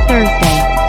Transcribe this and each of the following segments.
Thursday.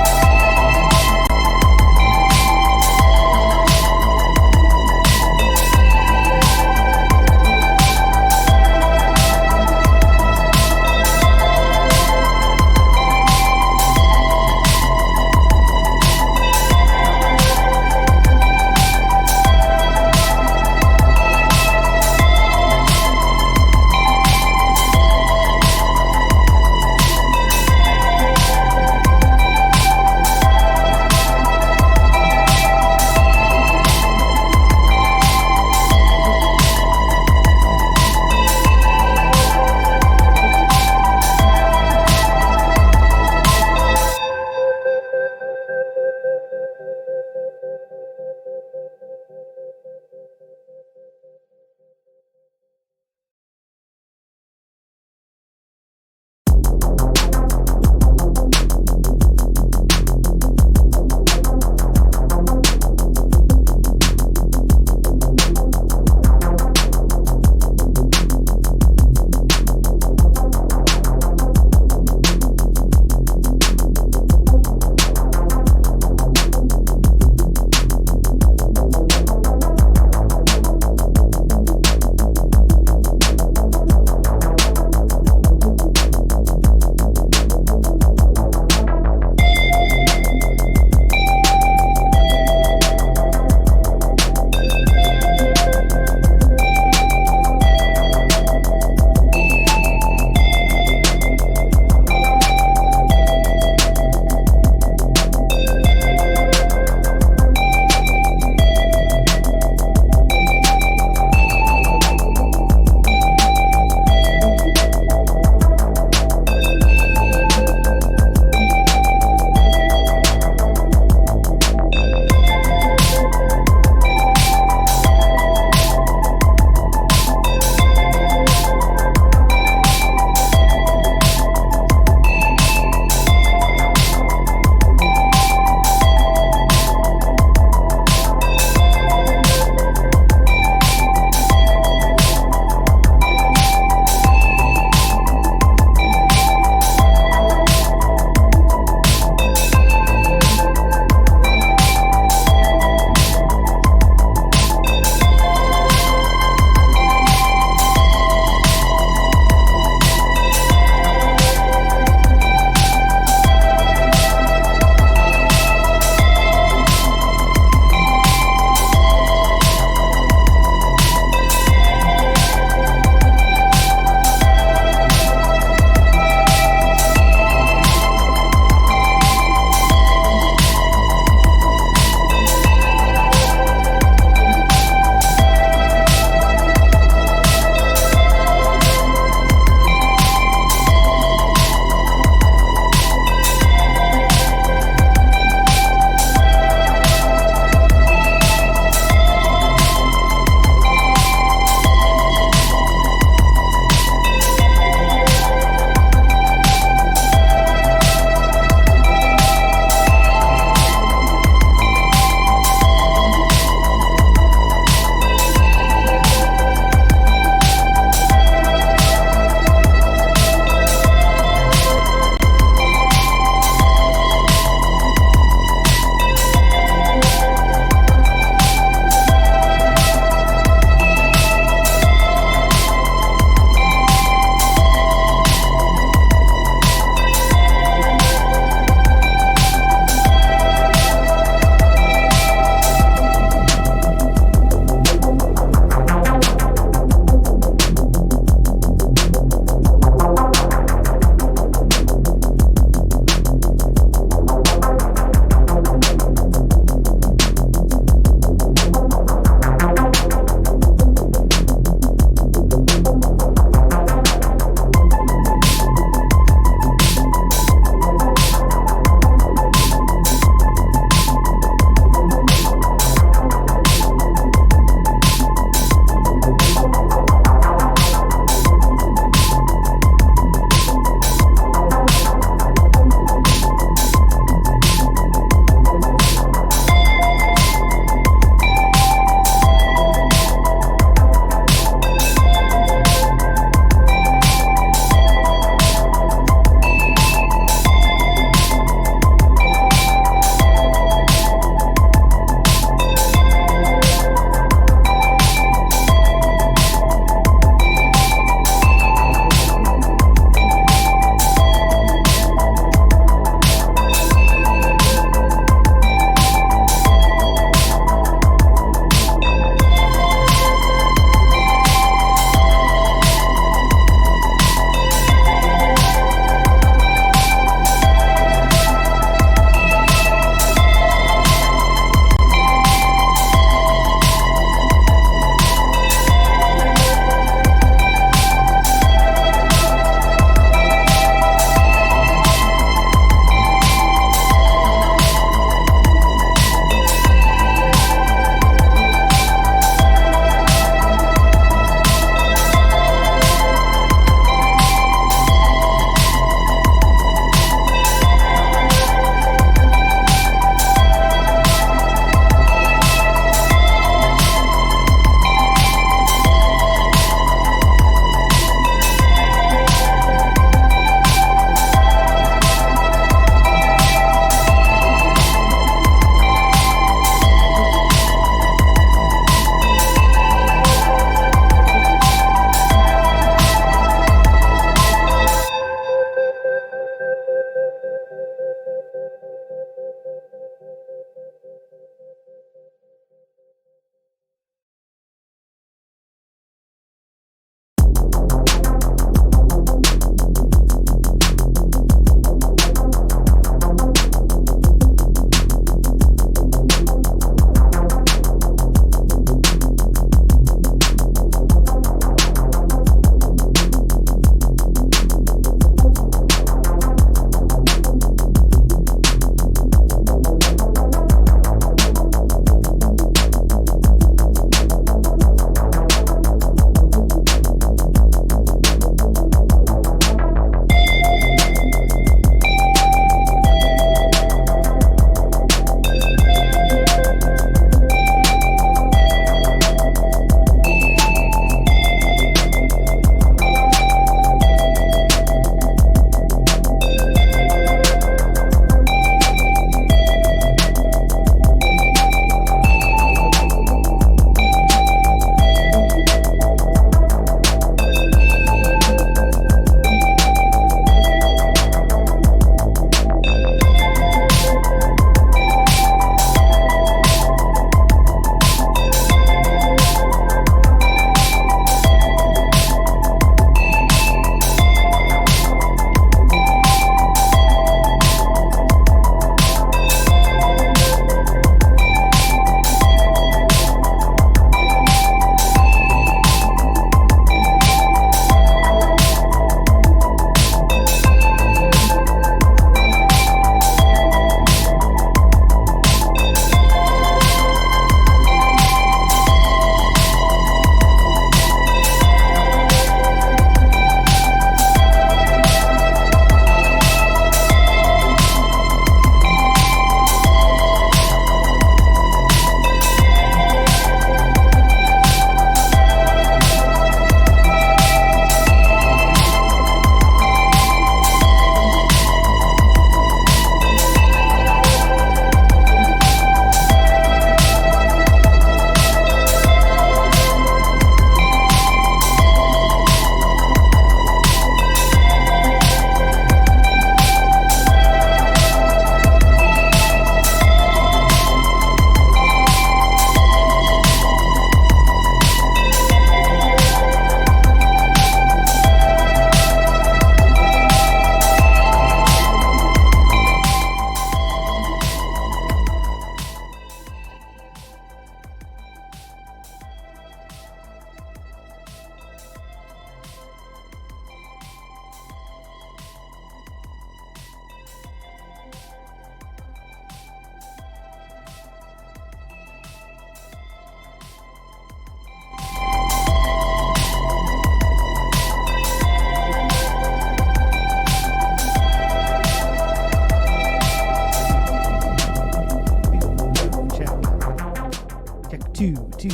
two.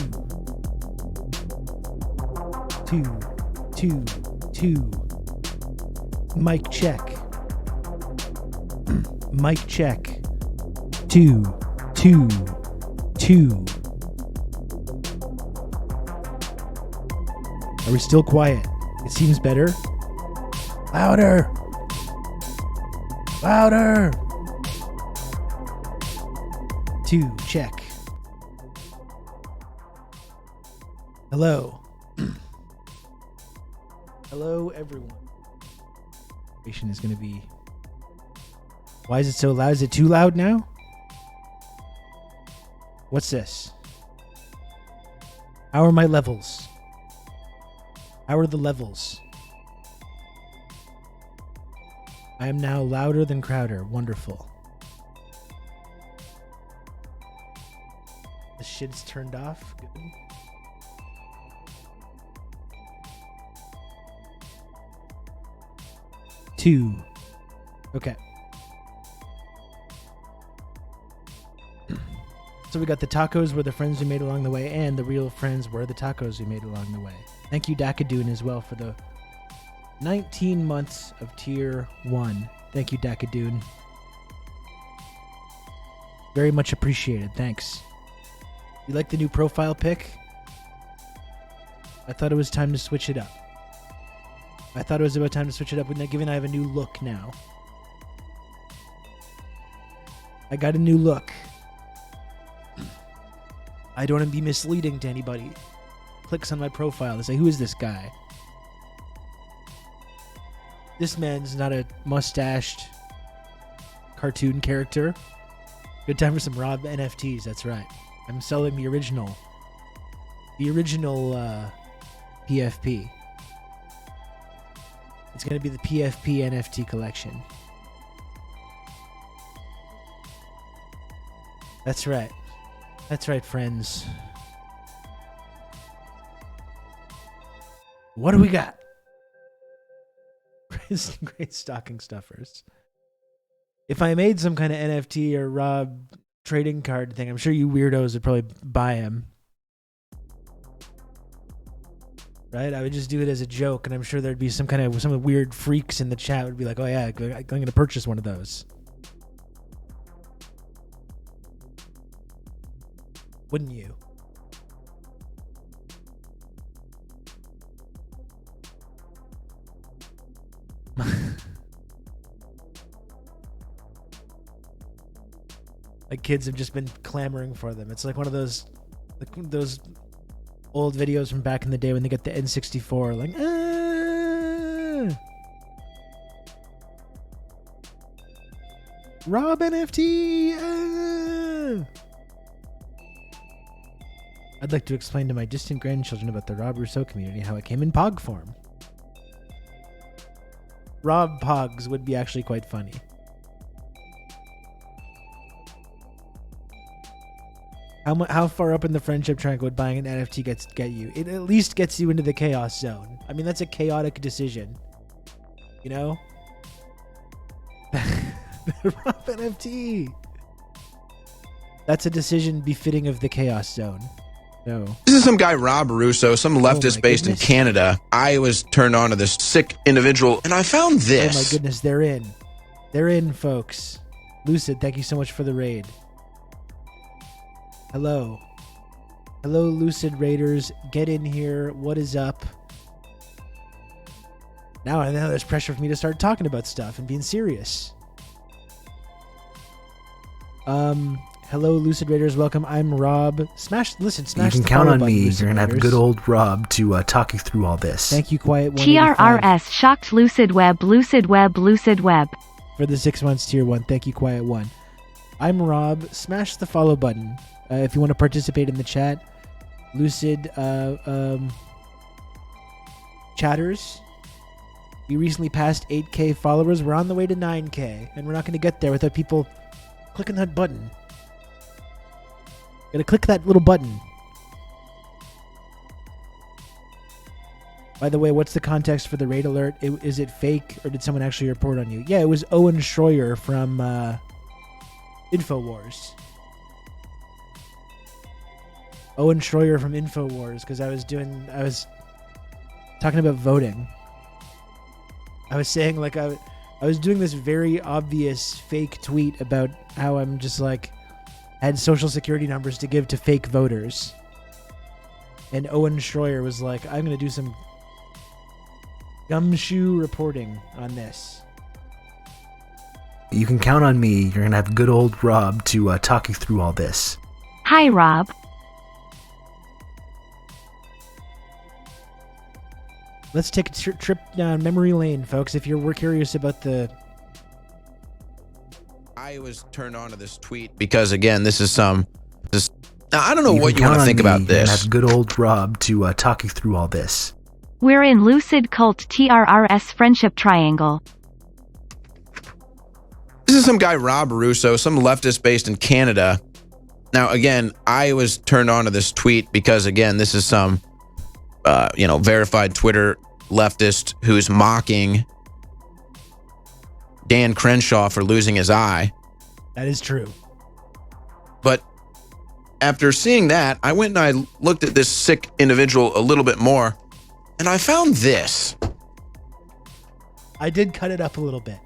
Mic check. Mic check. Two. Are we still quiet? It seems better. Louder. Two, check. Hello. Hello, everyone. Is going to be. Why is it so loud? Is it too loud now? What's this? How are my levels? How are the levels? I am now louder than Crowder. Wonderful. The shit's turned off. Good. Two. Okay. So we got the tacos were the friends we made along the way, and the real friends were the tacos we made along the way. Thank you, Dakadoon, as well, for the 19 months of Tier 1. Thank you, Dakadoon. Very much appreciated. Thanks. You like the new profile pic? I thought it was time to switch it up. I thought it was about time to switch it up, given I have a new look now. I got a new look. I don't want to be misleading to anybody. Clicks on my profile to say, who is this guy? This man's not a mustached cartoon character. Good time for some Rob NFTs, that's right. I'm selling the original PFP. It's going to be the PFP NFT collection. That's right. That's right, friends. What do we got? Great stocking stuffers. If I made some kind of NFT or Rob trading card thing, I'm sure you weirdos would probably buy them. Right? I would just do it as a joke, and I'm sure there'd be some weird freaks in the chat would be like, oh yeah, I'm going to purchase one of those. Wouldn't you? Like kids have just been clamoring for them. It's like one of those old videos from back in the day when they get the N64, like, Rob NFT. I'd like to explain to my distant grandchildren about the Rob Rousseau community, how it came in Pog form. Rob Pogs would be actually quite funny. How far up in the friendship track would buying an NFT get you? It at least gets you into the chaos zone. I mean, that's a chaotic decision. You know? Rob NFT. That's a decision befitting of the chaos zone. No. This is some guy, Rob Russo, some leftist based in Canada. I was turned on to this sick individual, and I found this. Oh my goodness, they're in. They're in, folks. Lucid, thank you so much for the raid. Hello. Hello, Lucid Raiders. Get in here. What is up? Now there's pressure for me to start talking about stuff and being serious. Hello, Lucid Raiders. Welcome. I'm Rob. Smash. You can count on me. You're going to have good old Rob to talk you through all this. Thank you, Quiet 185. TRRS shocked Lucid Web. For the 6 months, Tier 1. Thank you, Quiet 1. I'm Rob. Smash the follow button if you want to participate in the chat. Lucid chatters. We recently passed 8K followers. We're on the way to 9K, and we're not going to get there without people clicking that button. Gotta click that little button. By the way, what's the context for the raid alert? Is it fake, or did someone actually report on you? Yeah, it was Owen Schroyer from InfoWars. Owen Schroyer from InfoWars because I was talking about voting. I was saying like I was doing this very obvious fake tweet about how I'm just like had social security numbers to give to fake voters. And Owen Schroyer was like, I'm going to do some gumshoe reporting on this. You can count on me. You're going to have good old Rob to talk you through all this. Hi, Rob. Let's take a trip down memory lane, folks. If we're curious about the... I was turned on to this tweet because, again, this is now, I don't know what you want to think about this. Have good old Rob to talk you through all this. We're in Lucid Cult TRRS Friendship Triangle. This is some guy, Rob Russo, some leftist based in Canada. Now, again, I was turned on to this tweet because, again, this is some, verified Twitter leftist who's mocking Dan Crenshaw for losing his eye. That is true. But after seeing that, I went and I looked at this sick individual a little bit more, and I found this. I did cut it up a little bit.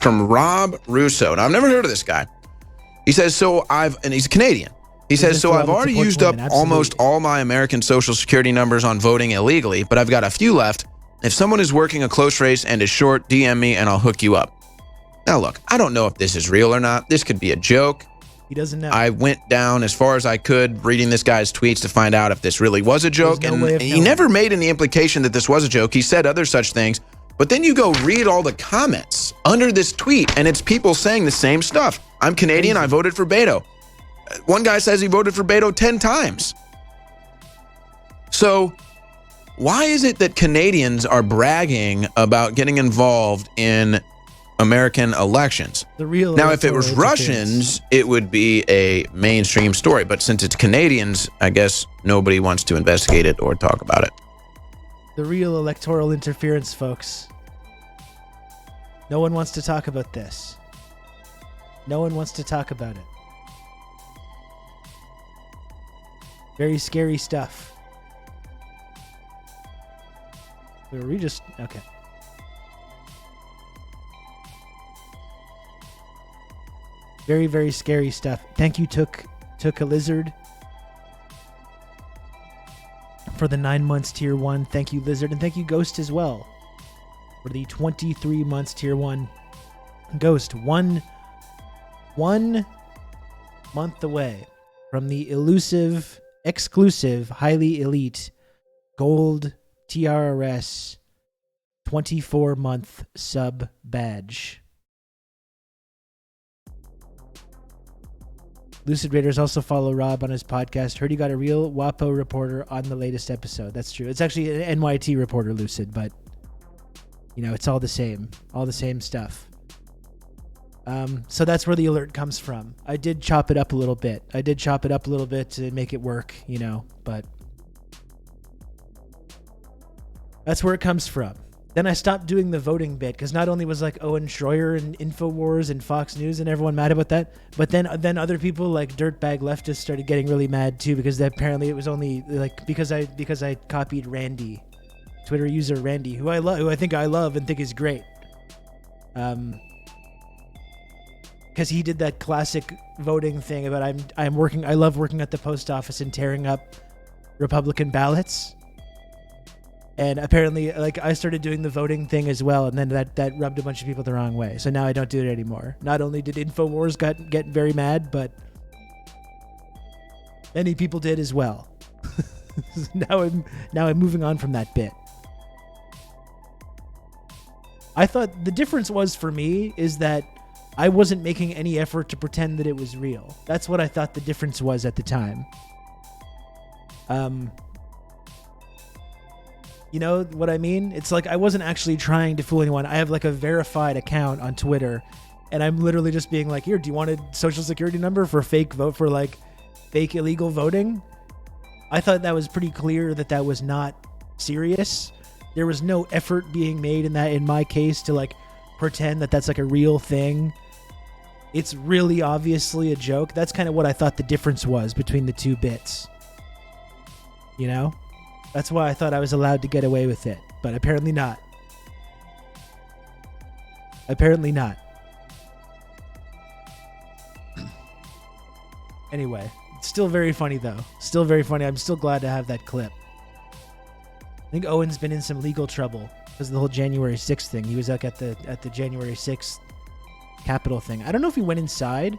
From Rob Russo. Now, I've never heard of this guy. He says, and he's Canadian. He says, so I've already used up almost all my American Social Security numbers on voting illegally, but I've got a few left. If someone is working a close race and is short, DM me and I'll hook you up. Now, look, I don't know if this is real or not. This could be a joke. He doesn't know. I went down as far as I could reading this guy's tweets to find out if this really was a joke. No and he never made any implication that this was a joke. He said other such things. But then you go read all the comments under this tweet, and it's people saying the same stuff. I'm Canadian. I voted for Beto. One guy says he voted for Beto 10 times. So why is it that Canadians are bragging about getting involved in American elections? Now, if it was Russians, it would be a mainstream story. But since it's Canadians, I guess nobody wants to investigate it or talk about it. The real electoral interference, folks. No one wants to talk about this. No one wants to talk about it. Very scary stuff. Were we just... Okay. Very, very scary stuff. Thank you, Took a Lizard, for the 9 months tier 1. Thank you, Lizard. And thank you, Ghost, as well, for the 23 months tier 1. Ghost, one month away from the elusive, exclusive, highly elite gold TRRS 24-month sub badge. Lucid Raiders also follow Rob on his podcast. Heard you got a real WAPO reporter on the latest episode. That's true. It's actually an NYT reporter, Lucid, but it's all the same stuff. So that's where the alert comes from. I did chop it up a little bit. To make it work, but that's where it comes from. Then I stopped doing the voting bit because not only was like Owen Schroyer and InfoWars and Fox News and everyone mad about that, but then other people like dirtbag leftists started getting really mad too because apparently it was only like because I copied Randy, Twitter user Randy, who I think I love and think is great. Because he did that classic voting thing about I love working at the post office and tearing up Republican ballots. And apparently, like, I started doing the voting thing as well, and then that rubbed a bunch of people the wrong way. So now I don't do it anymore. Not only did InfoWars get very mad, but many people did as well. Now I'm moving on from that bit. I thought the difference was for me is that I wasn't making any effort to pretend that it was real. That's what I thought the difference was at the time. You know what I mean? It's like I wasn't actually trying to fool anyone. I have like a verified account on Twitter, and I'm literally just being like, here, do you want a social security number for fake illegal voting? I thought that was pretty clear that was not serious. There was no effort being made in my case to like pretend that that's like a real thing. it's really obviously a joke. That's kind of what I thought the difference was between the two bits. You know? That's why I thought I was allowed to get away with it. But apparently not. Apparently not. Anyway, it's still very funny though. Still very funny. I'm still glad to have that clip. I think Owen's been in some legal trouble because of the whole January 6th thing. He was like at the January 6th Capitol thing. I don't know if he went inside.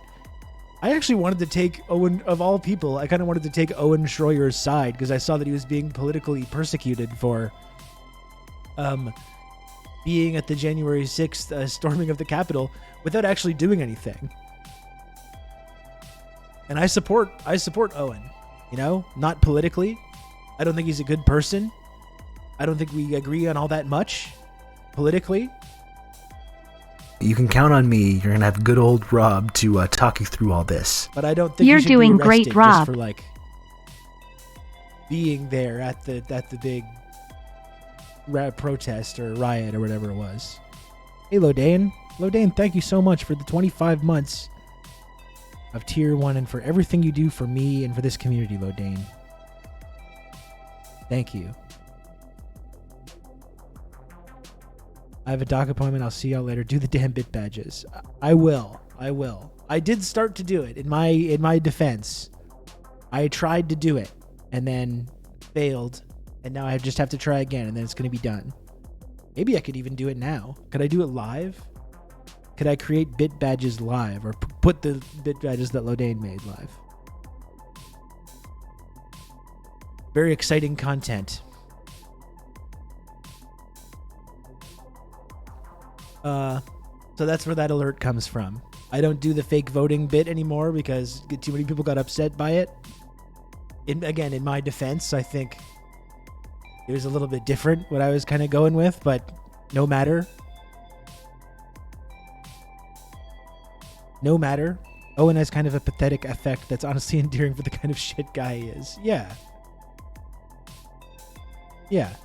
I actually wanted to take Owen, of all people, I kind of wanted to take Owen Schroyer's side because I saw that he was being politically persecuted for being at the January 6th storming of the Capitol without actually doing anything. And I support Owen, you know, not politically. I don't think he's a good person. I don't think we agree on all that much politically. You can count on me. You're gonna have good old Rob to talk you through all this. But I don't think You're you should doing be arrested great, Rob. just for like being there at the big protest or riot or whatever it was. Hey, Lodane, thank you so much for the 25 months of Tier 1 and for everything you do for me and for this community, Lodane. Thank you. I have a doc appointment. I'll see y'all later. Do the damn bit badges. I will. I did start to do it in my defense. I tried to do it and then failed, and now I just have to try again, and then it's going to be done. Maybe I could even do it now. Could I do it live? Could I create bit badges live or put the bit badges that Lodane made live? Very exciting content. So that's where that alert comes from. I don't do the fake voting bit anymore because too many people got upset by it. In my defense, I think it was a little bit different what I was kind of going with, but no matter. No matter. Owen has kind of a pathetic effect that's honestly endearing for the kind of shit guy he is. Yeah. Yeah.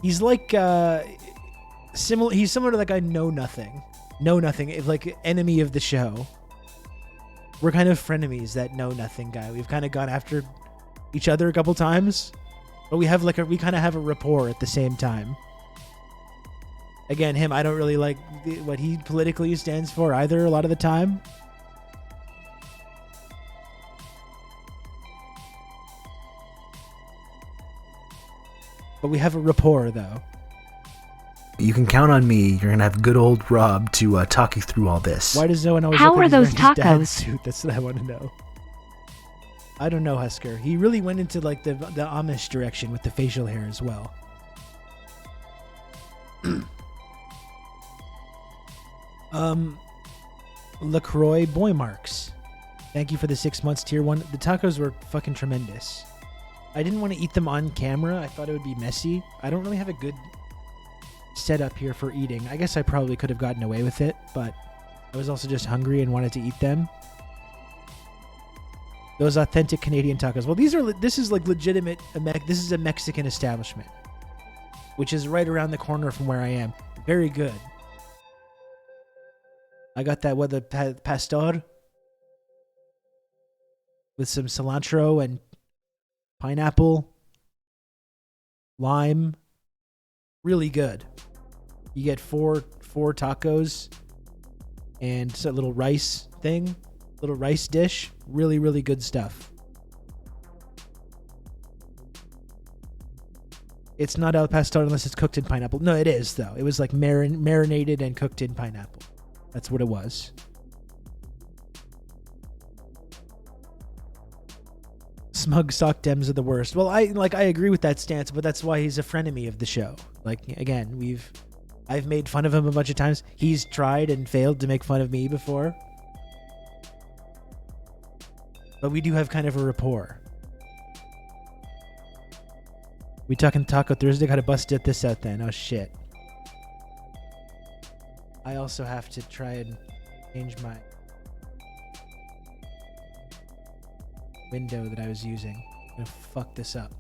He's like similar. He's similar to that guy Know Nothing. Know Nothing, like enemy of the show. We're kind of frenemies. That Know Nothing guy. We've kind of gone after each other a couple times, but we kind of have a rapport at the same time. Again, him. I don't really like what he politically stands for either. A lot of the time. But we have a rapport, though. You can count on me. You're gonna have good old Rob to talk you through all this. Why does no one always How look are like those he's wearing his dad's tacos? suit? That's what I want to know. I don't know, Husker. He really went into like the Amish direction with the facial hair as well. LaCroix Boy Marks. Thank you for the 6 months Tier 1. The tacos were fucking tremendous. I didn't want to eat them on camera. I thought it would be messy. I don't really have a good setup here for eating. I guess I probably could have gotten away with it, but I was also just hungry and wanted to eat them. Those authentic Canadian tacos. Well, this is like legitimate. This is a Mexican establishment, which is right around the corner from where I am. Very good. I got that with a pastor with some cilantro and pineapple, lime. Really good. You get four tacos and a little rice thing, little rice dish. Really, really good stuff. It's not al pastor unless it's cooked in pineapple. No, it is though. It was like marinated and cooked in pineapple. That's what it was. Smug sock dems are the worst. Well, I agree with that stance, but that's why he's a frenemy of the show. Like, again, I've made fun of him a bunch of times. He's tried and failed to make fun of me before. But we do have kind of a rapport. We talking Taco Thursday? Gotta bust this out then. Oh shit. I also have to try and change my window that I was using. I'm gonna fuck this up.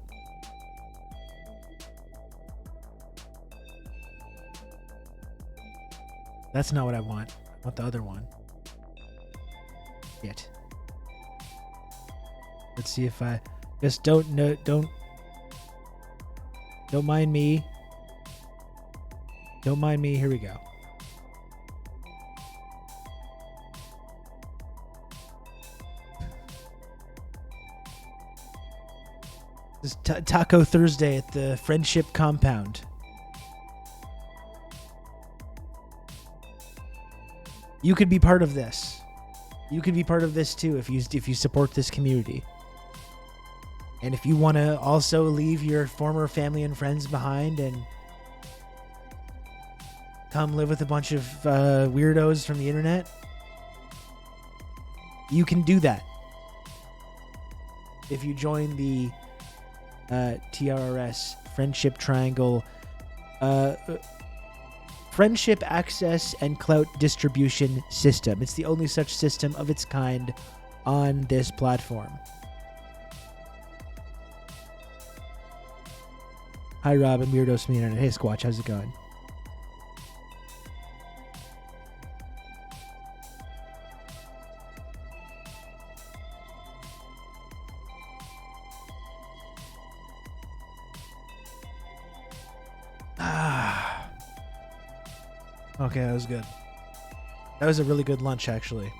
That's not what I want. I want the other one. Shit. Let's see if I just don't mind me. Don't mind me. Here we go. This is Taco Thursday at the Friendship Compound. You could be part of this. You could be part of this too if you support this community. And if you want to also leave your former family and friends behind and come live with a bunch of weirdos from the internet, you can do that. If you join the TRRS Friendship Triangle Friendship Access and Clout Distribution System. It's the only such system of its kind on this platform. Hi, Rob and Weirdos from the Internet. Hey, Squatch, how's it going? Okay, that was good. That was a really good lunch, actually.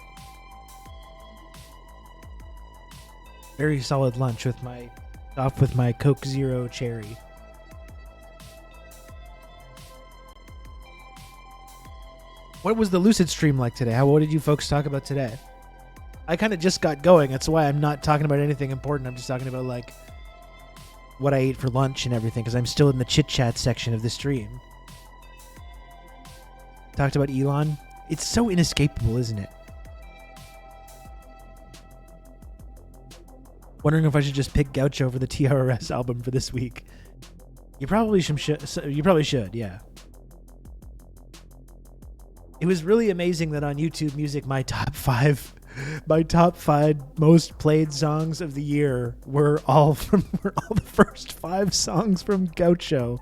Very solid lunch with my Coke Zero cherry. What was the Lucid stream like today? What did you folks talk about today? I kind of just got going. That's why I'm not talking about anything important. I'm just talking about like what I ate for lunch and everything because I'm still in the chit chat section of the stream. Talked about Elon. It's so inescapable, isn't it? Wondering if I should just pick Gaucho for the TRRS album for this week. You probably should, yeah. It was really amazing that on YouTube Music, my top five most played songs of the year were all the first 5 songs from Gaucho.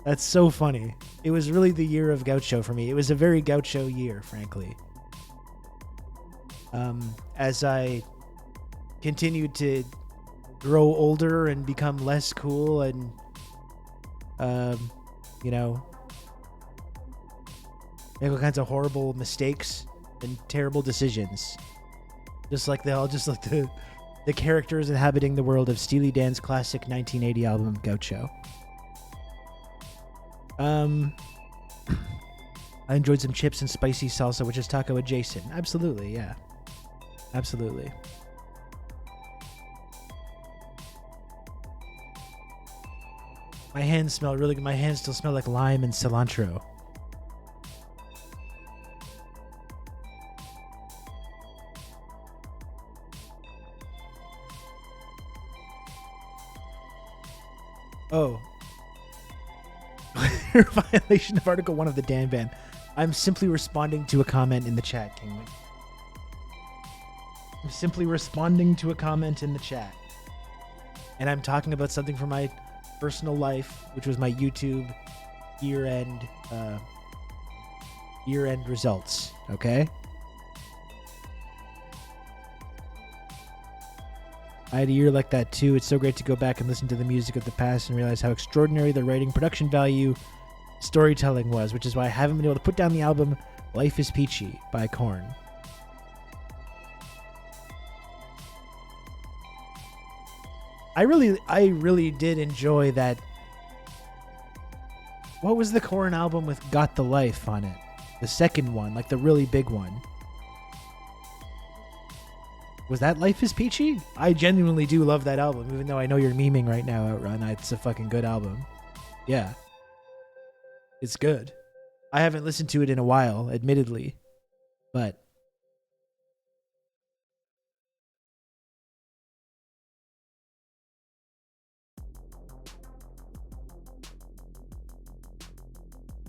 That's so funny. It was really the year of Gaucho for me. It was a very Gaucho year, frankly. As I continued to grow older and become less cool and, make all kinds of horrible mistakes and terrible decisions. Just like the characters inhabiting the world of Steely Dan's classic 1980 album, Gaucho. I enjoyed some chips and spicy salsa, which is taco adjacent. Absolutely, yeah. Absolutely. My hands smell really good. My hands still smell like lime and cilantro. Oh. Violation of Article 1 of the Dan ban. I'm simply responding to a comment in the chat, Kingman. I'm simply responding to a comment in the chat. And I'm talking about something from my personal life, which was my YouTube year-end results, okay? I had a year like that too. It's so great to go back and listen to the music of the past and realize how extraordinary the writing, production value, storytelling was, which is why I haven't been able to put down the album Life is Peachy by Korn. I really did enjoy that. What was the Korn album with Got the Life on it? The second one, like the really big one. Was that Life is Peachy? I genuinely do love that album, even though I know you're memeing right now, Outrun. It's a fucking good album. Yeah. It's good. I haven't listened to it in a while, admittedly. But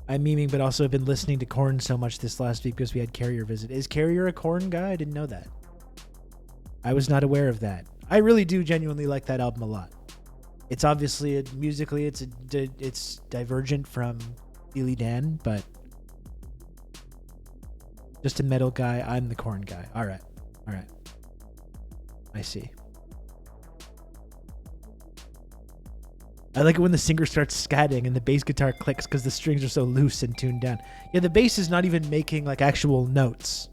I'm memeing, but also have been listening to Korn so much this last week because we had Carrier visit. Is Carrier a Korn guy? I didn't know that. I was not aware of that. I really do genuinely like that album a lot. It's obviously musically it's divergent from Steely Dan, but Just a metal guy. I'm the corn guy. All right. I see. I like it when the singer starts scatting and the bass guitar clicks because the strings are so loose and tuned down. Yeah, the bass is not even making like actual notes.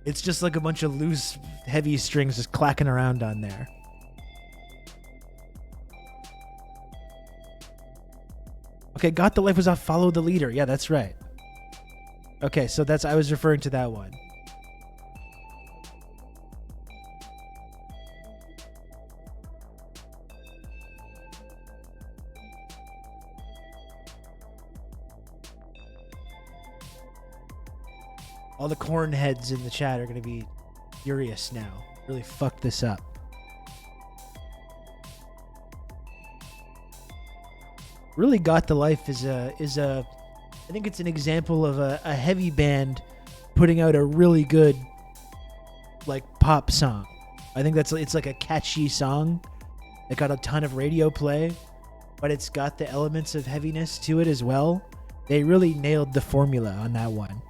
It's just like a bunch of loose, heavy strings just clacking around on there. Okay, Got the Life was off Follow the Leader. Yeah, that's right. Okay, so I was referring to that one. All the corn heads in the chat are going to be furious now. Really fucked this up. Really Got the Life is a I think it's an example of a heavy band putting out a really good like pop song. I think it's like a catchy song. It got a ton of radio play, but it's got the elements of heaviness to it as well. They really nailed the formula on that one.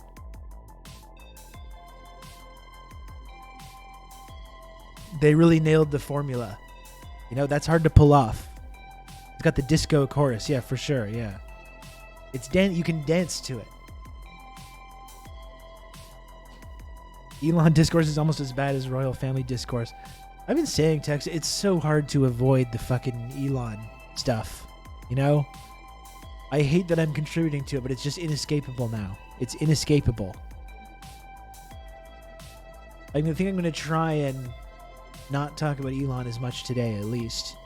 They really nailed the formula. You know, that's hard to pull off. It's got the disco chorus. Yeah, for sure. Yeah. You can dance to it. Elon Discourse is almost as bad as Royal Family Discourse. I've been saying, Tex, it's so hard to avoid the fucking Elon stuff. You know? I hate that I'm contributing to it, but it's just inescapable now. It's inescapable. I think I'm going to try and not talk about Elon as much today, at least.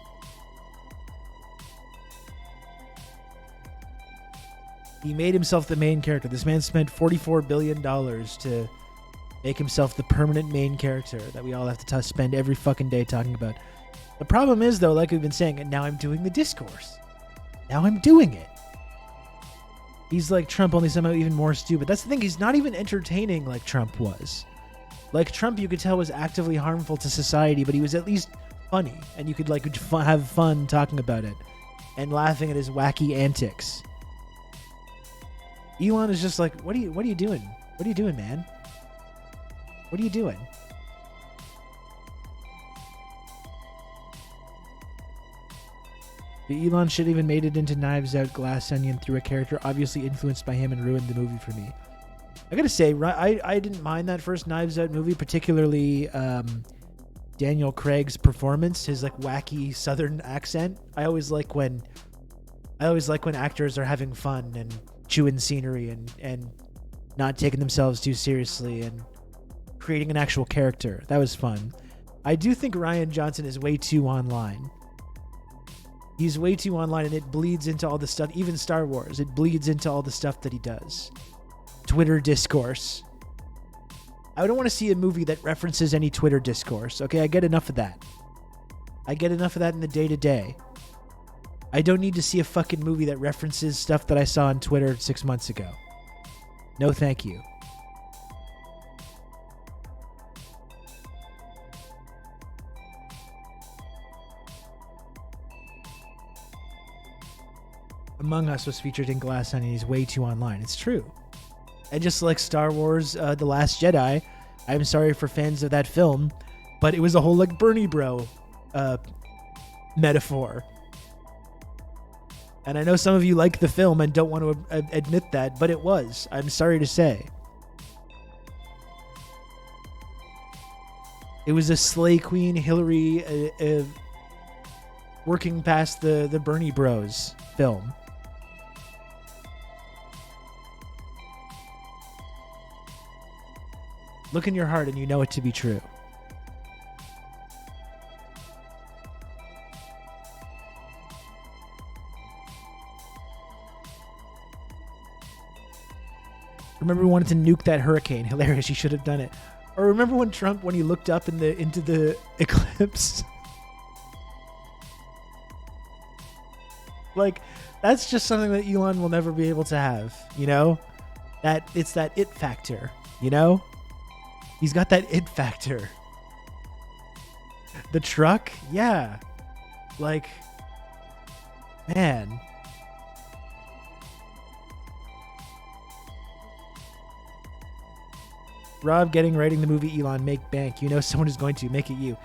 He made himself the main character. This man spent $44 billion to make himself the permanent main character that we all have to spend every fucking day talking about. The problem is, though, like we've been saying, and now I'm doing the discourse. Now I'm doing it. He's like Trump, only somehow even more stupid. That's the thing. He's not even entertaining like Trump was. Like Trump, you could tell was actively harmful to society, but he was at least funny, and you could like have fun talking about it and laughing at his wacky antics. Elon is just like, what are you doing? What are you doing, man? What are you doing? The Elon shit even made it into Knives Out, Glass Onion through a character obviously influenced by him and ruined the movie for me. I gotta say, I didn't mind that first Knives Out movie, particularly Daniel Craig's performance, his like wacky Southern accent. I always like when actors are having fun and chewing scenery and not taking themselves too seriously and creating an actual character. That was fun. I do think Rian Johnson is way too online. He's way too online, and it bleeds into all the stuff, even Star Wars. It bleeds into all the stuff that he does. Twitter discourse. I don't want to see a movie that references any Twitter discourse. Okay, I get enough of that. I get enough of that in the day-to-day. I don't need to see a fucking movie that references stuff that I saw on Twitter 6 months ago. No, thank you. Among Us was featured in Glass Onion. He's way too online. It's true. And just like Star Wars The Last Jedi, I'm sorry for fans of that film, but it was a whole like Bernie bro metaphor. And I know some of you like the film and don't want to admit that, but it was. I'm sorry to say. It was a Slay Queen Hillary working past the Bernie Bros film. Look in your heart and you know it to be true. Remember we wanted to nuke that hurricane. Hilarious, he should have done it. Or remember when Trump, when he looked up into the eclipse? Like, that's just something that Elon will never be able to have, you know? It's that it factor, you know? He's got that it factor. The truck? Yeah. Like, man. Rob writing the movie Elon make bank. You know someone is going to make it you.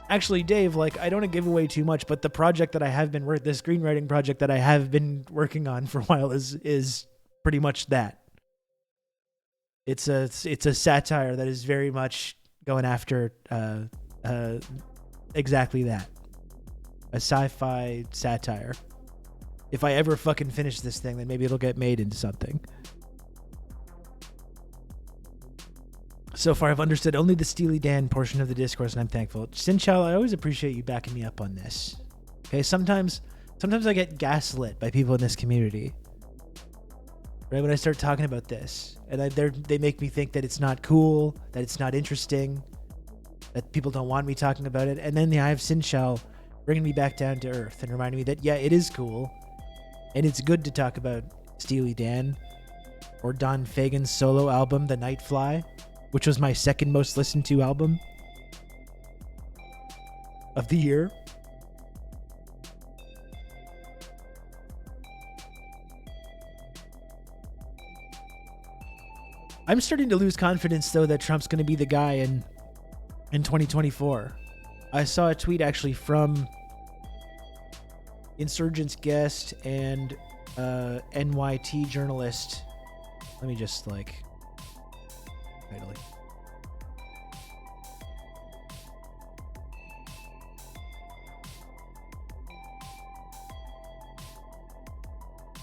Actually, Dave, like, I don't want to give away too much, but the project that I have been the screenwriting project that I have been working on for a while is pretty much that. It's a satire that is very much going after exactly that. A sci-fi satire. If I ever fucking finish this thing, then maybe it'll get made into something. So far, I've understood only the Steely Dan portion of the discourse, and I'm thankful. Sinchal, I always appreciate you backing me up on this. Okay, sometimes I get gaslit by people in this community. Right when I start talking about this, and they make me think that it's not cool, that it's not interesting, that people don't want me talking about it, and then I have Sinchal bringing me back down to earth and reminding me that yeah, it is cool, and it's good to talk about Steely Dan or Don Fagen's solo album, The Nightfly, which was my second most listened to album of the year. I'm starting to lose confidence, though, that Trump's going to be the guy in 2024. I saw a tweet actually from Insurgent's guest and NYT journalist. Let me just title.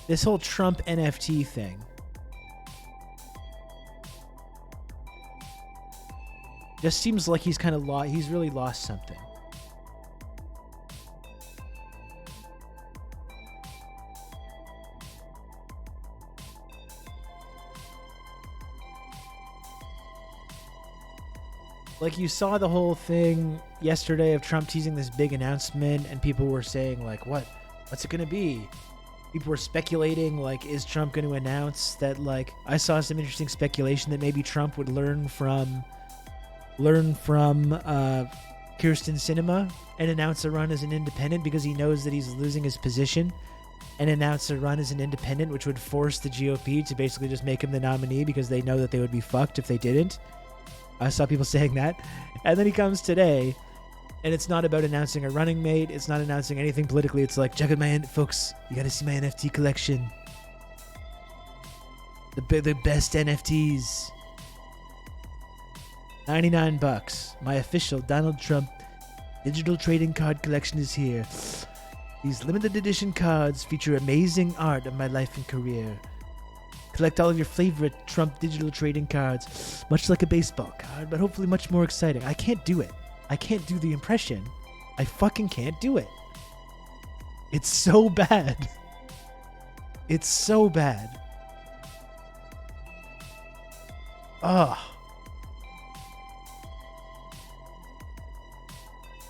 This whole Trump NFT thing. Just seems like he's kind of he's really lost something. Like, you saw the whole thing yesterday of Trump teasing this big announcement, and people were saying, like, what's it going to be? People were speculating, like, is Trump going to announce that, like, I saw some interesting speculation that maybe Trump would learn from Kirsten Sinema and announce a run as an independent because he knows that he's losing his position, and announce a run as an independent, which would force the GOP to basically just make him the nominee because they know that they would be fucked if they didn't. I saw people saying that. And then he comes today, and it's not about announcing a running mate. It's not announcing anything politically. It's like, check out my folks. You got to see my NFT collection. The best NFTs. $99. My official Donald Trump digital trading card collection is here. These limited edition cards feature amazing art of my life and career. Collect all of your favorite Trump digital trading cards, much like a baseball card, but hopefully much more exciting. I can't do it. I can't do the impression. I fucking can't do it. It's so bad. It's so bad. Ugh.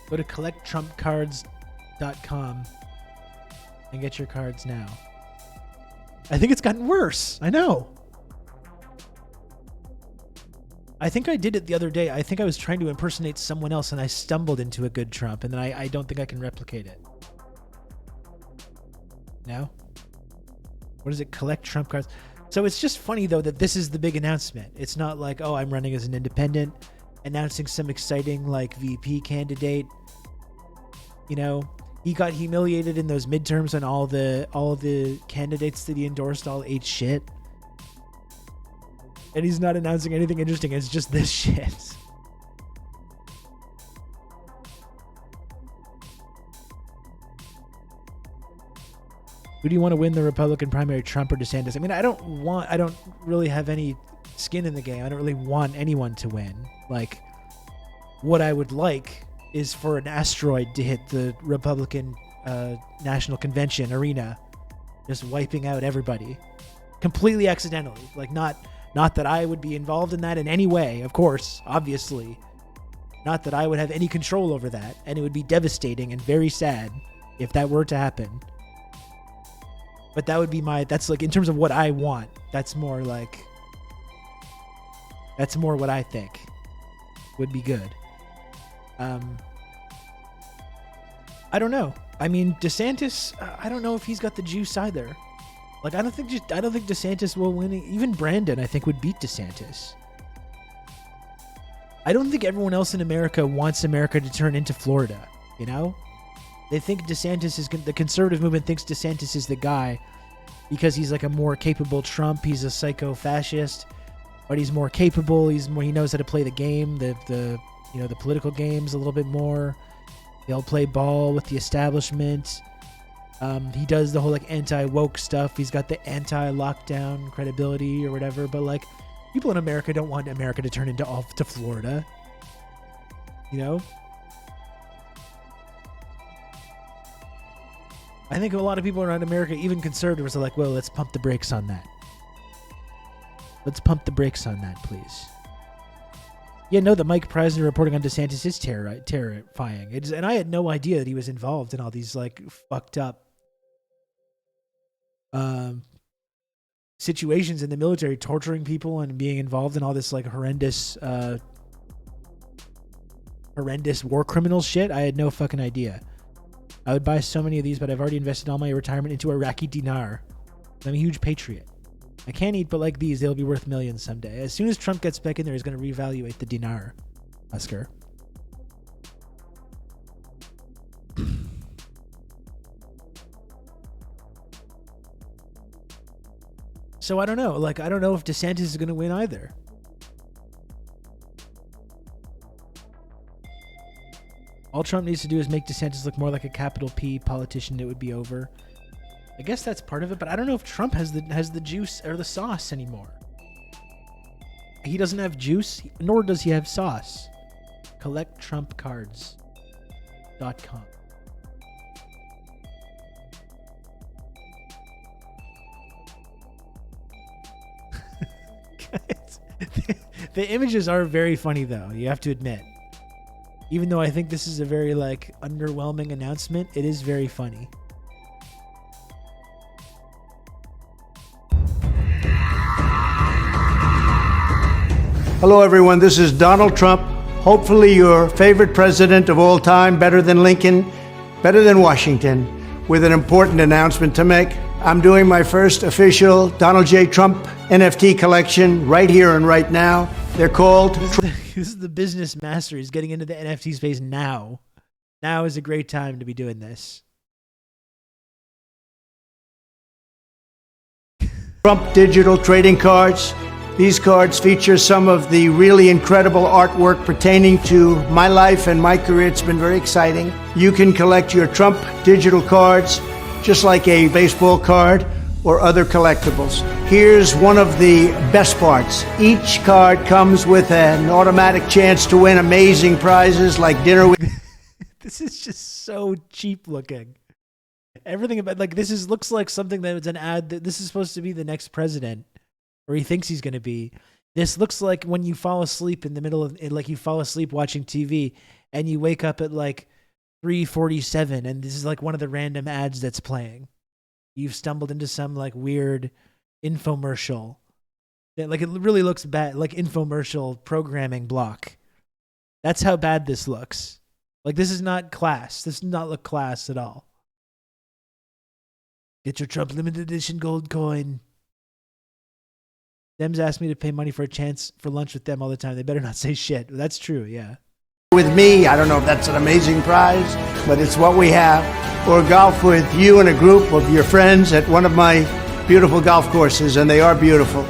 Go to collecttrumpcards.com and get your cards now. I think it's gotten worse. I know. I think I did it the other day. I think I was trying to impersonate someone else and I stumbled into a good Trump, and then I don't think I can replicate it. No? What is it? Collect Trump cards. So it's just funny, though, that this is the big announcement. It's not like, oh, I'm running as an independent, announcing some exciting, like, VP candidate. You know, he got humiliated in those midterms and all the candidates that he endorsed all ate shit. And he's not announcing anything interesting. It's just this shit. Who do you want to win the Republican primary, Trump or DeSantis? I mean, I don't really have any skin in the game. I don't really want anyone to win. Like, what I would like is for an asteroid to hit the Republican National Convention arena, just wiping out everybody completely accidentally. Like, not that I would be involved in that in any way, of course, obviously. Not that I would have any control over that, and it would be devastating and very sad if that were to happen. But that would be that's like, in terms of what I want, that's more what I think would be good. I don't know. I mean, DeSantis, I don't know if he's got the juice either. Like, I don't think DeSantis will win. Even Brandon, I think, would beat DeSantis. I don't think everyone else in America wants America to turn into Florida, you know? They think DeSantis is, the conservative movement thinks DeSantis is the guy because he's like a more capable Trump. He's a psycho fascist, but he's more capable. He knows how to play the game, the political games a little bit more. He'll play ball with the establishment. He does the whole like anti-woke stuff. He's got the anti-lockdown credibility or whatever. But like, people in America don't want America to turn into to Florida. You know? I think a lot of people around America, even conservatives, are like, well, let's pump the brakes on that. Let's pump the brakes on that, please. Yeah, no, the Mike Preisner reporting on DeSantis is terrifying. And I had no idea that he was involved in all these like fucked up situations in the military, torturing people and being involved in all this like horrendous war criminal shit. I had no fucking idea. I would buy so many of these, but I've already invested all my retirement into Iraqi dinar. I'm a huge patriot. I can't eat, but like these, they'll be worth millions someday. As soon as Trump gets back in there, he's going to reevaluate the dinar, Oscar. So I don't know. Like, I don't know if DeSantis is going to win either. All Trump needs to do is make DeSantis look more like a capital P politician. It would be over. I guess that's part of it, but I don't know if Trump has the juice or the sauce anymore. He doesn't have juice, nor does he have sauce. CollectTrumpCards.com. The images are very funny, though. You have to admit. Even though I think this is a very like underwhelming announcement, it is very funny. Hello, everyone. This is Donald Trump. Hopefully your favorite president of all time, better than Lincoln, better than Washington, with an important announcement to make. I'm doing my first official Donald J. Trump NFT collection right here and right now. They're called... This is the business master. He's getting into the NFT space now. Now is a great time to be doing this. Trump digital trading cards. These cards feature some of the really incredible artwork pertaining to my life and my career. It's been very exciting. You can collect your Trump digital cards just like a baseball card or other collectibles. Here's one of the best parts. Each card comes with an automatic chance to win amazing prizes like dinner with... This is just so cheap looking. Everything about looks like something that was an ad that this is supposed to be the next president, or he thinks he's going to be. This looks like when you fall asleep in the middle of, like you fall asleep watching TV and you wake up at like 3:47 and this is like one of the random ads that's playing. You've stumbled into some like weird infomercial. Like it really looks bad, like infomercial programming block. That's how bad this looks. Like this is not class. This does not look class at all. Get your Trump limited edition gold coin. Dems asked me to pay money for a chance for lunch with them all the time. They better not say shit. That's true, yeah. With me, I don't know if that's an amazing prize, but it's what we have. Or golf with you and a group of your friends at one of my beautiful golf courses, and they are beautiful.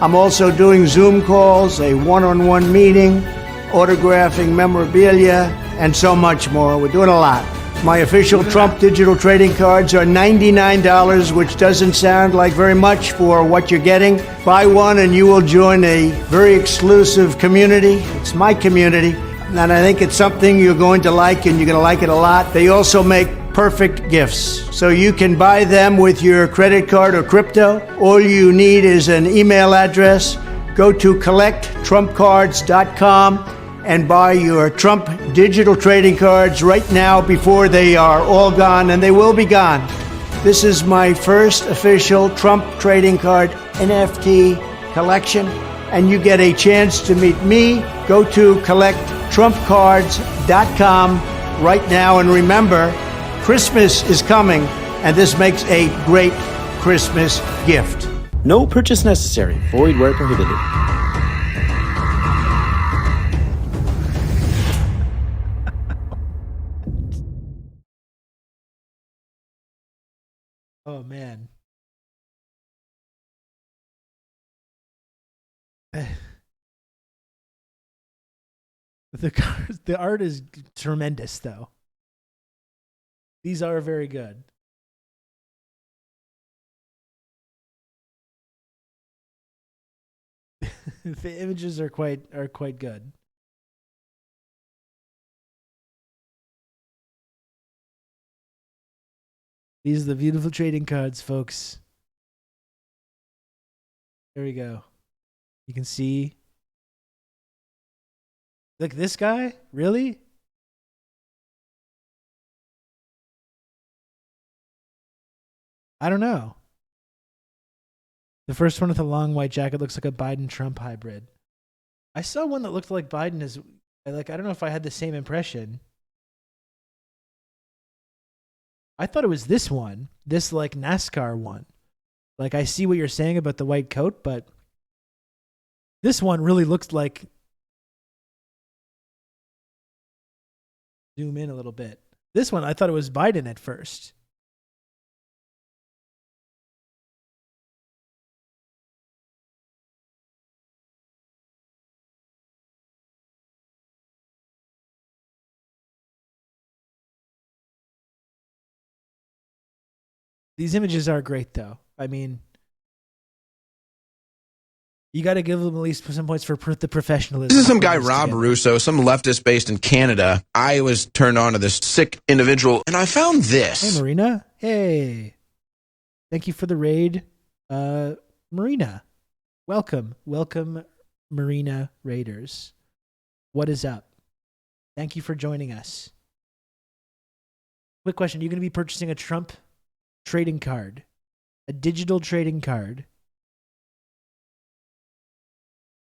I'm also doing Zoom calls, a one-on-one meeting, autographing memorabilia, and so much more. We're doing a lot. My official Trump digital trading cards are $99, which doesn't sound like very much for what you're getting. Buy one and you will join a very exclusive community. It's my community, and I think it's something you're going to like, and you're going to like it a lot. They also make perfect gifts. So you can buy them with your credit card or crypto. All you need is an email address. Go to collecttrumpcards.com and buy your Trump digital trading cards right now before they are all gone, and they will be gone. This is my first official Trump trading card NFT collection, and you get a chance to meet me. Go to collecttrumpcards.com right now, and remember, Christmas is coming, and this makes a great Christmas gift. No purchase necessary. Void where prohibited. Oh man. The art is tremendous though. These are very good. The images are quite good. These are the beautiful trading cards, folks. There we go. You can see. Like this guy? Really? I don't know. The first one with a long white jacket looks like a Biden-Trump hybrid. I saw one that looked like Biden as like I don't know if I had the same impression. I thought it was this one, this like NASCAR one. Like I see what you're saying about the white coat, but this one really looks like. Zoom in a little bit. This one I thought it was Biden at first. These images are great though. I mean, you got to give them at least some points for the professionalism. This is some guy, Rob Russo, some leftist based in Canada. I was turned on to this sick individual, and I found this. Hey, Marina. Hey. Thank you for the raid. Marina. Welcome. Welcome, Marina Raiders. What is up? Thank you for joining us. Quick question. Are you going to be purchasing a Trump trading card? A digital trading card?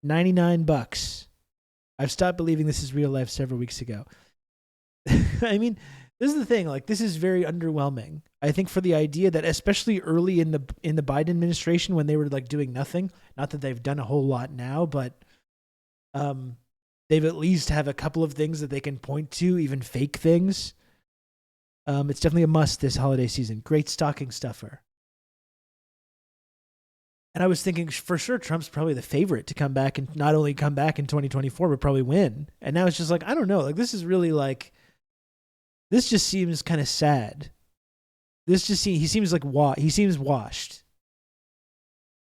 $99. I've stopped believing this is real life several weeks ago. I mean, this is the thing. Like, this is very underwhelming. I think for the idea that, especially early in the Biden administration, when they were like doing nothing, not that they've done a whole lot now, but they've at least have a couple of things that they can point to, even fake things. It's definitely a must this holiday season. Great stocking stuffer. And I was thinking for sure Trump's probably the favorite to come back and not only come back in 2024, but probably win. And now it's just like, I don't know. Like, this is really like, this just seems kind of sad. This just seems, he seems like, he seems washed.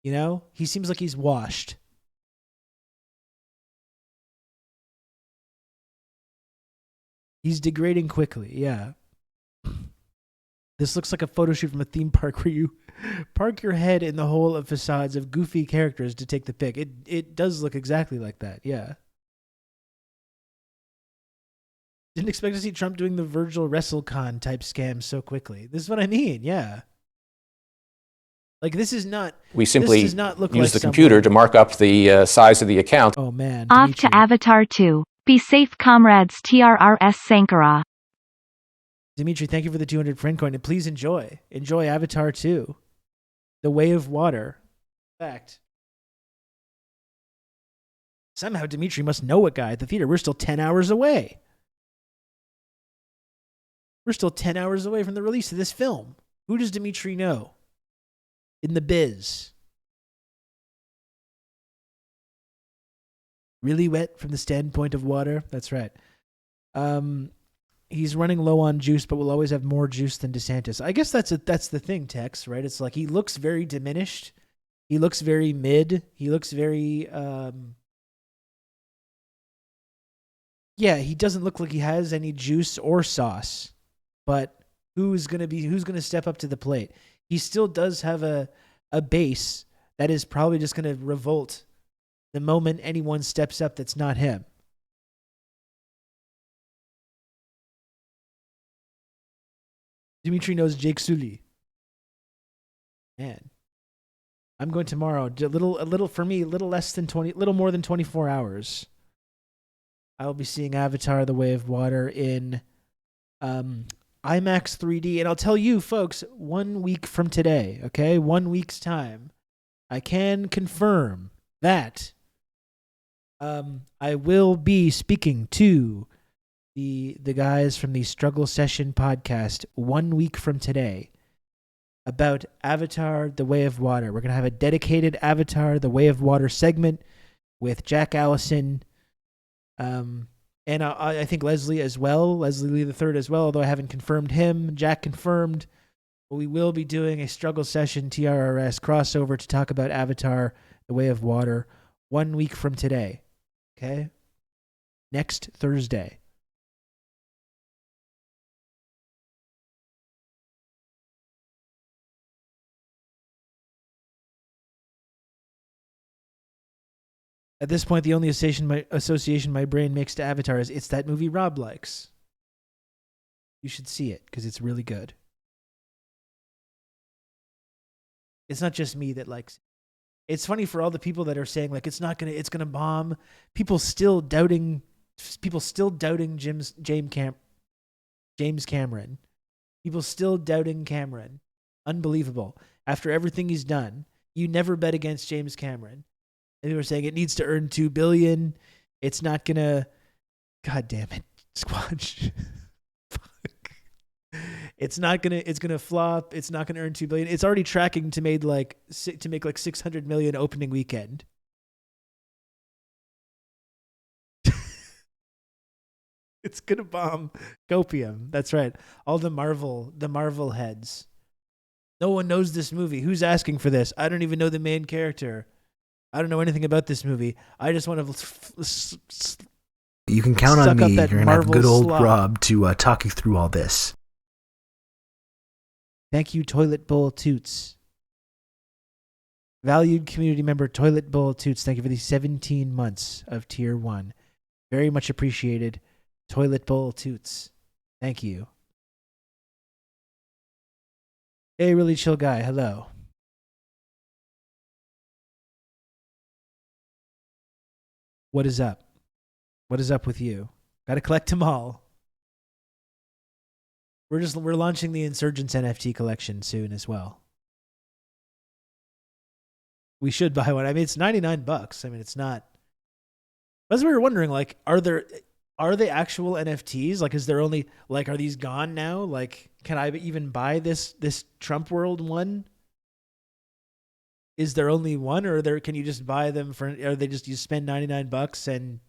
You know? He seems like he's washed. He's degrading quickly. Yeah. This looks like a photo shoot from a theme park where you park your head in the hole of facades of goofy characters to take the pic. It does look exactly like that, yeah. Didn't expect to see Trump doing the Virgil WrestleCon type scam so quickly. This is what I mean, yeah. Like, this is not. We simply use like the computer to mark up the size of the account. Oh man. Off Dimitri. to Avatar 2. Be safe, comrades. TRRS Sankara. Dimitri, thank you for the 200 friend coin, and please enjoy Avatar 2, The Way of Water. In fact, somehow Dimitri must know a guy at the theater. We're still 10 hours away. We're still 10 hours away from the release of this film. Who does Dimitri know in the biz? Really wet from the standpoint of water? That's right. He's running low on juice, but will always have more juice than DeSantis. I guess that's the thing, Tex, right? It's like he looks very diminished. He looks very mid. He looks very he doesn't look like he has any juice or sauce. But who's gonna step up to the plate? He still does have a base that is probably just gonna revolt the moment anyone steps up that's not him. Dimitri knows Jake Sully. Man, I'm going tomorrow. A little for me. A little more than 24 hours. I will be seeing Avatar: The Way of Water in IMAX 3D, and I'll tell you, folks, 1 week from today. Okay, 1 week's time, I can confirm that I will be speaking to the guys from the Struggle Session podcast 1 week from today. about Avatar: The Way of Water. We're going to have a dedicated Avatar: The Way of Water segment with Jack Allison, and I think Leslie as well, Leslie Lee III as well, although I haven't confirmed him. Jack confirmed. But we will be doing a struggle session TRRS crossover to talk about Avatar: The Way of Water 1 week from today. Okay? Next Thursday. At this point, the only association my brain makes to Avatar is it's that movie Rob likes. You should see it because it's really good. It's not just me that likes it. It's funny for all the people that are saying like it's gonna bomb. People still doubting James Cameron. People still doubting Cameron. Unbelievable. After everything he's done, you never bet against James Cameron. And they were saying it needs to earn $2 billion. It's not gonna. God damn it, Squatch. Fuck. It's gonna flop. It's not gonna earn $2 billion. It's already tracking to make like $600 million opening weekend. It's gonna bomb Copium. That's right. All the Marvel heads. No one knows this movie. Who's asking for this? I don't even know the main character. I don't know anything about this movie. I just want to. You can count on me. You're gonna have good old slop. Rob to talk you through all this. Thank you, Toilet Bowl Toots. Valued community member Toilet Bowl Toots. Thank you for the 17 months of Tier 1. Very much appreciated. Toilet Bowl Toots. Thank you. Hey, really chill guy. Hello. What is up? What is up with you? Gotta collect them all. We're launching the Insurgents NFT collection soon as well. We should buy one. I mean, it's $99. I mean, it's not. As we were wondering, like, are they actual NFTs? Like, is there only like, are these gone now? Like, can I even buy this Trump World one? Is there only one, or can you just buy them for? Are they just you spend $99 and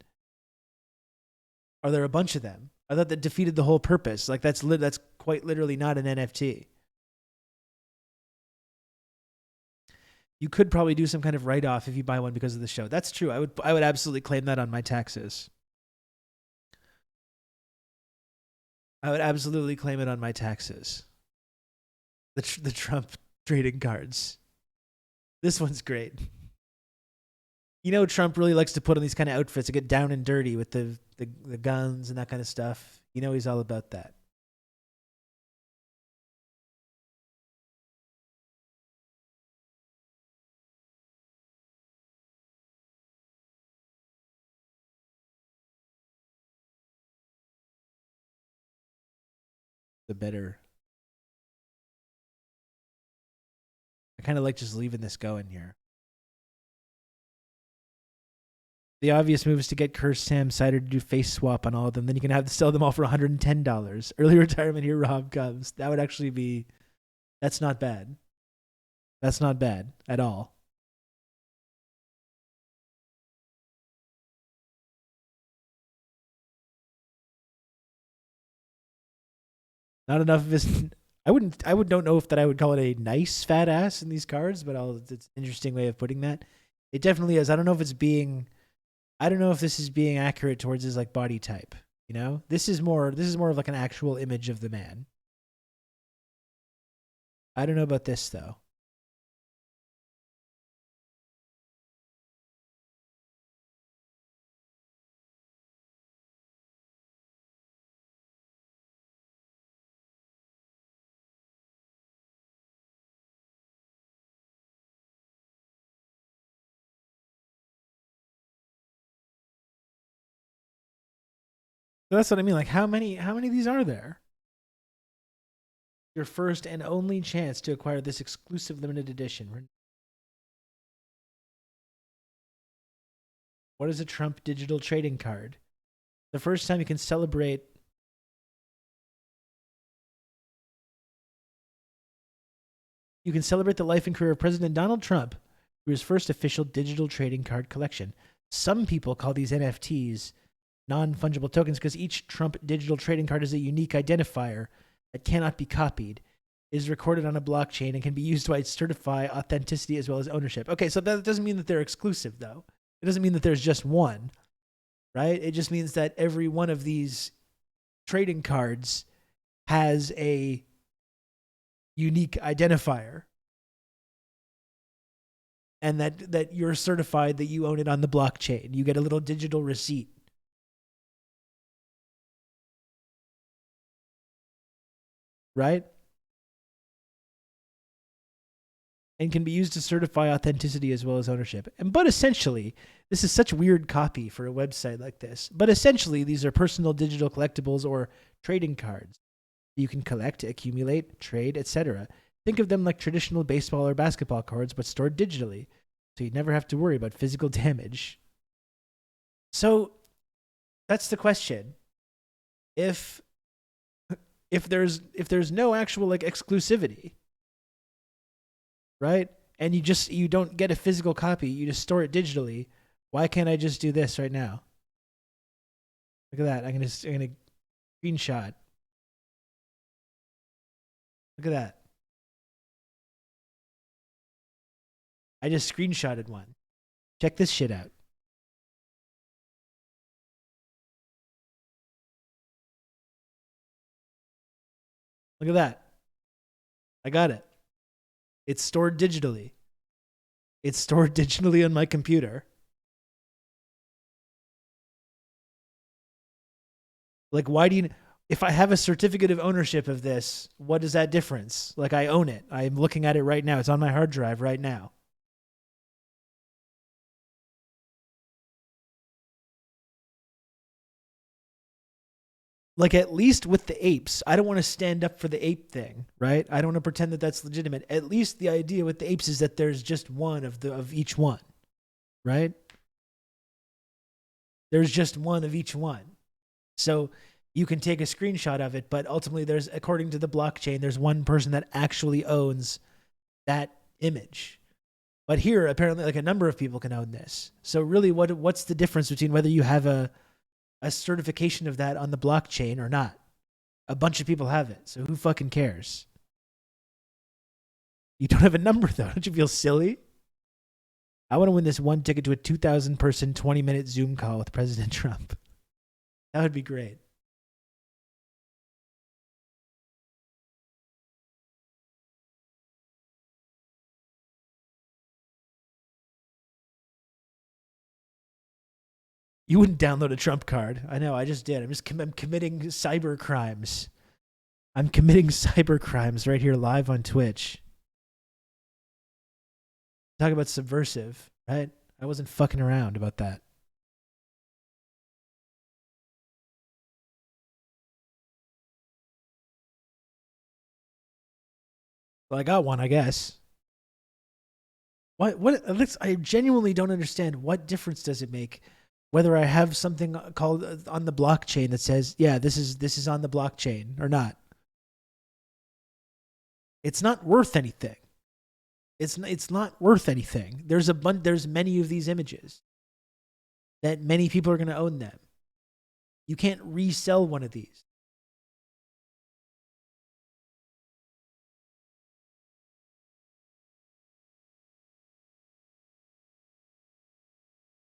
are there a bunch of them? I thought that defeated the whole purpose. Like that's quite literally not an NFT. You could probably do some kind of write-off if you buy one because of the show. That's true. I would absolutely claim that on my taxes. I would absolutely claim it on my taxes. The Trump trading cards. This one's great. You know, Trump really likes to put on these kind of outfits to get down and dirty with the guns and that kind of stuff. You know, he's all about that. The better. I kind of like just leaving this going here. The obvious move is to get Cursed Sam Cider to do face swap on all of them. Then you can have to sell them all for $110. Early retirement, here Rob comes. That would actually be. That's not bad. That's not bad at all. Not enough of his. Don't know if that I would call it a nice fat ass in these cards, but it's an interesting way of putting that. It definitely is. I don't know if this is being accurate towards his like body type. You know, this is more of like an actual image of the man. I don't know about this though. So that's what I mean. Like, how many of these are there? Your first and only chance to acquire this exclusive limited edition. What is a Trump digital trading card? The first time you can celebrate. You can celebrate the life and career of President Donald Trump through his first official digital trading card collection. Some people call these NFTs non-fungible tokens because each Trump digital trading card is a unique identifier that cannot be copied, is recorded on a blockchain, and can be used to certify authenticity as well as ownership. Okay, so that doesn't mean that they're exclusive, though. It doesn't mean that there's just one, right? It just means that every one of these trading cards has a unique identifier, and that you're certified that you own it on the blockchain. You get a little digital receipt. Right? And can be used to certify authenticity as well as ownership. But essentially, this is such weird copy for a website like this. But essentially, these are personal digital collectibles or trading cards. You can collect, accumulate, trade, etc. Think of them like traditional baseball or basketball cards, but stored digitally, so you'd never have to worry about physical damage. So that's the question. If there's no actual like exclusivity, right? And you don't get a physical copy, you just store it digitally. Why can't I just do this right now? Look at that. I'm gonna screenshot. Look at that. I just screenshotted one. Check this shit out. Look at that. I got it. It's stored digitally. It's stored digitally on my computer. Like, why do you... If I have a certificate of ownership of this, what is that difference? Like, I own it. I'm looking at it right now. It's on my hard drive right now. Like, at least with the apes, I don't want to stand up for the ape thing, right? I don't want to pretend that that's legitimate. At least the idea with the apes is that there's just one of each one, right? There's just one of each one. So you can take a screenshot of it, but ultimately there's, according to the blockchain, there's one person that actually owns that image. But here, apparently, like a number of people can own this. So really, what's the difference between whether you have a certification of that on the blockchain or not? A bunch of people have it, so who fucking cares? You don't have a number, though. Don't you feel silly? I want to win this one ticket to a 2,000-person, 20-minute Zoom call with President Trump. That would be great. You wouldn't download a Trump card. I know, I just did. I'm committing cyber crimes. I'm committing cyber crimes right here live on Twitch. Talk about subversive, right? I wasn't fucking around about that. Well, I got one, I guess. I genuinely don't understand. What difference does it make whether I have something called on the blockchain that says, yeah, this is on the blockchain or not? It's not worth anything. It's not worth anything. There's many of these images that many people are going to own them. You can't resell one of these.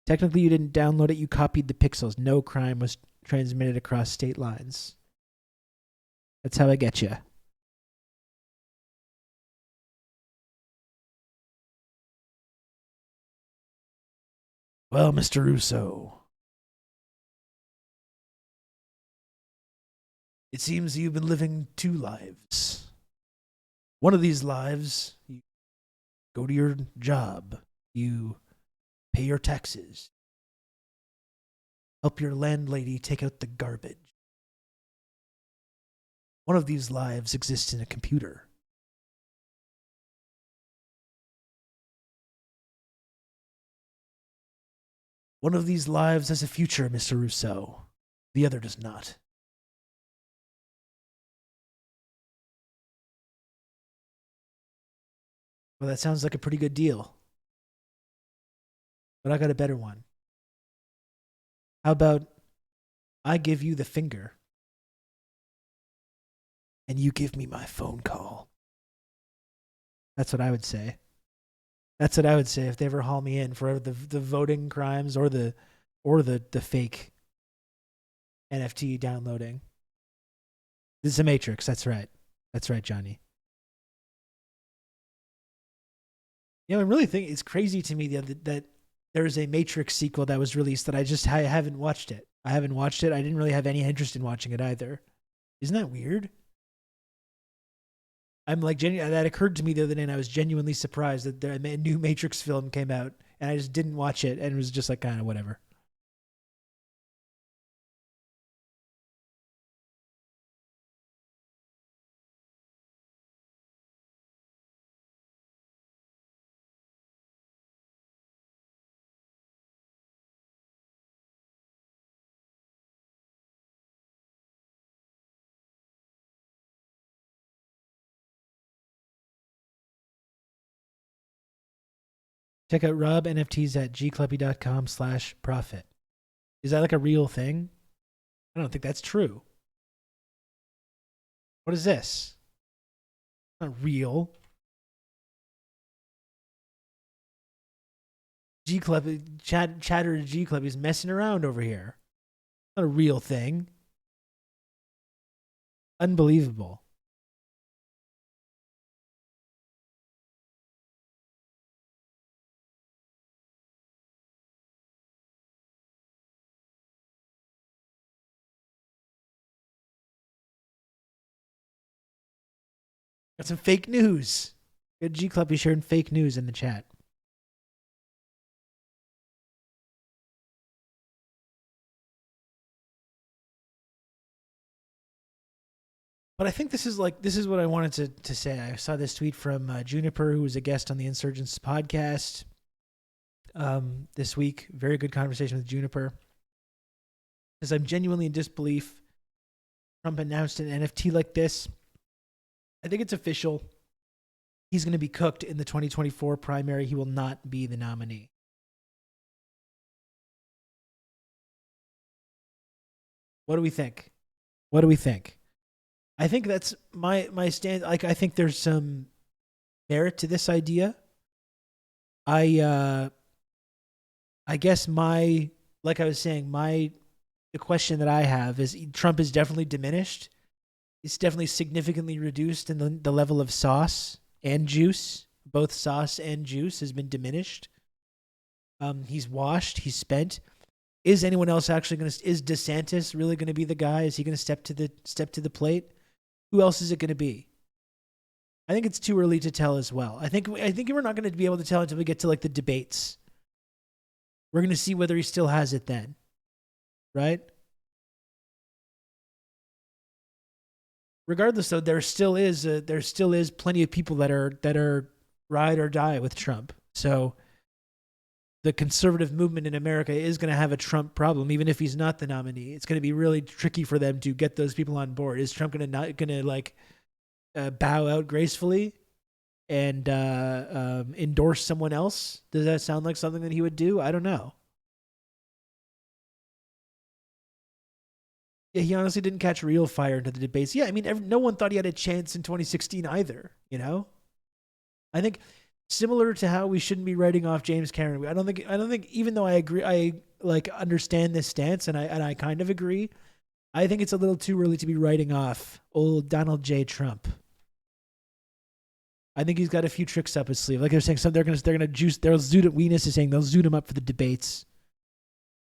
Technically, you didn't download it. You copied the pixels. No crime was transmitted across state lines. That's how I get you. Well, Mr. Russo, it seems you've been living two lives. One of these lives, you go to your job, you pay your taxes, help your landlady take out the garbage. One of these lives exists in a computer. One of these lives has a future, Mr. Rousseau. The other does not. Well, that sounds like a pretty good deal. But I got a better one. How about I give you the finger and you give me my phone call? That's what I would say. That's what I would say if they ever haul me in for the voting crimes or the fake NFT downloading. This is a Matrix. That's right. That's right, Johnny. You know, I really think it's crazy to me that there's a Matrix sequel that was released that I haven't watched it. I haven't watched it. I didn't really have any interest in watching it either. Isn't that weird? I'm like, that occurred to me the other day, and I was genuinely surprised that a new Matrix film came out, and I just didn't watch it, and it was just like, kind of whatever. Check out Rob NFTs at gclubby.com/profit. Is that like a real thing? I don't think that's true. What is this? Not real. G Club chatter G Club is messing around over here. Not a real thing. Unbelievable. Got some fake news. Good G Club is sharing fake news in the chat. But I think this is what I wanted to say. I saw this tweet from Juniper, who was a guest on the Insurgents podcast this week. Very good conversation with Juniper. Because I'm genuinely in disbelief. Trump announced an NFT like this. I think it's official. He's going to be cooked in the 2024 primary. He will not be the nominee. What do we think? What do we think? I think that's my stand. Like, I think there's some merit to this idea. I guess like I was saying, the question that I have is Trump is definitely diminished. It's definitely significantly reduced in the level of sauce and juice. Both sauce and juice has been diminished. He's washed. He's spent. Is anyone else actually is DeSantis really going to be the guy? Is he going to step to the plate? Who else is it going to be? I think it's too early to tell as well. I think we're not going to be able to tell until we get to like the debates. We're going to see whether he still has it then. Right? Regardless, though, there still is plenty of people that are ride or die with Trump. So the conservative movement in America is going to have a Trump problem, even if he's not the nominee. It's going to be really tricky for them to get those people on board. Is Trump going to bow out gracefully and endorse someone else? Does that sound like something that he would do? I don't know. Yeah, he honestly didn't catch real fire into the debates. Yeah, I mean, no one thought he had a chance in 2016 either. You know, I think similar to how we shouldn't be writing off James Cameron. I don't think even though I agree, I understand this stance and I kind of agree. I think it's a little too early to be writing off old Donald J. Trump. I think he's got a few tricks up his sleeve. Like they're saying, they'll zoot it. Weenus is saying they'll zoot him up for the debates.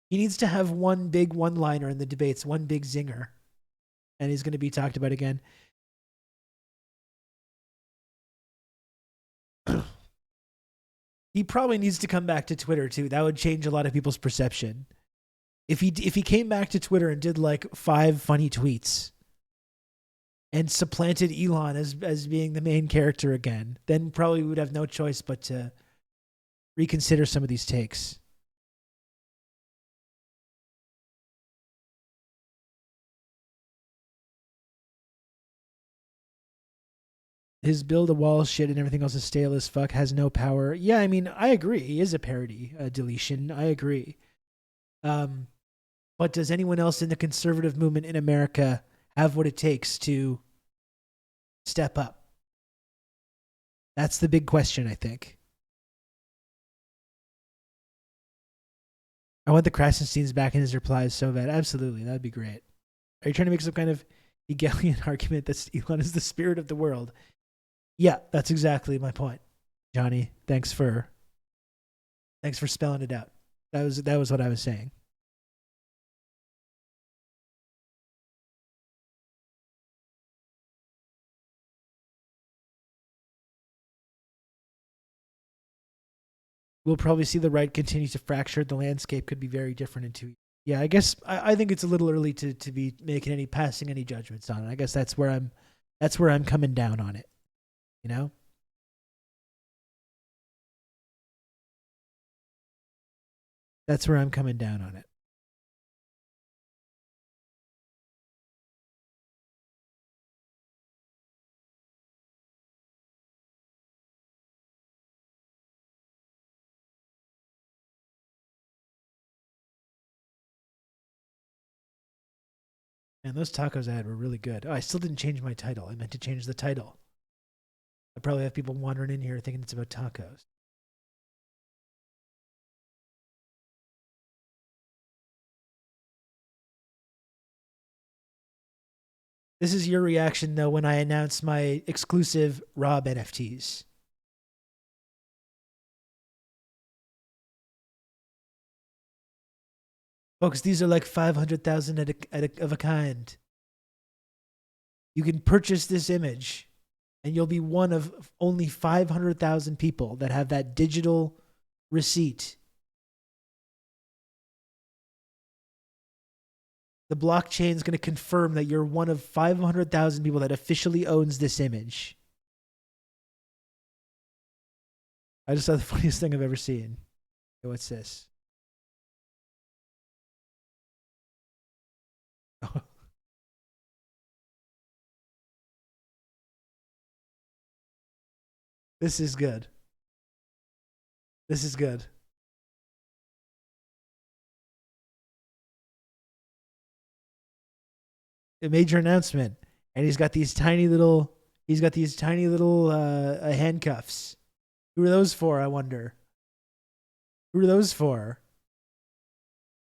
He needs to have one big one-liner in the debates, one big zinger, and he's going to be talked about again. He probably needs to come back to Twitter too. That would change a lot of people's perception. If he came back to Twitter and did like 5 funny tweets and supplanted Elon as being the main character again, then probably we would have no choice but to reconsider some of these takes. his build a wall shit and everything else is stale as fuck, has no power. Yeah, I mean, I agree. He is a parody deletion. I agree. But does anyone else in the conservative movement in America have what it takes to step up? That's the big question, I think. I want the Krasensteins back in his replies so bad. Absolutely, that'd be great. Are you trying to make some kind of Hegelian argument that Elon is the spirit of the world? Yeah, that's exactly my point, Johnny. Thanks for spelling it out. That was what I was saying. We'll probably see the right continue to fracture. The landscape could be very different in 2 years. Yeah, I guess I think it's a little early to be passing any judgments on it. I guess that's where I'm coming down on it. You know? That's where I'm coming down on it. Man, those tacos I had were really good. Oh, I still didn't change my title. I meant to change the title. I probably have people wandering in here thinking it's about tacos. This is your reaction, though, when I announce my exclusive Rob NFTs. Folks, these are like 500,000 of a kind. You can purchase this image, and you'll be one of only 500,000 people that have that digital receipt. The blockchain is going to confirm that you're one of 500,000 people that officially owns this image. I just saw the funniest thing I've ever seen. Okay, what's this? Oh. This is good. This is good. A major announcement, and he's got these tiny little handcuffs. Who are those for, I wonder? Who are those for?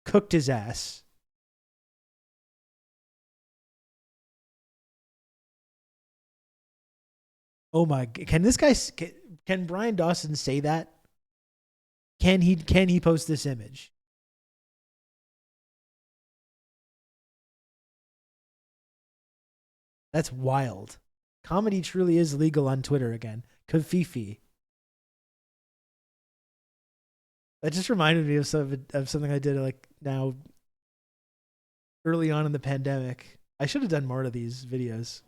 Cooked his ass. Oh my, can Brian Dawson say that? Can he post this image? That's wild. Comedy truly is legal on Twitter again. Kafifi. That just reminded me of something I did like now early on in the pandemic. I should have done more of these videos.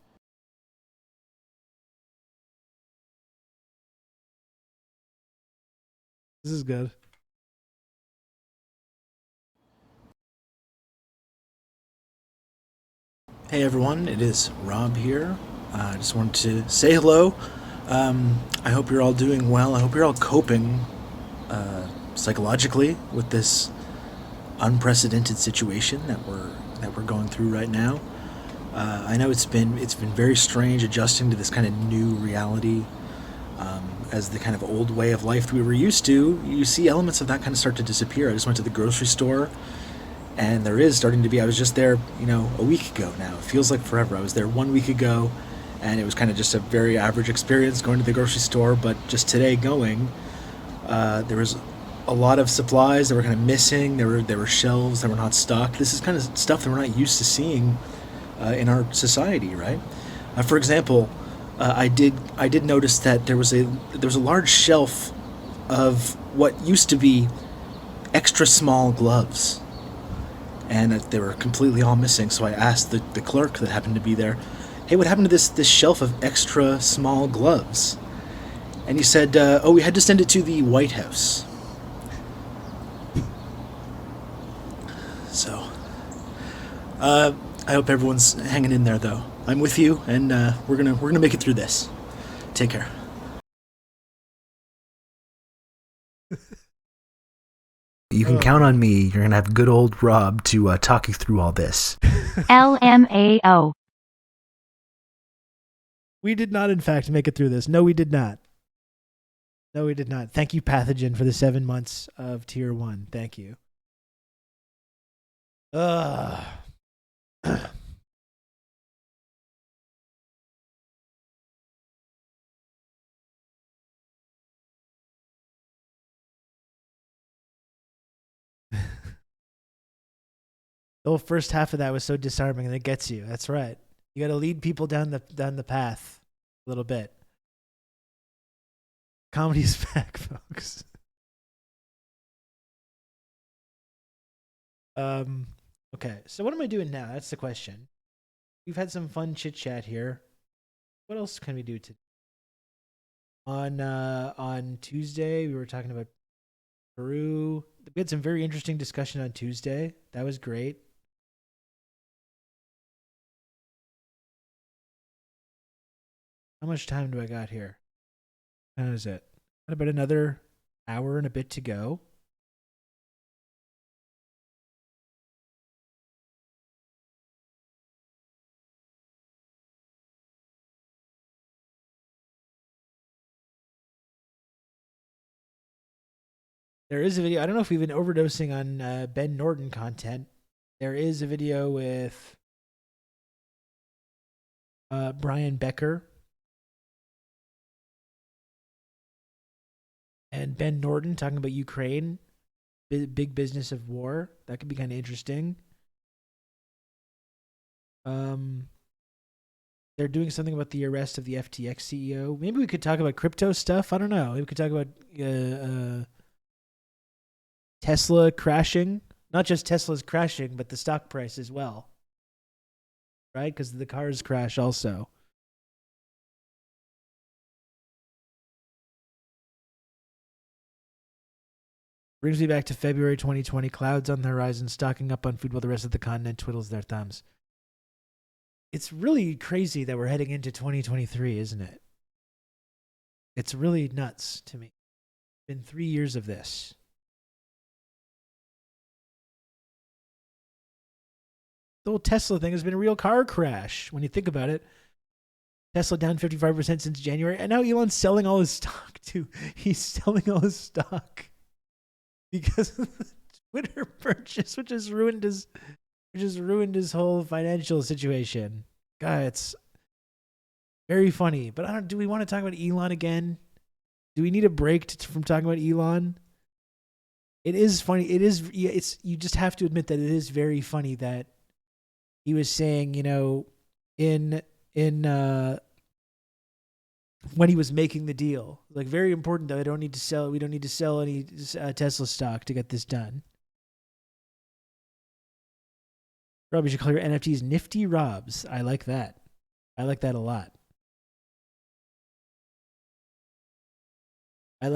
This is good. Hey everyone, it is Rob here. I just wanted to say hello. I hope you're all doing well. I hope you're all coping psychologically with this unprecedented situation that we're going through right now. I know it's been very strange adjusting to this kind of new reality. As the kind of old way of life that we were used to, you see elements of that kind of start to disappear. I just went to the grocery store, and there is starting to be. I was just there, a week ago now. It feels like forever. I was there 1 week ago, and it was kind of just a very average experience going to the grocery store. But just today going, there was a lot of supplies that were kind of missing. There were shelves that were not stocked. This is kind of stuff that we're not used to seeing in our society, right? For example, I did notice that there was a large shelf of what used to be extra small gloves, and they were completely all missing. So I asked the clerk that happened to be there, "Hey, what happened to this shelf of extra small gloves?" And he said, "Oh, we had to send it to the White House." So, I hope everyone's hanging in there, though. I'm with you, and we're gonna make it through this. Take care. You can count on me. You're going to have good old Rob to talk you through all this. LMAO. We did not, in fact, make it through this. No, we did not. No, we did not. Thank you, Pathogen, for the 7 months of Tier 1. Thank you. The whole first half of that was so disarming, and it gets you. That's right. You got to lead people down the path a little bit. Comedy's back, folks. Okay, so what am I doing now? That's the question. We've had some fun chit chat here. What else can we do today? On Tuesday, we were talking about Peru. We had some very interesting discussion on Tuesday. That was great. How much time do I got here? How is it? Got about another hour and a bit to go. There is a video. I don't know if we've been overdosing on Ben Norton content. There is a video with Brian Becker and Ben Norton talking about Ukraine, big business of war. That could be kind of interesting. They're doing something about the arrest of the FTX CEO. Maybe we could talk about crypto stuff. I don't know. Maybe we could talk about Tesla crashing. Not just Tesla's crashing, but the stock price as well. Right? Because the cars crash also. Brings me back to February 2020. Clouds on the horizon, stocking up on food while the rest of the continent twiddles their thumbs. It's really crazy that we're heading into 2023, isn't it? It's really nuts to me. It's been 3 years of this. The whole Tesla thing has been a real car crash when you think about it. Tesla down 55% since January, and now Elon's selling all his stock too. He's selling all his stock because of the Twitter purchase, which has ruined his whole financial situation. God, it's very funny. But do we want to talk about Elon again? Do we need a break from talking about Elon? It is funny. You just have to admit that it is very funny that he was saying, in when he was making the deal, like, very important though. We don't need to sell any Tesla stock to get this done. Rob, you should call your NFTs Nifty Robs. I like that. I like that a lot. I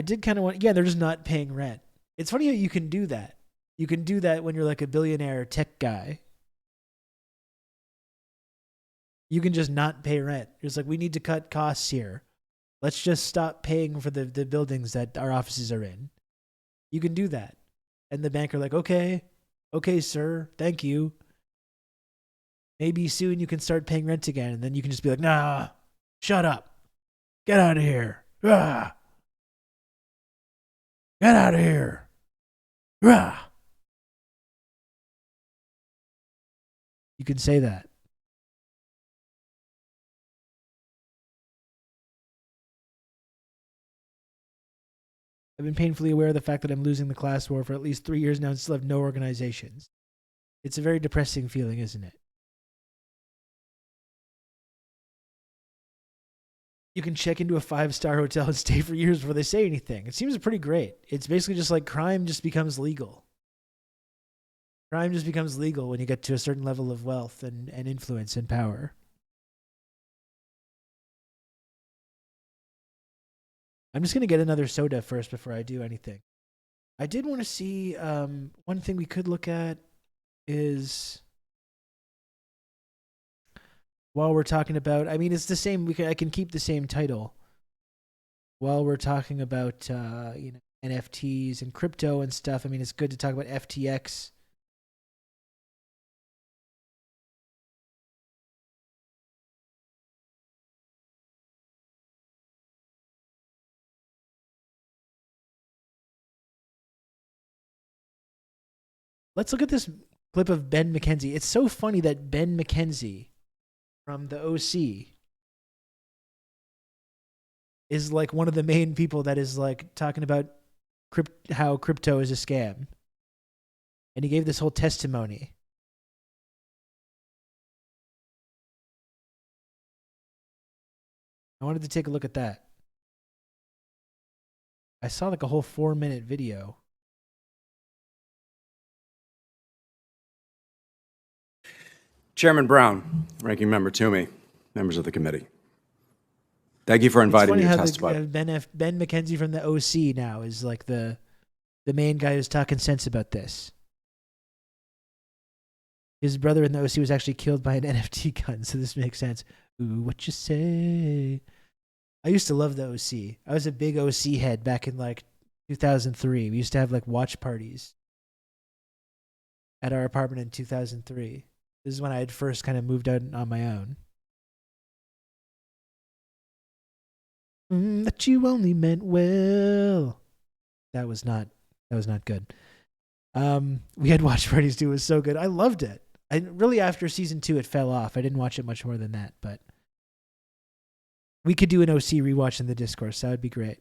did kind of want, they're just not paying rent. It's funny how you can do that. You can do that when you're like a billionaire tech guy. You can just not pay rent. It's like, we need to cut costs here. Let's just stop paying for the buildings that our offices are in. You can do that. And the banker like, okay, sir, thank you. Maybe soon you can start paying rent again. And then you can just be like, nah, shut up. Get out of here. Ah. Get out of here. Ah. You can say that. I've been painfully aware of the fact that I'm losing the class war for at least 3 years now and still have no organizations. It's a very depressing feeling, isn't it? You can check into a 5-star hotel and stay for years before they say anything. It seems pretty great. It's basically just like crime just becomes legal. Crime just becomes legal when you get to a certain level of wealth and influence and power. I'm just going to get another soda first before I do anything. I did want to see, one thing we could look at is while we're talking about, I mean, it's the same. I can keep the same title. While we're talking about, NFTs and crypto and stuff, I mean, it's good to talk about FTX. Let's look at this clip of Ben McKenzie. It's so funny that Ben McKenzie from the OC is like one of the main people that is like talking about how crypto is a scam. And he gave this whole testimony. I wanted to take a look at that. I saw like a whole 4-minute video. Chairman Brown, Ranking Member Toomey, members of the committee. Thank you for inviting me to testify. Ben McKenzie from the OC now is like the main guy who's talking sense about this. His brother in the OC was actually killed by an NFT gun, so this makes sense. Ooh, what you say? I used to love the OC. I was a big OC head back in like 2003. We used to have like watch parties at our apartment in 2003. This is when I had first kind of moved out on my own. That you only meant well. That was not good. We had watch parties too. It was so good. I loved it. I really, after season 2, it fell off. I didn't watch it much more than that, but we could do an OC rewatch in the discourse. That would be great.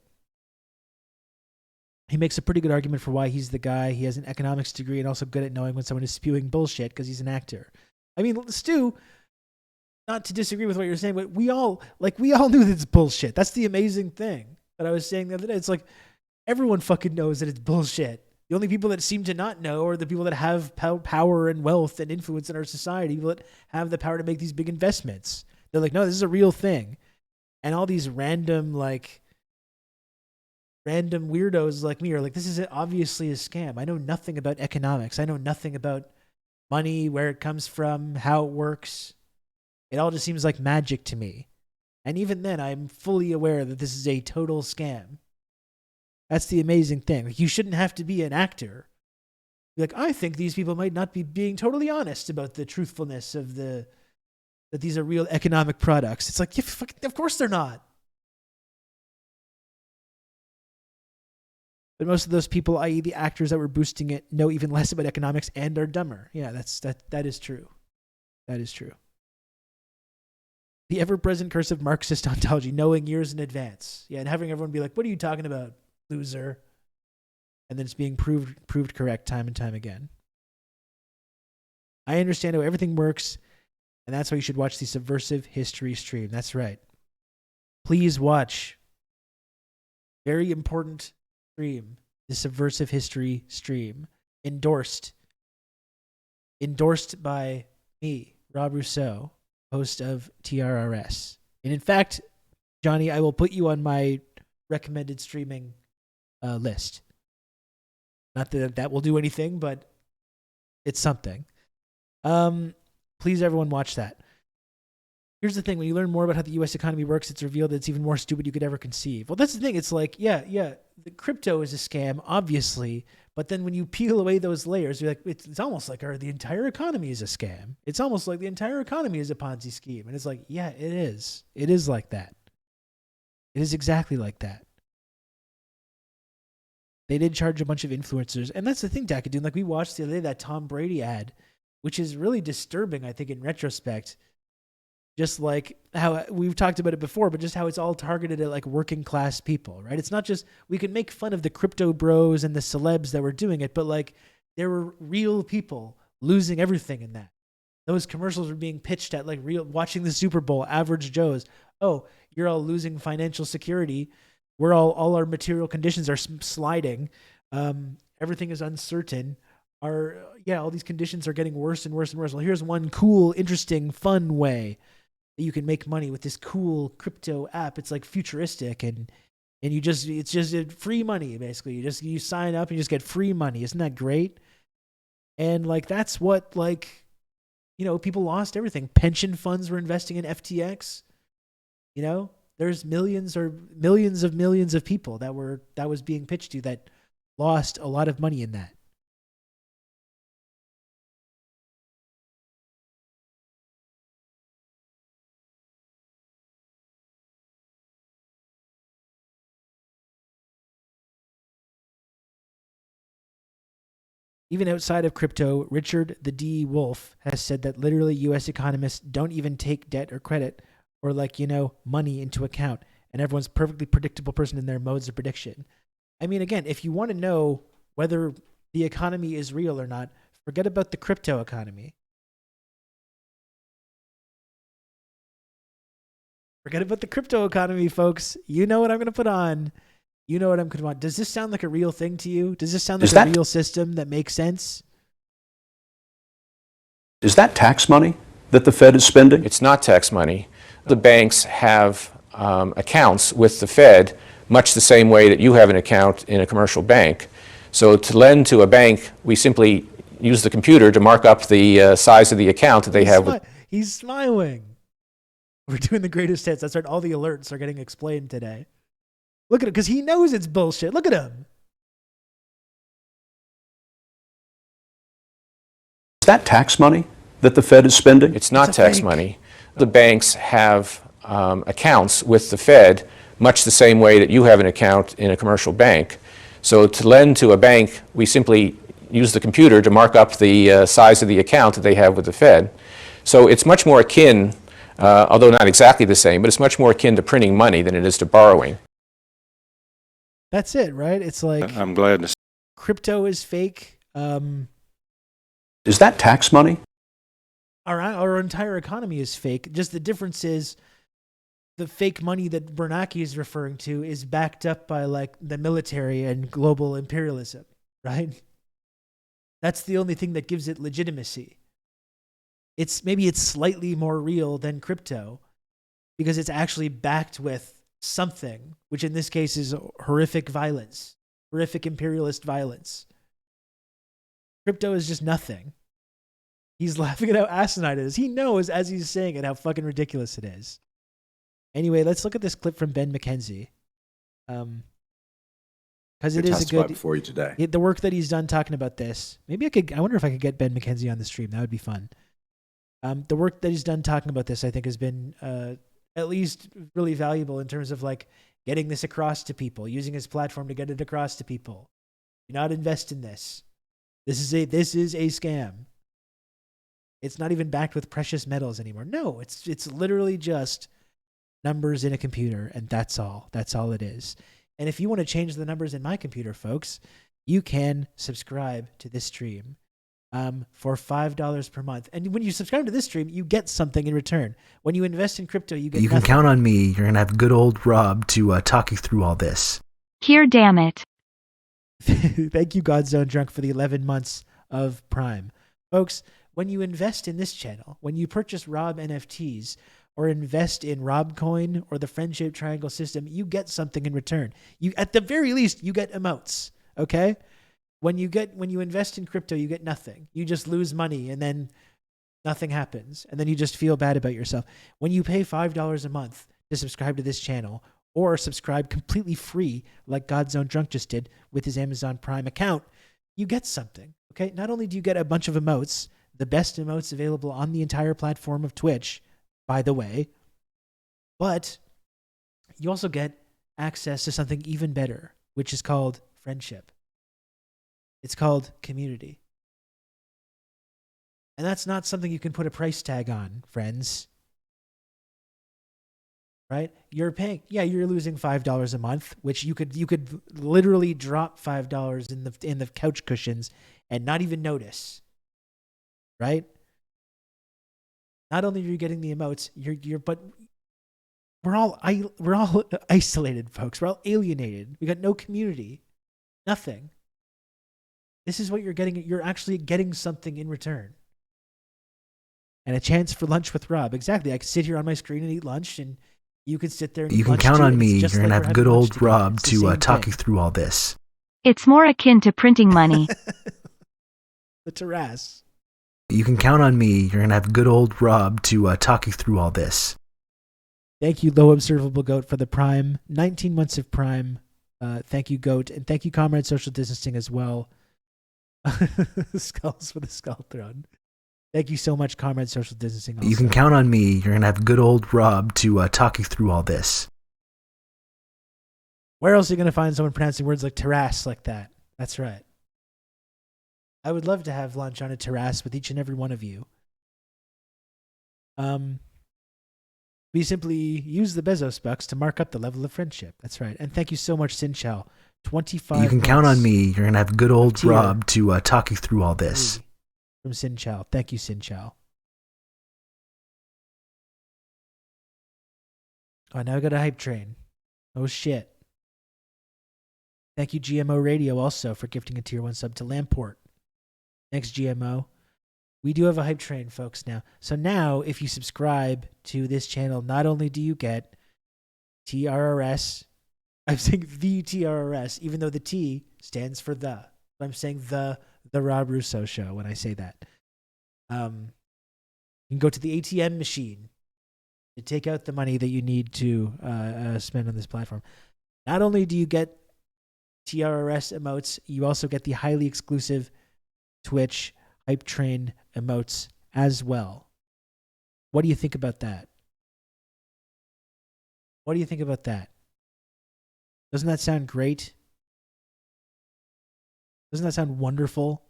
He makes a pretty good argument for why he's the guy. He has an economics degree and also good at knowing when someone is spewing bullshit because he's an actor. I mean, Stu, not to disagree with what you're saying, but we all knew that it's bullshit. That's the amazing thing that I was saying the other day. It's like everyone fucking knows that it's bullshit. The only people that seem to not know are the people that have power and wealth and influence in our society, people that have the power to make these big investments. They're like, no, this is a real thing. And all these random weirdos like me are like, this is obviously a scam. I know nothing about economics. I know nothing about money, where it comes from, how it works. It all just seems like magic to me. And even then, I'm fully aware that this is a total scam. That's the amazing thing. Like, you shouldn't have to be an actor. Like, I think these people might not be being totally honest about the truthfulness of that these are real economic products. It's like, yeah, of course they're not. But most of those people, i.e. the actors that were boosting it, know even less about economics and are dumber. Yeah, that is true. That is true. The ever-present curse of Marxist ontology, knowing years in advance. Yeah, and having everyone be like, what are you talking about, loser? And then it's being proved correct time and time again. I understand how everything works, and that's why you should watch the Subversive History stream. That's right. Please watch. Very important stream. The Subversive History stream. Endorsed by me, Rob Rousseau, host of TRRS. And in fact, Johnny, I will put you on my recommended streaming list. Not that that will do anything, but it's something. Please, everyone, watch that. Here's the thing. When you learn more about how the U.S. economy works, it's revealed that it's even more stupid you could ever conceive. Well, that's the thing. It's like, yeah, the crypto is a scam, obviously. But then when you peel away those layers, you're like, it's almost like the entire economy is a scam. It's almost like the entire economy is a Ponzi scheme. And it's like, yeah, it is. It is like that. It is exactly like that. They did charge a bunch of influencers. And that's the thing, Dakadoon. Like, we watched the other day that Tom Brady ad, which is really disturbing, I think, in retrospect. Just like how we've talked about it before, but just how it's all targeted at like working class people, right? It's not just, we can make fun of the crypto bros and the celebs that were doing it, but like there were real people losing everything in that. Those commercials were being pitched at like real, watching the Super Bowl, average Joes. Oh, you're all losing financial security. We're all our material conditions are sliding. Everything is uncertain. All these conditions are getting worse and worse and worse. Well, here's one cool, interesting, fun way that you can make money with this cool crypto app. It's like futuristic and it's just free money, basically. You sign up and you just get free money. Isn't that great? And like, that's what like people lost everything. Pension funds were investing in FTX. There's millions of people that was being pitched to that lost a lot of money in that. Even outside of crypto, Richard the D. Wolf has said that literally U.S. economists don't even take debt or credit or money into account, and everyone's perfectly predictable person in their modes of prediction. I mean, again, if you want to know whether the economy is real or not, forget about the crypto economy. Forget about the crypto economy, folks. You know what I'm going to put on. You know what I'm going to want. Does this sound like a real thing to you? Does this sound like a real system that makes sense? Is that tax money that the Fed is spending? It's not tax money. The banks have accounts with the Fed much the same way that you have an account in a commercial bank. So to lend to a bank, we simply use the computer to mark up the size of the account that they have. He's smiling. We're doing the greatest hits. That's right. All the alerts are getting explained today. Look at him, because he knows it's bullshit. Look at him. Is that tax money that the Fed is spending? It's not tax money. The banks have accounts with the Fed much the same way that you have an account in a commercial bank. So to lend to a bank, we simply use the computer to mark up the size of the account that they have with the Fed. So it's much more akin, although not exactly the same, but it's much more akin to printing money than it is to borrowing. That's it, right? It's like, I'm glad to see. Crypto is fake. Is that tax money? Our entire economy is fake. Just the difference is the fake money that Bernanke is referring to is backed up by the military and global imperialism, right? That's the only thing that gives it legitimacy. Maybe it's slightly more real than crypto because it's actually backed with something, which in this case is horrific violence, horrific imperialist violence. Crypto is just nothing. He's laughing at how asinine it is. He knows as he's saying it how fucking ridiculous it is. Anyway, let's look at this clip from Ben McKenzie. Because it is a good for you today. The work that he's done talking about this. I wonder if I could get Ben McKenzie on the stream. That would be fun. The work that he's done talking about this, I think, has been at least really valuable in terms of getting this across to people, using his platform to get it across to people. Do not invest in this. This is a scam. It's not even backed with precious metals anymore. No, it's literally just numbers in a computer, and that's all. That's all it is. And if you want to change the numbers in my computer, folks, you can subscribe to this stream for $5 per month. And when you subscribe to this stream, you get something in return. When you invest in crypto, you get You nothing. can count on me. You're going to have good old Rob to talk you through all this. Here, damn it. Thank you, Godzone Drunk, for the 11 months of Prime. Folks, when you invest in this channel, when you purchase Rob NFTs or invest in Robcoin or the Friendship Triangle system, you get something in return. At the very least, you get emotes, okay? When you invest in crypto, you get nothing. You just lose money and then nothing happens. And then you just feel bad about yourself. When you pay $5 a month to subscribe to this channel or subscribe completely free like Godzone Drunk just did with his Amazon Prime account, you get something, okay? Not only do you get a bunch of emotes, the best emotes available on the entire platform of Twitch, by the way, but you also get access to something even better, which is called friendship. It's called community. And that's not something you can put a price tag on, friends. Right? You're losing $5 a month, which you could literally drop $5 in the couch cushions and not even notice. Right? Not only are you getting the emotes, but we're all isolated, folks. We're all alienated. We got no community. Nothing. This is what you're getting. You're actually getting something in return. And a chance for lunch with Rob. Exactly. I could sit here on my screen and eat lunch, and you could sit there and eat lunch. You can count on too. me. You're going to have good old Rob to talk thing. you through all this. It's more akin to printing money. The TRRS. You can count on me. You're going to have good old Rob to talk you through all this. Thank you, Low Observable Goat, for the Prime. 19 months of Prime. Thank you, Goat. And thank you, Comrade Social Distancing, as well. Skulls for the Skull Throne. Thank you so much, Comrade Social Distancing. Also. You can count on me. You're going to have good old Rob to talk you through all this. Where else are you going to find someone pronouncing words like TRRS like that? That's right. I would love to have lunch on a terrace with each and every one of you. We simply use the Bezos bucks to mark up the level of friendship. That's right. And thank you so much, Sinchel. 25 You can count on me. You're going to have good old Rob to talk you through all this. From Sinchel. Thank you, Sinchel. Oh, now I got a hype train. Oh, shit. Thank you, GMO Radio, also, for gifting a tier 1 sub to Lamport. Thanks, GMO. We do have a hype train, folks, now. So now, if you subscribe to this channel, not only do you get TRRS, I'm saying the TRRS, even though the T stands for the. I'm saying the Rob Russo Show when I say that. You can go to the ATM machine to take out the money that you need to spend on this platform. Not only do you get TRRS emotes, you also get the highly exclusive Twitch Hype Train emotes as well. What do you think about that? What do you think about that? Doesn't that sound great? Doesn't that sound wonderful?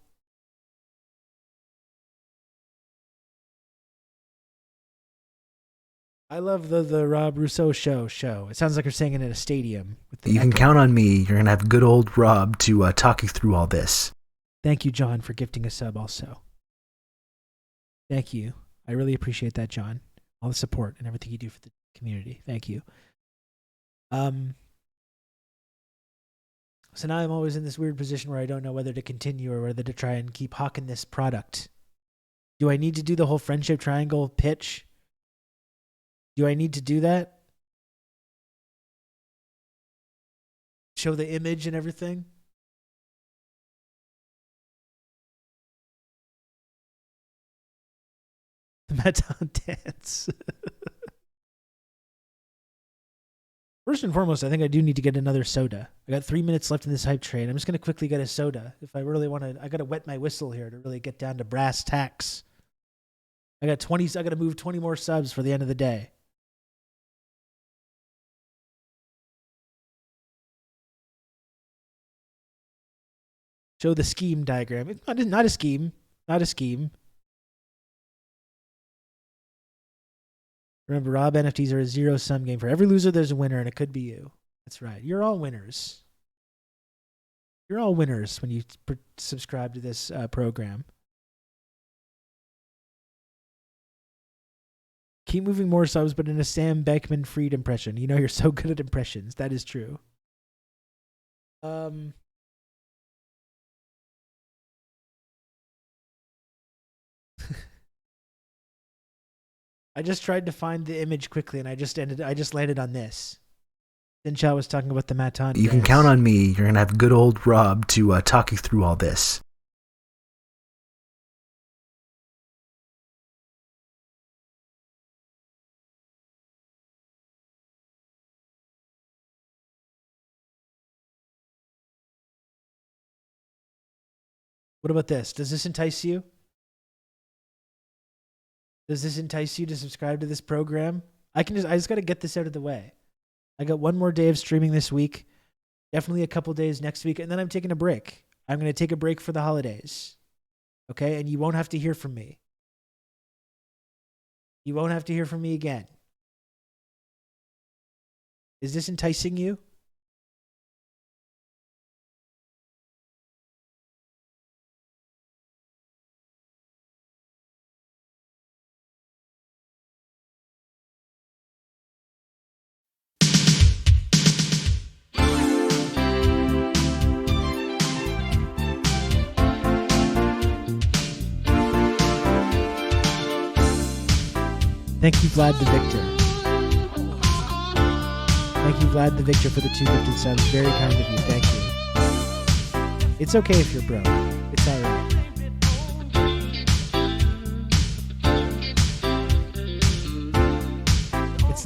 I love the Rob Russo show. It sounds like you're saying it in a stadium. You can count on me. You're going to have good old Rob to talk you through all this. Thank you, John, for gifting a sub also. Thank you. I really appreciate that, John. All the support and everything you do for the community. Thank you. So now I'm always in this weird position where I don't know whether to continue or whether to try and keep hawking this product. Do I need to do the whole friendship triangle pitch? Do I need to do that? Show the image and everything? The Maton dance. First and foremost, I think I do need to get another soda. I got 3 minutes left in this hype train. I'm just going to quickly get a soda. If I really want to, I got to wet my whistle here to really get down to brass tacks. I got to move 20 more subs for the end of the day. Show the scheme diagram. It's not a scheme. Not a scheme. Remember, Rob, NFTs are a zero-sum game. For every loser, there's a winner, and it could be you. That's right. You're all winners. You're all winners when you subscribe to this program. Keep moving more subs, but in a Sam Beckman-Fried impression. You know you're so good at impressions. That is true. I just tried to find the image quickly, and I just landed on this. Sinchao was talking about the Maton. You can count on me. You're going to have good old Rob to talk you through all this. What about this? Does this entice you? Does this entice you to subscribe to this program? I just got to get this out of the way. I got one more day of streaming this week. Definitely a couple days next week. And then I'm taking a break. I'm going to take a break for the holidays. Okay? And you won't have to hear from me. You won't have to hear from me again. Is this enticing you? Thank you, Vlad the Victor. Thank you, Vlad the Victor, for the 2 gifted subs. Very kind of you. Thank you. It's okay if you're broke. It's all right.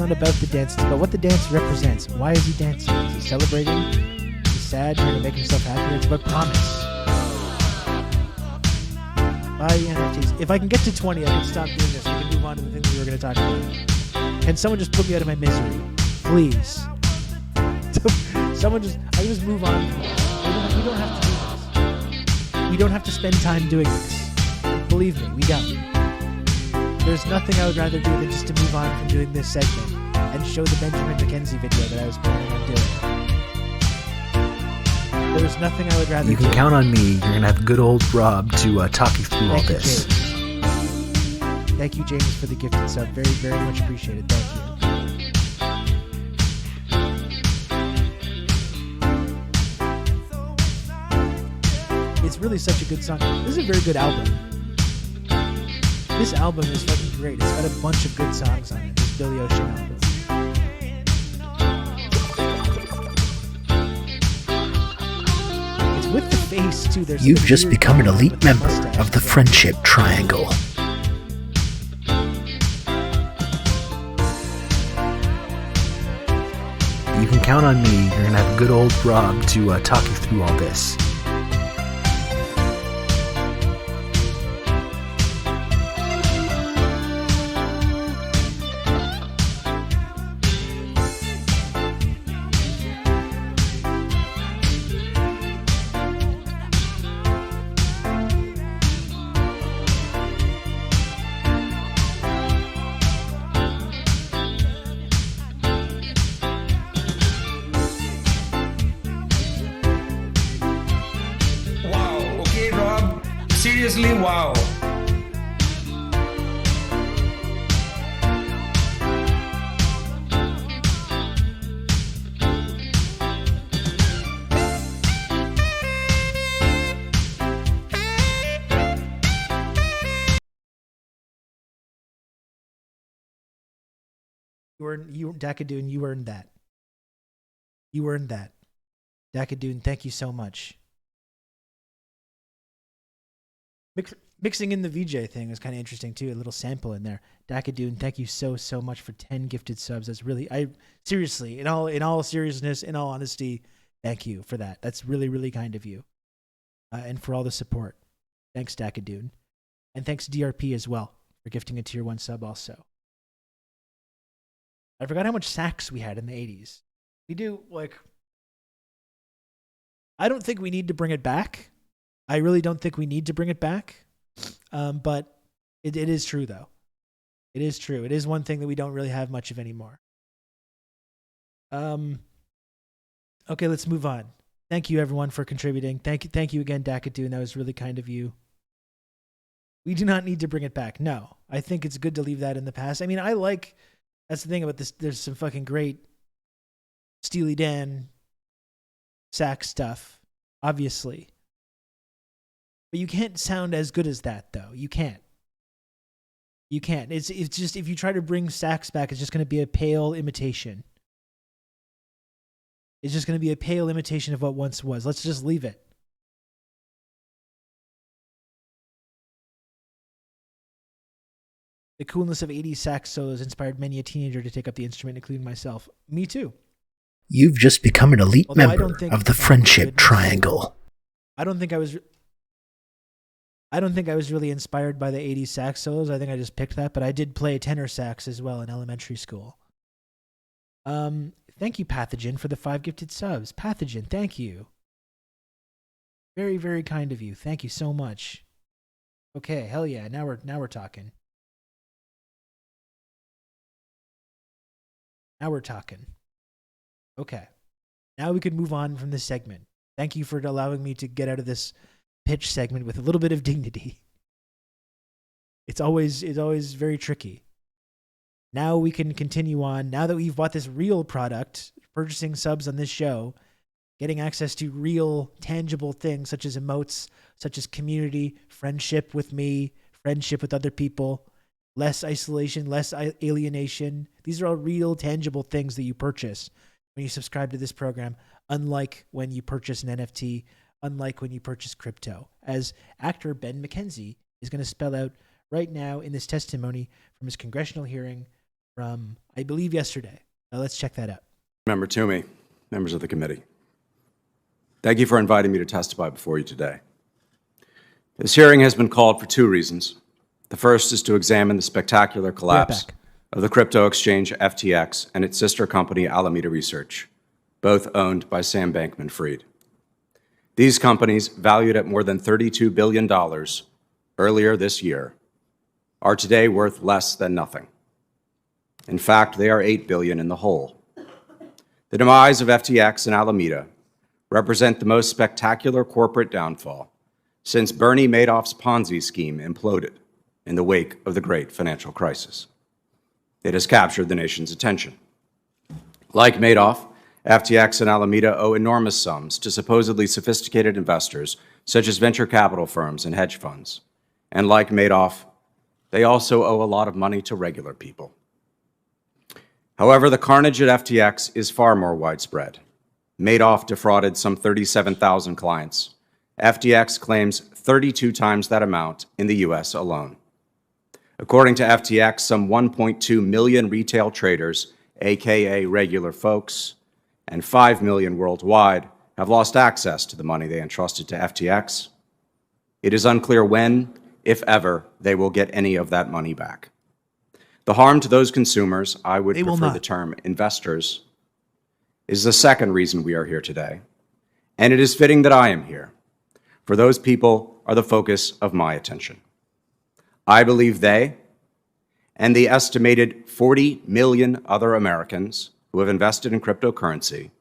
not about the dance. It's about what the dance represents. Why is he dancing? Is he celebrating? Is he sad? Trying to make himself happier? It's about promise. Buy NFTs. If I can get to 20, I can stop doing this. We can move on to the things we were going to talk about. Can someone just put me out of my misery? Please. I can just move on. We don't have to do this. We don't have to spend time doing this. Believe me, we don't. There's nothing I would rather do than just to move on from doing this segment and show the Benjamin McKenzie video that I was planning on doing. There's nothing I would rather do. You can count on me. You're going to have good old Rob to talk you through all this. Thank you, James, for the gifted sub. Very, very much appreciated. Thank you. It's really such a good song. This is a very good album. This album is fucking great. It's got a bunch of good songs on it. This Billy Ocean album. It's with the face too. You've just become an elite member of the Friendship Triangle. You can count on me. You're going to have good old Rob to talk you through all this. Seriously, wow. Dakadoon, you earned that. You earned that. Dakadoon, thank you so much. Mixing in the VJ thing is kind of interesting too. A little sample in there. Dakadoon, thank you so much for 10 gifted subs. That's really, seriously, in all seriousness, in all honesty, thank you for that. That's really, really kind of you. And for all the support. Thanks, Dakadoon. And thanks DRP as well for gifting a tier 1 sub also. I forgot how much sax we had in the 80s. We do, like, I don't think we need to bring it back. I really don't think we need to bring it back. But it is true, though. It is true. It is one thing that we don't really have much of anymore. Okay, let's move on. Thank you, everyone, for contributing. Thank you again, Dakadoon. That was really kind of you. We do not need to bring it back. No. I think it's good to leave that in the past. I mean, that's the thing about this. There's some fucking great Steely Dan sax stuff, obviously. But you can't sound as good as that, though. You can't. You can't. It's just, if you try to bring sax back, it's just going to be a pale imitation. It's just going to be a pale imitation of what once was. Let's just leave it. The coolness of 80s sax solos inspired many a teenager to take up the instrument, including myself. Me too. You've just become an elite member of the Friendship Triangle. I don't think I was really inspired by the 80s sax solos. I think I just picked that, but I did play tenor sax as well in elementary school. Thank you, Pathogen, for the 5 gifted subs. Pathogen, thank you. Very, very kind of you. Thank you so much. Okay, hell yeah. Now we're talking. Now we're talking. Okay. Now we can move on from this segment. Thank you for allowing me to get out of this pitch segment with a little bit of dignity. It's always very tricky. Now we can continue on. Now that we've bought this real product, purchasing subs on this show, getting access to real, tangible things such as emotes, such as community, friendship with me, friendship with other people, less isolation, less alienation. These are all real, tangible things that you purchase when you subscribe to this program, unlike when you purchase an NFT, unlike when you purchase crypto, as actor Ben McKenzie is going to spell out right now in this testimony from his congressional hearing from, I believe, yesterday. Let's check that out. Member Toomey, members of the committee, thank you for inviting me to testify before you today. This hearing has been called for two reasons. The first is to examine the spectacular collapse of the crypto exchange FTX and its sister company Alameda Research, both owned by Sam Bankman-Fried. These companies, valued at more than $32 billion earlier this year, are today worth less than nothing. In fact, they are $8 billion in the hole. The demise of FTX and Alameda represent the most spectacular corporate downfall since Bernie Madoff's Ponzi scheme imploded in the wake of the great financial crisis. It has captured the nation's attention. Like Madoff, FTX and Alameda owe enormous sums to supposedly sophisticated investors such as venture capital firms and hedge funds. And like Madoff, they also owe a lot of money to regular people. However, the carnage at FTX is far more widespread. Madoff defrauded some 37,000 clients. FTX claims 32 times that amount in the U.S. alone. According to FTX, some 1.2 million retail traders, aka regular folks, and 5 million worldwide have lost access to the money they entrusted to FTX. It is unclear when, if ever, they will get any of that money back. The harm to those consumers, I would prefer the term investors, is the second reason we are here today. And it is fitting that I am here, for those people are the focus of my attention. I believe they, and the estimated 40 million other Americans who have invested in cryptocurrency.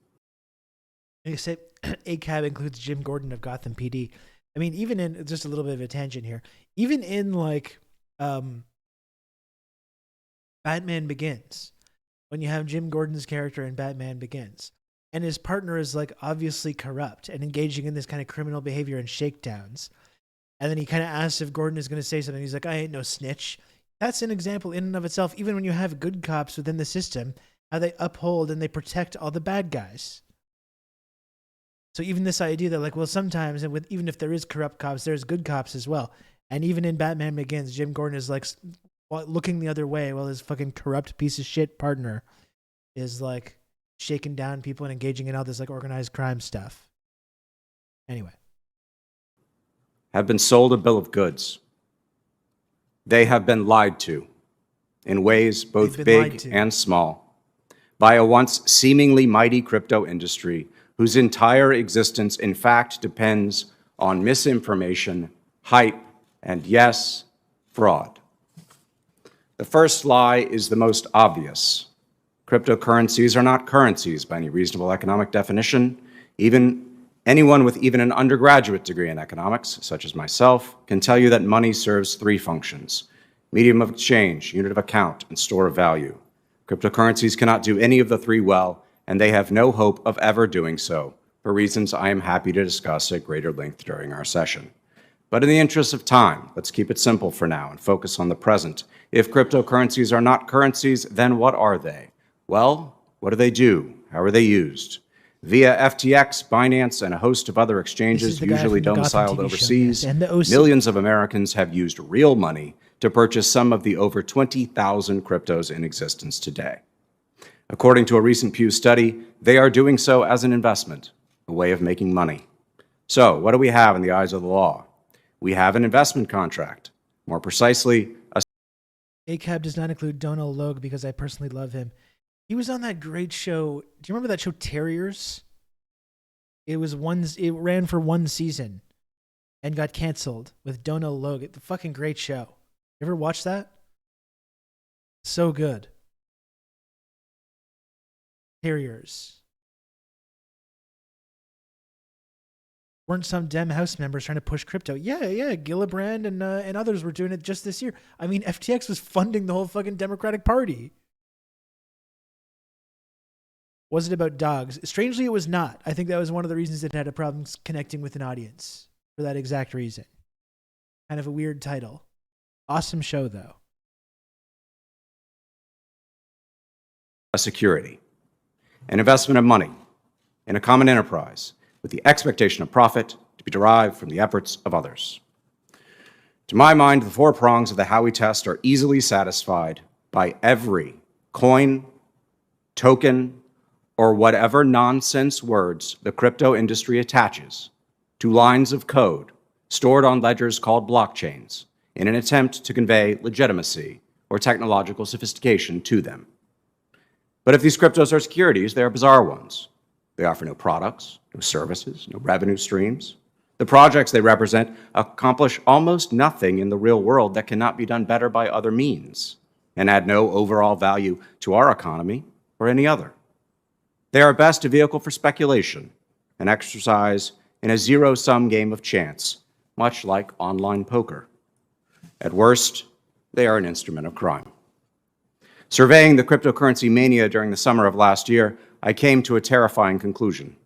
Like I said, ACAB includes Jim Gordon of Gotham PD. I mean, even in, just a little bit of a tangent here, even in like Batman Begins, when you have Jim Gordon's character in Batman Begins, and his partner is like obviously corrupt and engaging in this kind of criminal behavior and shakedowns, and then he kind of asks if Gordon is going to say something. He's like, I ain't no snitch. That's an example in and of itself, even when you have good cops within the system, how they uphold and they protect all the bad guys. So even this idea that like, well, sometimes, and even if there is corrupt cops, there's good cops as well. And even in Batman Begins, Jim Gordon is like looking the other way while his fucking corrupt piece of shit partner is like shaking down people and engaging in all this like organized crime stuff. Anyway. Have been sold a bill of goods. They have been lied to in ways both big and small by a once seemingly mighty crypto industry whose entire existence, in fact, depends on misinformation, hype, and yes, fraud. The first lie is the most obvious. Cryptocurrencies are not currencies by any reasonable economic definition. Anyone with even an undergraduate degree in economics, such as myself, can tell you that money serves three functions: medium of exchange, unit of account, and store of value. Cryptocurrencies cannot do any of the three well, and they have no hope of ever doing so, for reasons I am happy to discuss at greater length during our session. But in the interest of time, let's keep it simple for now and focus on the present. If cryptocurrencies are not currencies, then what are they? Well, what do they do? How are they used? Via FTX, Binance, and a host of other exchanges usually domiciled overseas, millions of Americans have used real money to purchase some of the over 20,000 cryptos in existence today. According to a recent Pew study, they are doing so as an investment, a way of making money. So, what do we have in the eyes of the law? We have an investment contract. More precisely, ACAB does not include Donald Logue because I personally love him. He was on that great show. Do you remember that show TRRS? It ran for one season and got canceled with Donald Logue. It's a fucking great show. You ever watch that? So good. TRRS. Weren't some Dem House members trying to push crypto? Yeah, Gillibrand and others were doing it just this year. I mean, FTX was funding the whole fucking Democratic Party. Was it about dogs? Strangely, it was not. I think that was one of the reasons it had a problem connecting with an audience for that exact reason. Kind of a weird title. Awesome show, though. A security, an investment of money in a common enterprise with the expectation of profit to be derived from the efforts of others. To my mind, the four prongs of the Howey test are easily satisfied by every coin, token, or whatever nonsense words the crypto industry attaches to lines of code stored on ledgers called blockchains in an attempt to convey legitimacy or technological sophistication to them. But if these cryptos are securities, they are bizarre ones. They offer no products, no services, no revenue streams. The projects they represent accomplish almost nothing in the real world that cannot be done better by other means and add no overall value to our economy or any other. They are at best a vehicle for speculation, an exercise in a zero-sum game of chance, much like online poker. At worst, they are an instrument of crime. Surveying the cryptocurrency mania during the summer of last year, I came to a terrifying conclusion.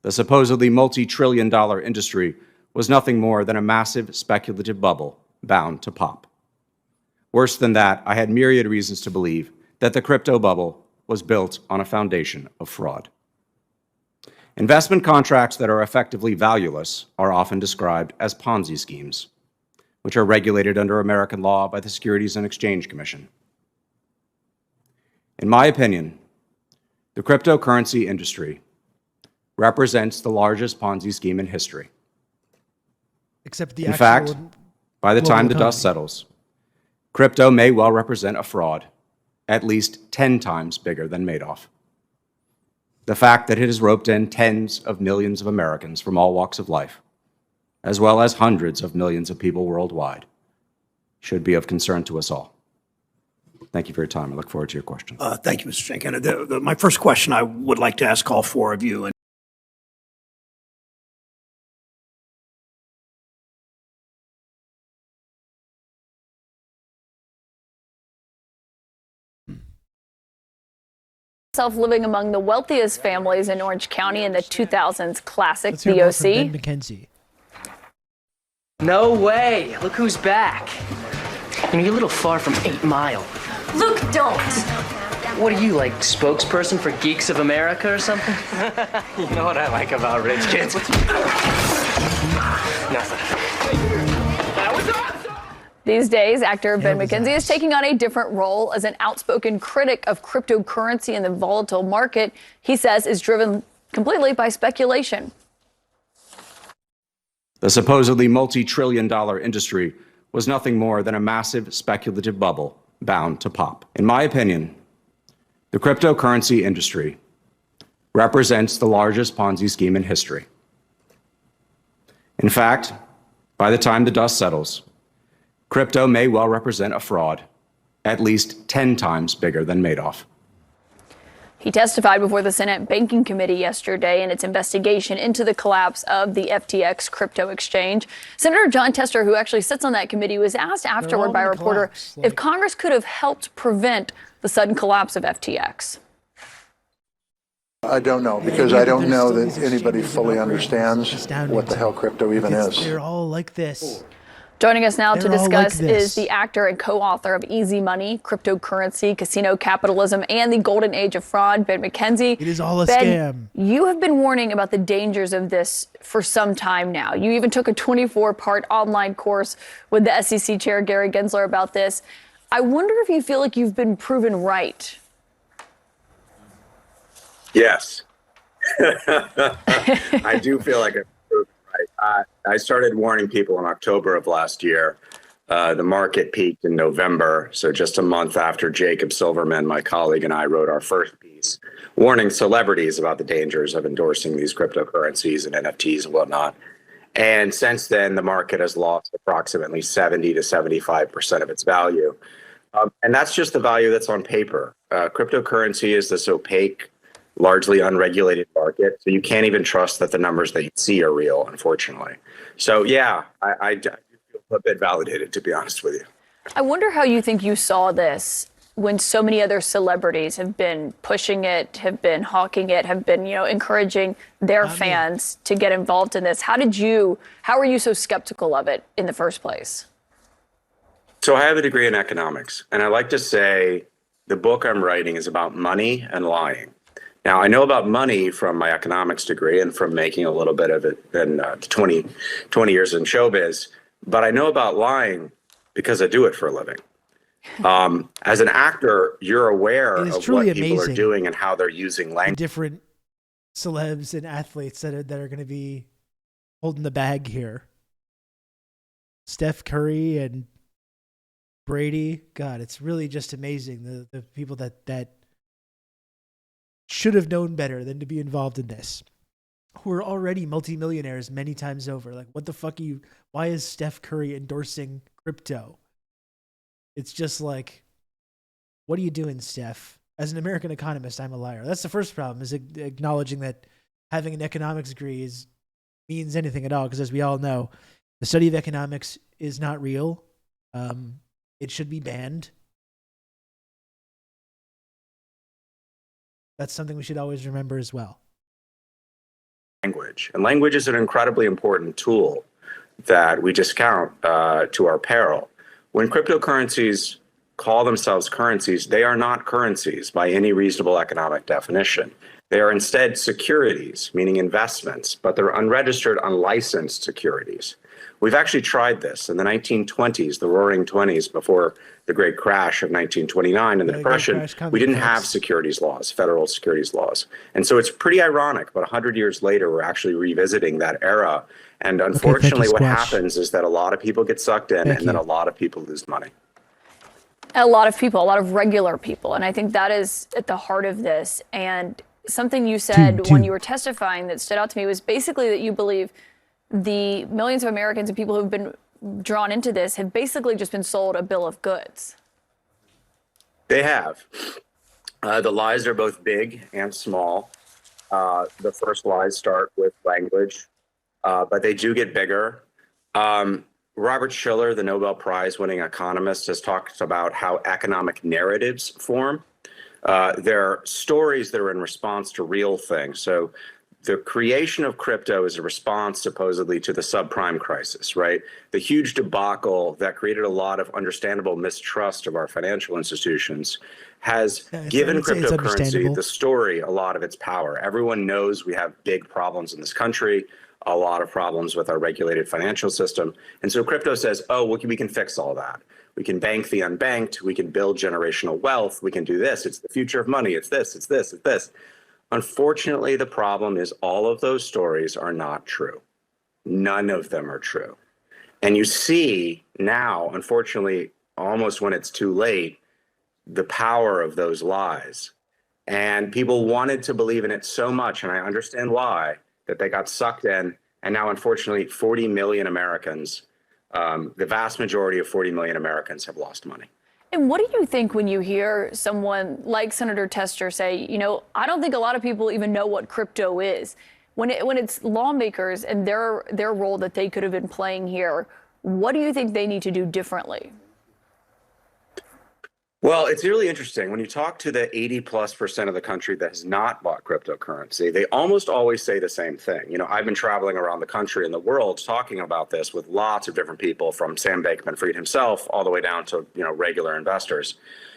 The supposedly multi-trillion-dollar industry was nothing more than a massive speculative bubble bound to pop. Worse than that, I had myriad reasons to believe that the crypto bubble was built on a foundation of fraud. Investment contracts that are effectively valueless are often described as Ponzi schemes, which are regulated under American law by the Securities and Exchange Commission. In my opinion, the cryptocurrency industry represents the largest Ponzi scheme in history. Except the In fact, by the time the dust settles, crypto may well represent a fraud at least 10 times bigger than Madoff. The fact that it has roped in tens of millions of Americans from all walks of life, as well as hundreds of millions of people worldwide, should be of concern to us all. Thank you for your time. I look forward to your questions. Thank you, Mr. Jenkins. My first question I would like to ask all four of you, and living among the wealthiest families in Orange County in the 2000s classic Let's hear The more from OC. Ben McKenzie. No way. Look who's back. You know, you're a little far from 8 Mile. Luke, don't. What are you, like, spokesperson for Geeks of America or something? You know what I like about rich kids? Nothing. These days, actor Ben McKenzie is taking on a different role as an outspoken critic of cryptocurrency and the volatile market he says is driven completely by speculation. The supposedly multi-trillion-dollar industry was nothing more than a massive speculative bubble bound to pop. In my opinion, the cryptocurrency industry represents the largest Ponzi scheme in history. In fact, by the time the dust settles, crypto may well represent a fraud at least 10 times bigger than Madoff. He testified before the Senate Banking Committee yesterday in its investigation into the collapse of the FTX crypto exchange. Senator John Tester, who actually sits on that committee, was asked afterward by a reporter if Congress could have helped prevent the sudden collapse of FTX. I don't know, because I don't know that anybody fully understands what the hell crypto even is. They're all like this. Joining us now to They're all discuss like this. is the actor and co-author of Easy Money, Cryptocurrency, Casino Capitalism, and the Golden Age of Fraud, Ben McKenzie. It is all a Ben, scam. you have been warning about the dangers of this for some time now. You even took a 24-part online course with the SEC Chair Gary Gensler about this. I wonder if you feel like you've been proven right. Yes. I do feel like I'm proven right. I started warning people in October of last year. The market peaked in November, so just a month after Jacob Silverman, my colleague, and I wrote our first piece warning celebrities about the dangers of endorsing these cryptocurrencies and NFTs and whatnot. And since then, the market has lost approximately 70 to 75% of its value. And that's just the value that's on paper. Cryptocurrency is this opaque, largely unregulated market, so you can't even trust that the numbers that you see are real, unfortunately. So yeah, I do feel a bit validated, to be honest with you. I wonder how you think you saw this when so many other celebrities have been pushing it, have been hawking it, have been, encouraging their fans to get involved in this. How were you so skeptical of it in the first place? So I have a degree in economics, and I like to say the book I'm writing is about money and lying. Now, I know about money from my economics degree and from making a little bit of it in 20 years in showbiz, but I know about lying because I do it for a living. As an actor, you're aware It is of truly what people are amazing, doing and how they're using the language. different celebs and athletes that are going to be holding the bag here. Steph Curry and Brady. God, it's really just amazing. The people that should have known better than to be involved in this, who are already multimillionaires many times over. Like, what the fuck are you? Why is Steph Curry endorsing crypto? It's just like, what are you doing, Steph? As an American economist, I'm a liar. That's the first problem, is acknowledging that having an economics degree means anything at all. Because as we all know, the study of economics is not real. It should be banned. That's something we should always remember as well. Language. And language is an incredibly important tool that we discount to our peril. When cryptocurrencies call themselves currencies, they are not currencies by any reasonable economic definition. They are instead securities, meaning investments, but they're unregistered, unlicensed securities. We've actually tried this in the 1920s, the roaring 20s, before the great crash of 1929 and the Depression. We didn't have securities laws, federal securities laws. And so it's pretty ironic, but 100 years later, we're actually revisiting that era. And unfortunately, what happens is that a lot of people get sucked in and then a lot of people lose money. A lot of people, a lot of regular people. And I think that is at the heart of this. And something you said when you were testifying that stood out to me was basically that you believe the millions of Americans and people who've been drawn into this have basically just been sold a bill of goods. They have. The lies are both big and small. The first lies start with language, but they do get bigger. Robert Shiller, the Nobel Prize winning economist, has talked about how economic narratives form. They're stories that are in response to real things. So the creation of crypto is a response supposedly to the subprime crisis, right? The huge debacle that created a lot of understandable mistrust of our financial institutions has given cryptocurrency, the story, a lot of its power. Everyone knows we have big problems in this country, a lot of problems with our regulated financial system. And so crypto says, oh, well, we can fix all that. We can bank the unbanked. We can build generational wealth. We can do this. It's the future of money. It's this, it's this, it's this. Unfortunately, the problem is all of those stories are not true. None of them are true. And you see now, unfortunately, almost when it's too late, the power of those lies. And people wanted to believe in it so much, and I understand why, that they got sucked in. And now, unfortunately, 40 million Americans, the vast majority of 40 million Americans have lost money. And what do you think when you hear someone like Senator Tester say, you know, I don't think a lot of people even know what crypto is. When it's lawmakers and their role that they could have been playing here, what do you think they need to do differently? Well, it's really interesting. When you talk to the 80+% of the country that has not bought cryptocurrency, they almost always say the same thing. You know, I've been traveling around the country and the world talking about this with lots of different people, from Sam Bankman-Fried himself all the way down to, you know, regular investors.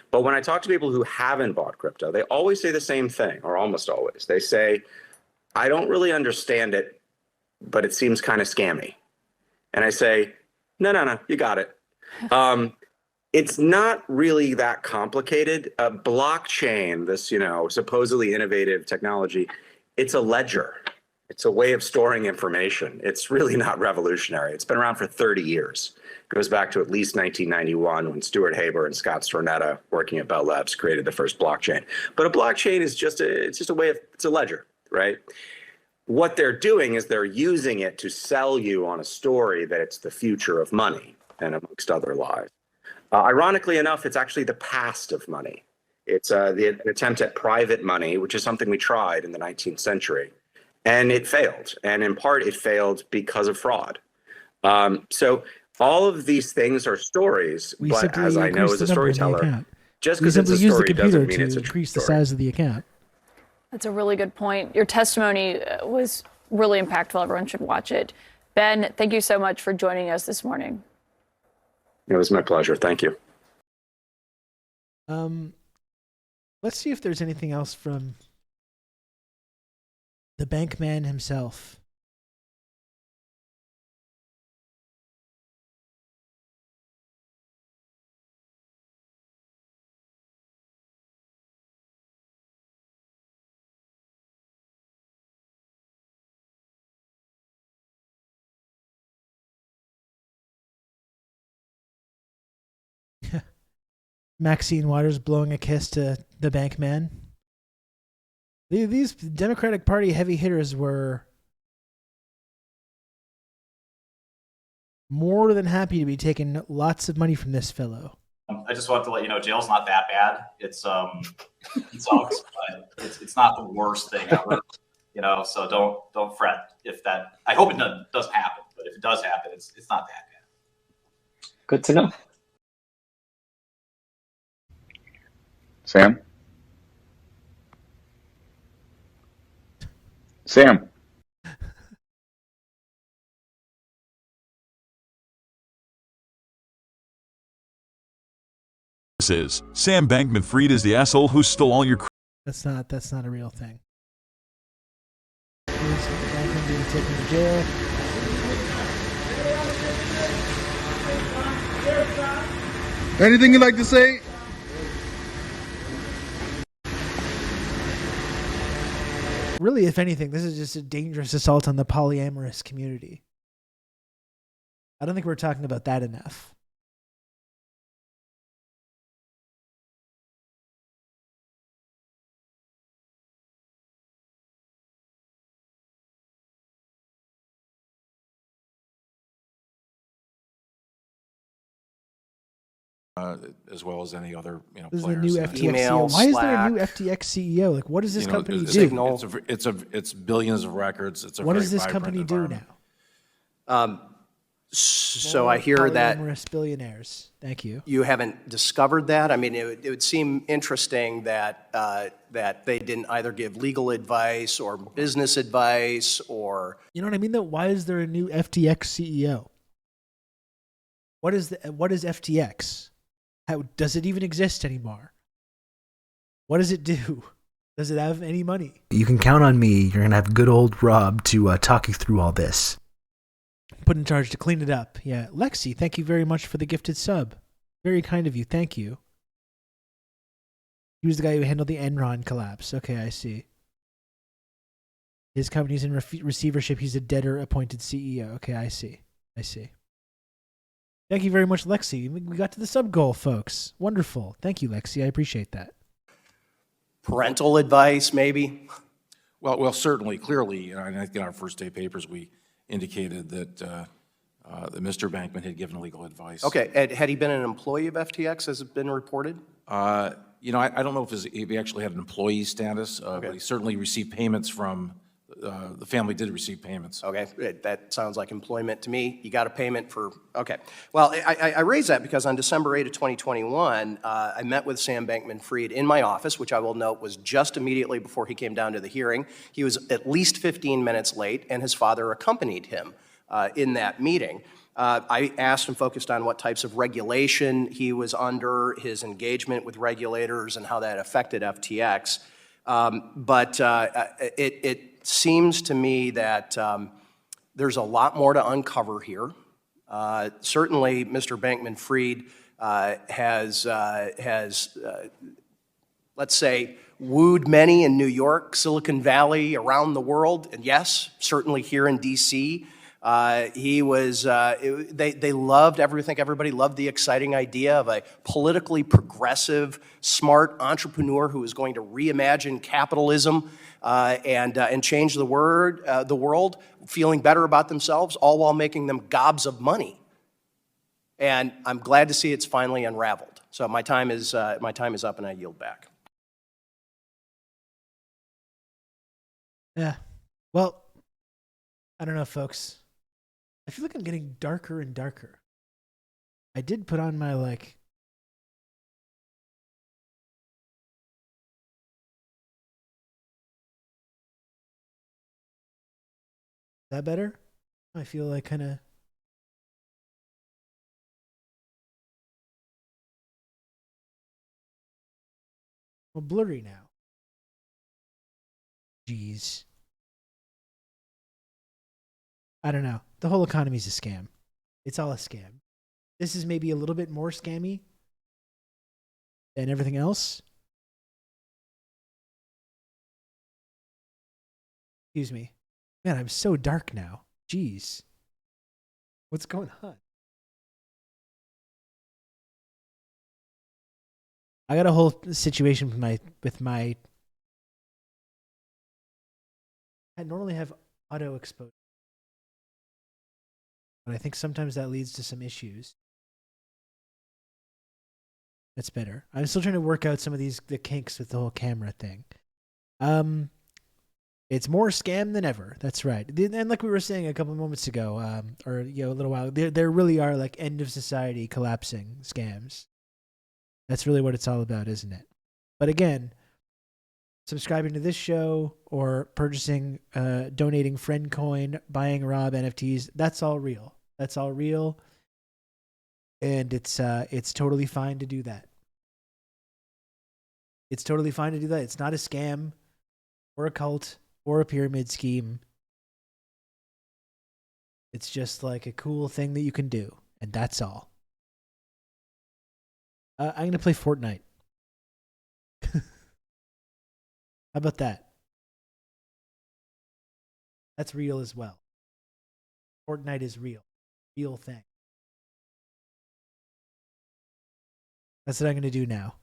But when I talk to people who haven't bought crypto, they always say the same thing, or almost always. They say, I don't really understand it, but it seems kind of scammy. And I say, no, you got it. It's not really that complicated. Blockchain, this, you know, supposedly innovative technology, it's a ledger. It's a way of storing information. It's really not revolutionary. It's been around for 30 years. It goes back to at least 1991 when Stuart Haber and Scott Stornetta, working at Bell Labs, created the first blockchain. But a blockchain is just a way of, it's a ledger, right? What they're doing is they're using it to sell you on a story that it's the future of money, and amongst other lies. Ironically enough, it's actually the past of money. It's an attempt at private money, which is something we tried in the 19th century, and it failed. And in part, it failed because of fraud. So all of these things are stories, but as I know as a storyteller, just because it's a story doesn't mean it's a true increase the story. size of the account. That's a really good point. Your testimony was really impactful. Everyone should watch it. Ben, thank you so much for joining us this morning. It was my pleasure. Thank you. Let's see if there's anything else from the bank man himself. Maxine Waters blowing a kiss to the bank man. These Democratic Party heavy hitters were more than happy to be taking lots of money from this fellow. I just want to let you know, jail's not that bad. It sucks, but it's not the worst thing ever. So don't fret if that. I hope it doesn't happen, but if it does happen, it's not that bad. Good to know. Sam? Sam? This is Sam Bankman-Fried is the asshole who stole all your. That's not a real thing. Bankman being taken to jail. Anything you'd like to say? Really, if anything, this is just a dangerous assault on the polyamorous community. I don't think we're talking about that enough. As well as any other, This players. is a new FTX CEO. Why is there a new FTX CEO? Like, what does this company do? It's billions of records. It's a what very does this vibrant company do now? So I hear that polyamorous billionaires. Thank you. You haven't discovered that. I mean, it would seem interesting that that they didn't either give legal advice or business advice or. You know what I mean? Though, why is there a new FTX CEO? What is FTX? How does it even exist anymore? What does it do? Does it have any money? You can count on me. You're going to have good old Rob to talk you through all this. Put in charge to clean it up. Yeah. Lexi, thank you very much for the gifted sub. Very kind of you. Thank you. He was the guy who handled the Enron collapse. Okay, I see. His company's in receivership. He's a debtor-appointed CEO. Okay, I see. Thank you very much, Lexi. We got to the sub goal, folks. Wonderful. Thank you, Lexi. I appreciate that. Parental advice, maybe? Well, certainly, clearly, and I think in our first day papers, we indicated that Mr. Bankman had given legal advice. Okay. Had he been an employee of FTX, as has been reported? I don't know if he actually had an employee status, but he certainly received payments from. The family did receive payments. Okay, that sounds like employment to me. You got a payment for, okay. Well, I raise that because on December 8 of 2021, I met with Sam Bankman-Fried in my office, which I will note was just immediately before he came down to the hearing. He was at least 15 minutes late, and his father accompanied him in that meeting. I asked and focused on what types of regulation he was under, his engagement with regulators, and how that affected FTX. But it seems to me that there's a lot more to uncover here. Certainly, Mr. Bankman-Fried has let's say, wooed many in New York, Silicon Valley, around the world, and yes, certainly here in D.C. He was, they loved, everybody loved the exciting idea of a politically progressive, smart entrepreneur who was going to reimagine capitalism and change the world, feeling better about themselves, all while making them gobs of money. And I'm glad to see it's finally unraveled. So my time is up, and I yield back. Yeah. Well, I don't know, folks. I feel like I'm getting darker and darker. I did put on my, Is that better? I feel like kind of... well, blurry now. Jeez. I don't know. The whole economy's a scam. It's all a scam. This is maybe a little bit more scammy than everything else. Excuse me. Man, I'm so dark now. Jeez. What's going on? I got a whole situation with my. I normally have auto exposure, but I think sometimes that leads to some issues. That's better. I'm still trying to work out some of the kinks with the whole camera thing. It's more scam than ever. That's right. And like we were saying a couple of moments ago, or a little while, there really are like end of society collapsing scams. That's really what it's all about, isn't it? But again, subscribing to this show or purchasing, donating friend coin, buying Rob NFTs, that's all real. That's all real. And it's totally fine to do that. It's totally fine to do that. It's not a scam or a cult or a pyramid scheme. It's just like a cool thing that you can do. And that's all. I'm going to play Fortnite. How about that? That's real as well. Fortnite is real. Real thing. That's what I'm going to do now.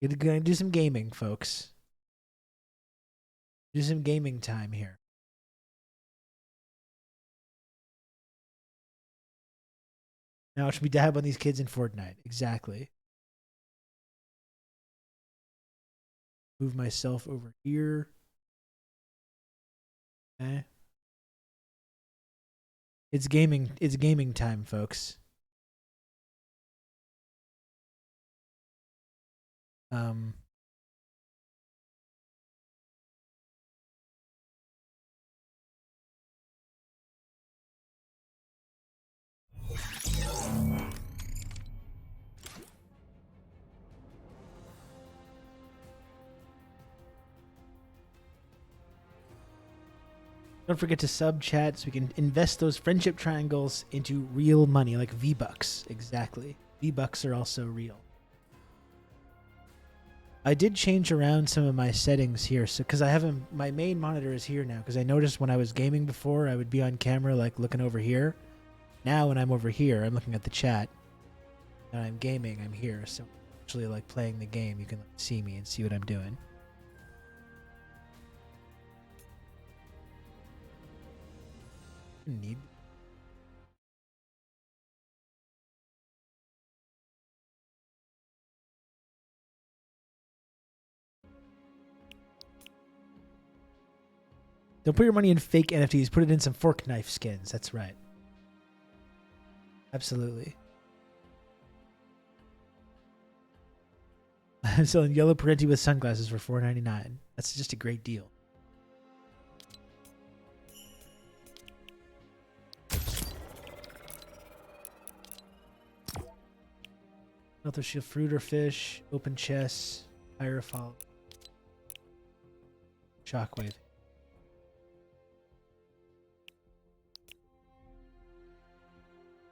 I'm going to do some gaming, folks. Do some gaming time here. Now watch me dab on these kids in Fortnite. Exactly. Move myself over here. Okay. It's gaming time, folks. Don't forget to sub chat so we can invest those friendship triangles into real money, like V-Bucks. Exactly. V-Bucks are also real. I did change around some of my settings here, so because I have my main monitor is here now. Because I noticed when I was gaming before, I would be on camera like looking over here. Now when I'm over here, I'm looking at the chat, and I'm gaming. I'm here, so actually like playing the game. You can like, see me and see what I'm doing. Need. Don't put your money in fake NFTs. Put it in some fork knife skins. That's right. Absolutely. I'm selling yellow Parenti with sunglasses for $4.99. That's just a great deal. Another shield, fruit or fish, open chest, higher fall, shockwave.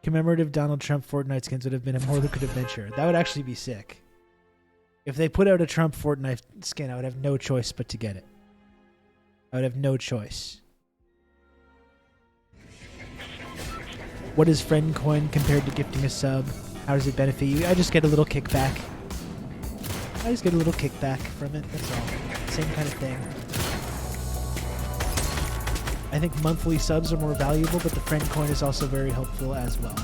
Commemorative Donald Trump Fortnite skins would have been a more lucrative venture. That would actually be sick. If they put out a Trump Fortnite skin, I would have no choice but to get it. I would have no choice. What is friend coin compared to gifting a sub? How does it benefit you? I just get a little kickback. I just get a little kickback from it, that's all. Same kind of thing. I think monthly subs are more valuable, but the friend coin is also very helpful as well.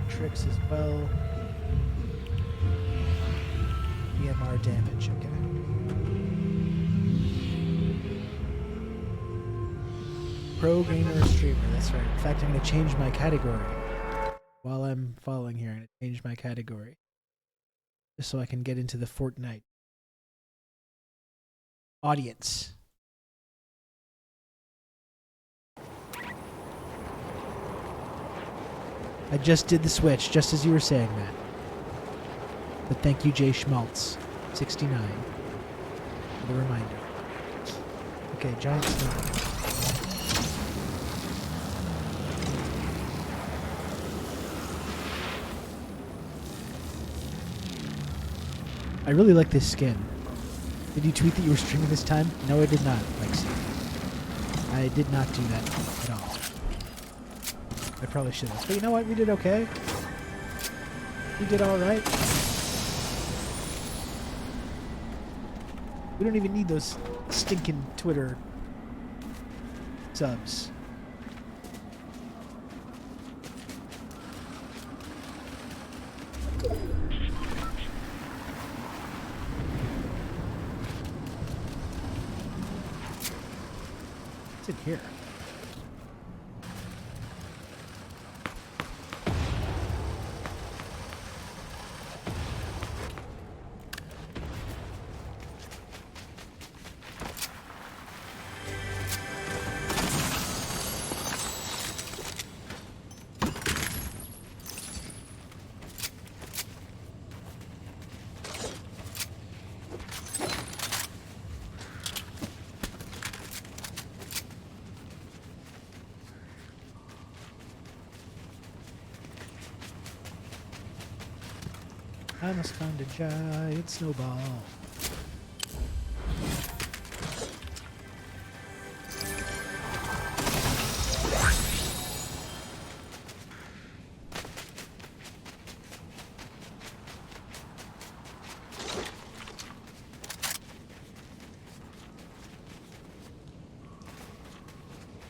Tricks as well. EMR damage, okay. Pro gamer streamer. That's right. In fact, I'm going to change my category while I'm following here. I'm going to change my category just so I can get into the Fortnite audience. I just did the switch, just as you were saying that. But thank you, Jay Schmaltz, 69, for the reminder. Okay, giant snowball. I really like this skin. Did you tweet that you were streaming this time? No, I did not, Lexi. I did not do that at all. I probably should have. But you know what? We did okay. We did alright. We don't even need those stinking Twitter subs. What's in here? I must find a giant snowball.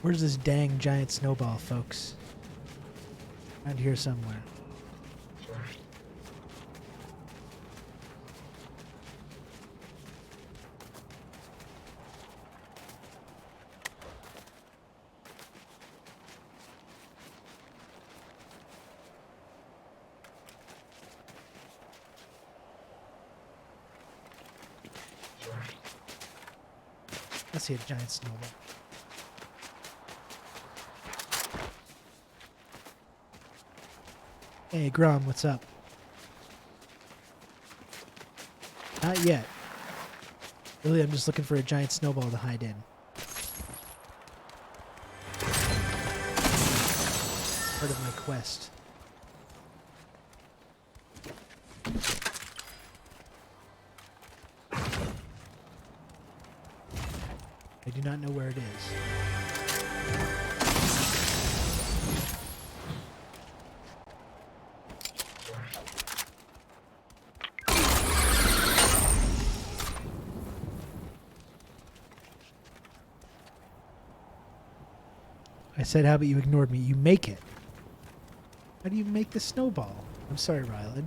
Where's this dang giant snowball, folks? Around here somewhere. I see a giant snowball. Hey, Grom, what's up? Not yet. Really, I'm just looking for a giant snowball to hide in. Part of my quest. I do not know where it is. I said, how about you ignored me? You make it. How do you make the snowball? I'm sorry, Rylan.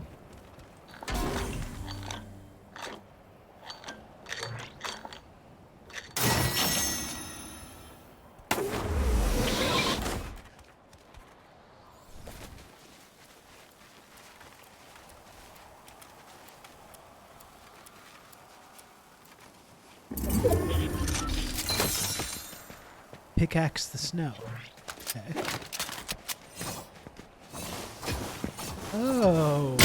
Pickaxe the snow. Okay. Oh.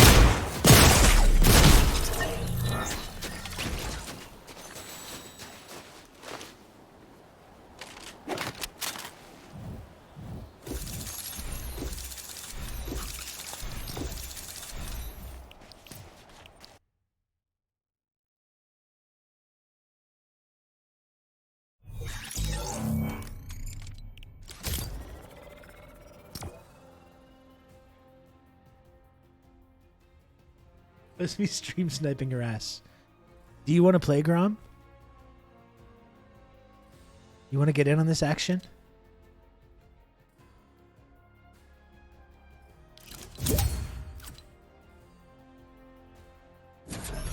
Let's be stream sniping her ass. Do you want to play, Grom? You want to get in on this action?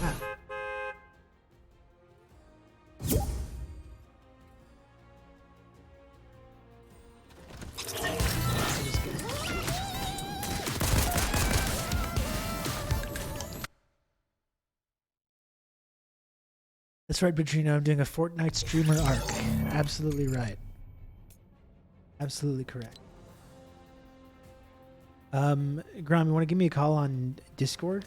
Ah. That's right, Badrino. I'm doing a Fortnite streamer arc. Absolutely right. Absolutely correct. Grom, you want to give me a call on Discord?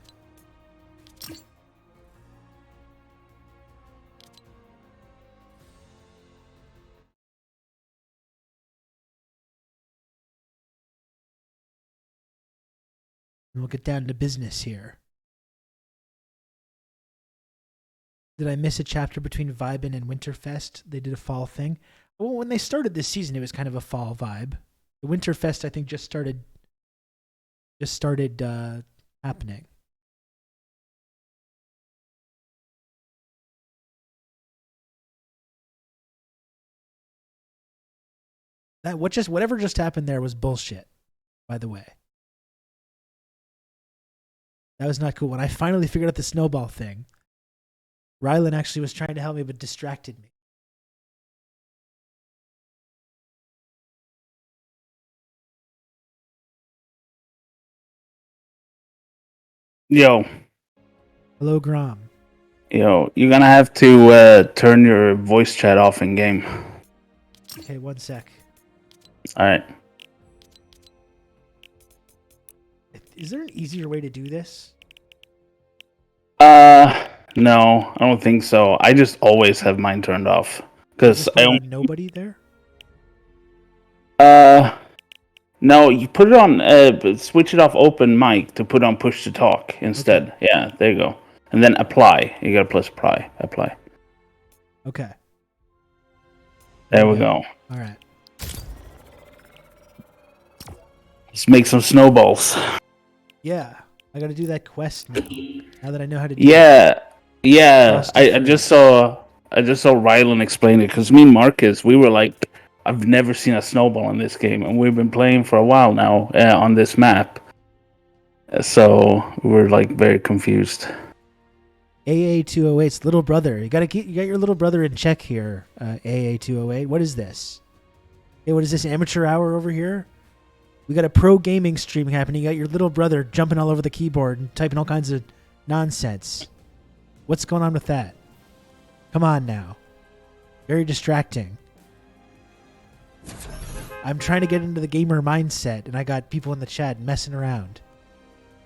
And we'll get down to business here. Did I miss a chapter between Vibin and Winterfest? They did a fall thing. Well, when they started this season, it was kind of a fall vibe. The Winterfest, I think, just started happening. Whatever just happened there was bullshit, by the way. That was not cool. When I finally figured out the snowball thing, Rylan actually was trying to help me but distracted me. Yo. Hello, Grom. Yo, you're gonna have to turn your voice chat off in game. Okay, 1 sec. Alright. Is there an easier way to do this? No, I don't think so. I just always have mine turned off. Because I don't... nobody there? No, you put it on, switch it off open mic to put on push to talk instead. Okay. Yeah, there you go. And then apply. You gotta press apply. Okay. There we go. Alright. Let's make some snowballs. Yeah. I gotta do that quest now that I know how to do it. Yeah. I just saw Rylan explain it, because me and Marcus, we were like, I've never seen a snowball in this game, and we've been playing for a while now on this map. So we're like very confused. AA208's little brother. You got your little brother in check here. AA208. What is this? Hey, what is this amateur hour over here? We got a pro gaming stream happening. You got your little brother jumping all over the keyboard and typing all kinds of nonsense. What's going on with that? Come on now. Very distracting. I'm trying to get into the gamer mindset, and I got people in the chat messing around.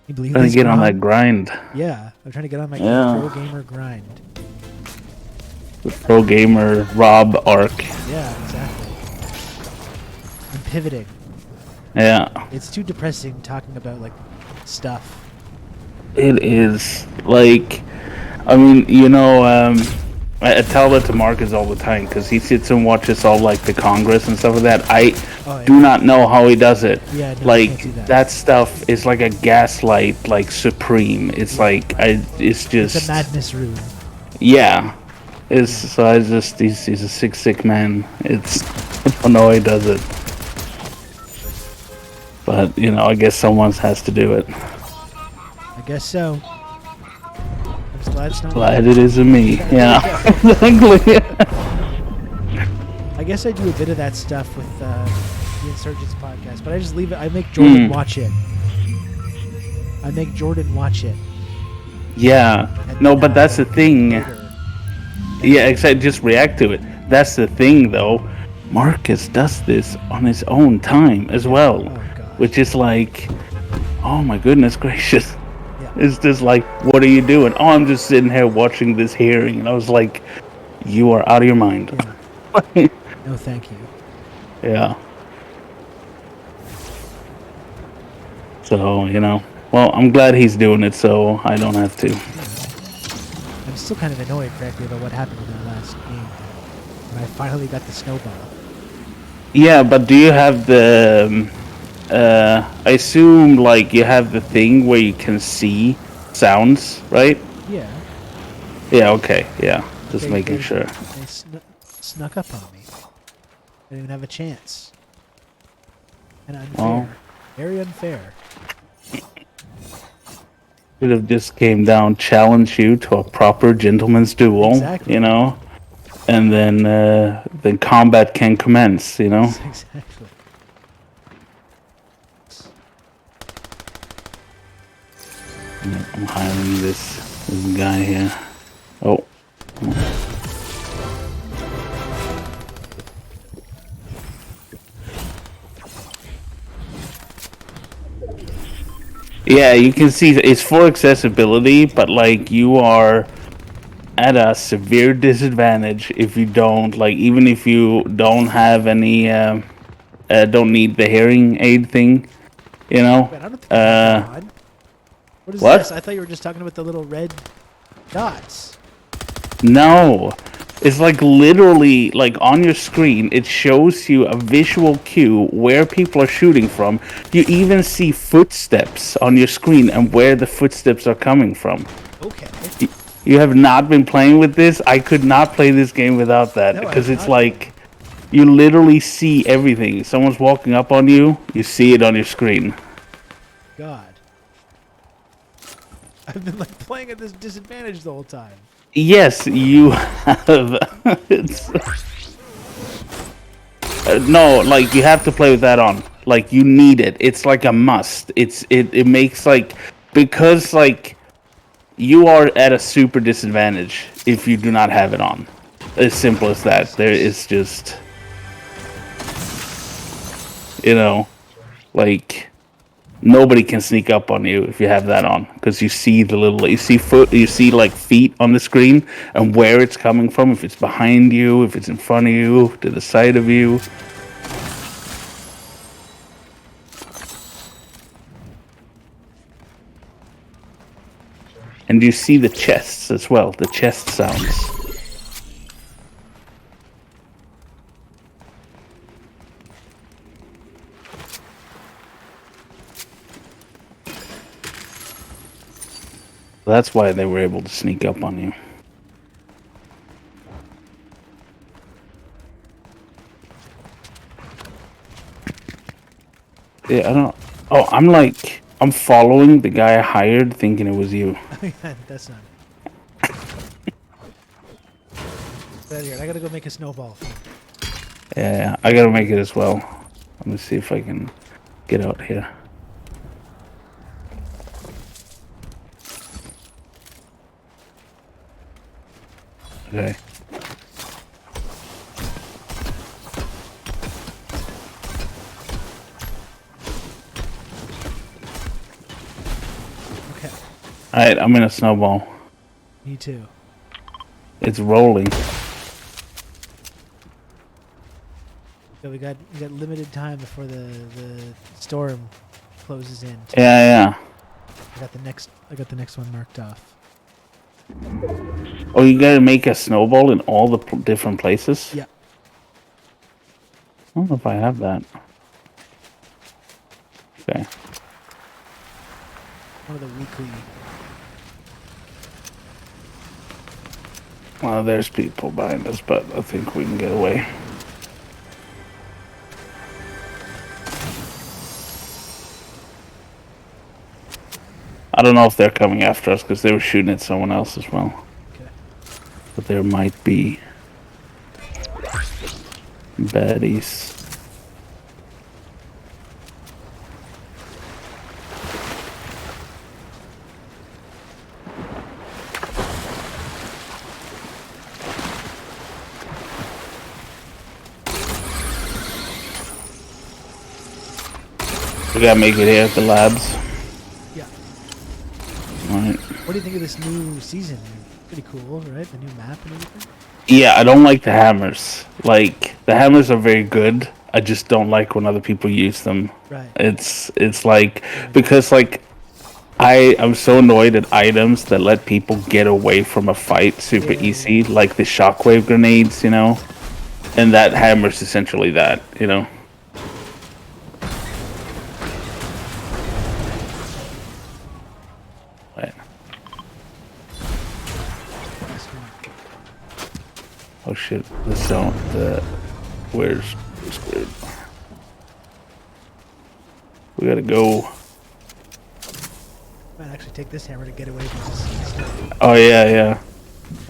Can you believe this? Trying to get on that grind. Yeah, I'm trying to get on my pro gamer grind. The pro gamer Rob arc. Yeah, exactly. I'm pivoting. Yeah. It's too depressing talking about like stuff. It is. Like, I mean, I tell that to Marcus all the time, because he sits and watches all like the Congress and stuff like that. I do not know how he does it. Yeah, no, like I can't do that. That stuff is like a gaslight, like supreme. It's like it's just. It's a madness room. Yeah. He's a sick man. I don't know how he does it. But, I guess someone has to do it. I guess so. I'm just glad it's not Glad it isn't me. Yeah. Exactly. I guess I do a bit of that stuff with the Insurgents podcast, but I just leave it. I make Jordan watch it. Yeah. No, but that's the thing. Yeah, except just react to it. That's the thing, though. Marcus does this on his own time as well, which is like, oh my goodness gracious. Yeah. It's just like, what are you doing? Oh, I'm just sitting here watching this hearing. And I was like, you are out of your mind. Yeah. No, thank you. Yeah. So, well, I'm glad he's doing it, so I don't have to. I'm still kind of annoyed, frankly, about what happened in that last game. When I finally got the snowball. Yeah, but do you have the... I assume, like, you have the thing where you can see sounds, right? Yeah. Yeah, okay, yeah. Just making sure. They snuck up on me. I didn't even have a chance. And unfair. Oh. Very unfair. Should have just came down, challenged you to a proper gentleman's duel, Exactly. And then combat can commence, Exactly. I'm hiring this guy here. Oh. Yeah, you can see it's for accessibility, but like you are at a severe disadvantage if you don't even if you don't have any don't need the hearing aid thing, you know. Man, I don't think I have that on. What is What? this? I thought you were just talking about the little red dots. No, it's like literally like on your screen. It shows you a visual cue where people are shooting from. You even see footsteps on your screen and where the footsteps are coming from. Okay. You have not been playing with this? I could not play this game without that because it's like you literally see everything. Someone's walking up on you, you see it on your screen. God. I've been like playing at this disadvantage the whole time. Yes, you have. No, like you have to play with that on. Like you need it. It's like a must. It makes like because like you are at a super disadvantage if you do not have it on. As simple as that. There is just like nobody can sneak up on you if you have that on because you see you see like feet on the screen and where it's coming from, if it's behind you, if it's in front of you, to the side of you. And you see the chests as well, the chest sounds. That's why they were able to sneak up on you. Yeah, I don't... Oh, I'm following the guy I hired thinking it was you. That's not it. Right here. I gotta go make a snowball. Yeah, I gotta make it as well. Let me see if I can get out here. Okay. Okay. Alright, I'm in a snowball. Me too. It's rolling. So we got limited time before the storm closes in. Yeah. I got the next one marked off. Oh, you gotta make a snowball in all the different places? Yeah. I don't know if I have that. Okay. One of the weekly. Well, there's people behind us, but I think we can get away. I don't know if they're coming after us because they were shooting at someone else as well. Okay. But there might be baddies. We gotta make it here at the labs. Yeah. Alright. What do you think of this new season? Pretty cool, right? The new map and everything? Yeah, I don't like the hammers. Like, the hammers are very good. I just don't like when other people use them. Right. It's like, because like, I'm so annoyed at items that let people get away from a fight super easy, like the shockwave grenades, you know? And that hammer's essentially that, you know? Right. Oh shit, where's screwed? We gotta go. Might actually take this hammer to get away from this. Oh yeah.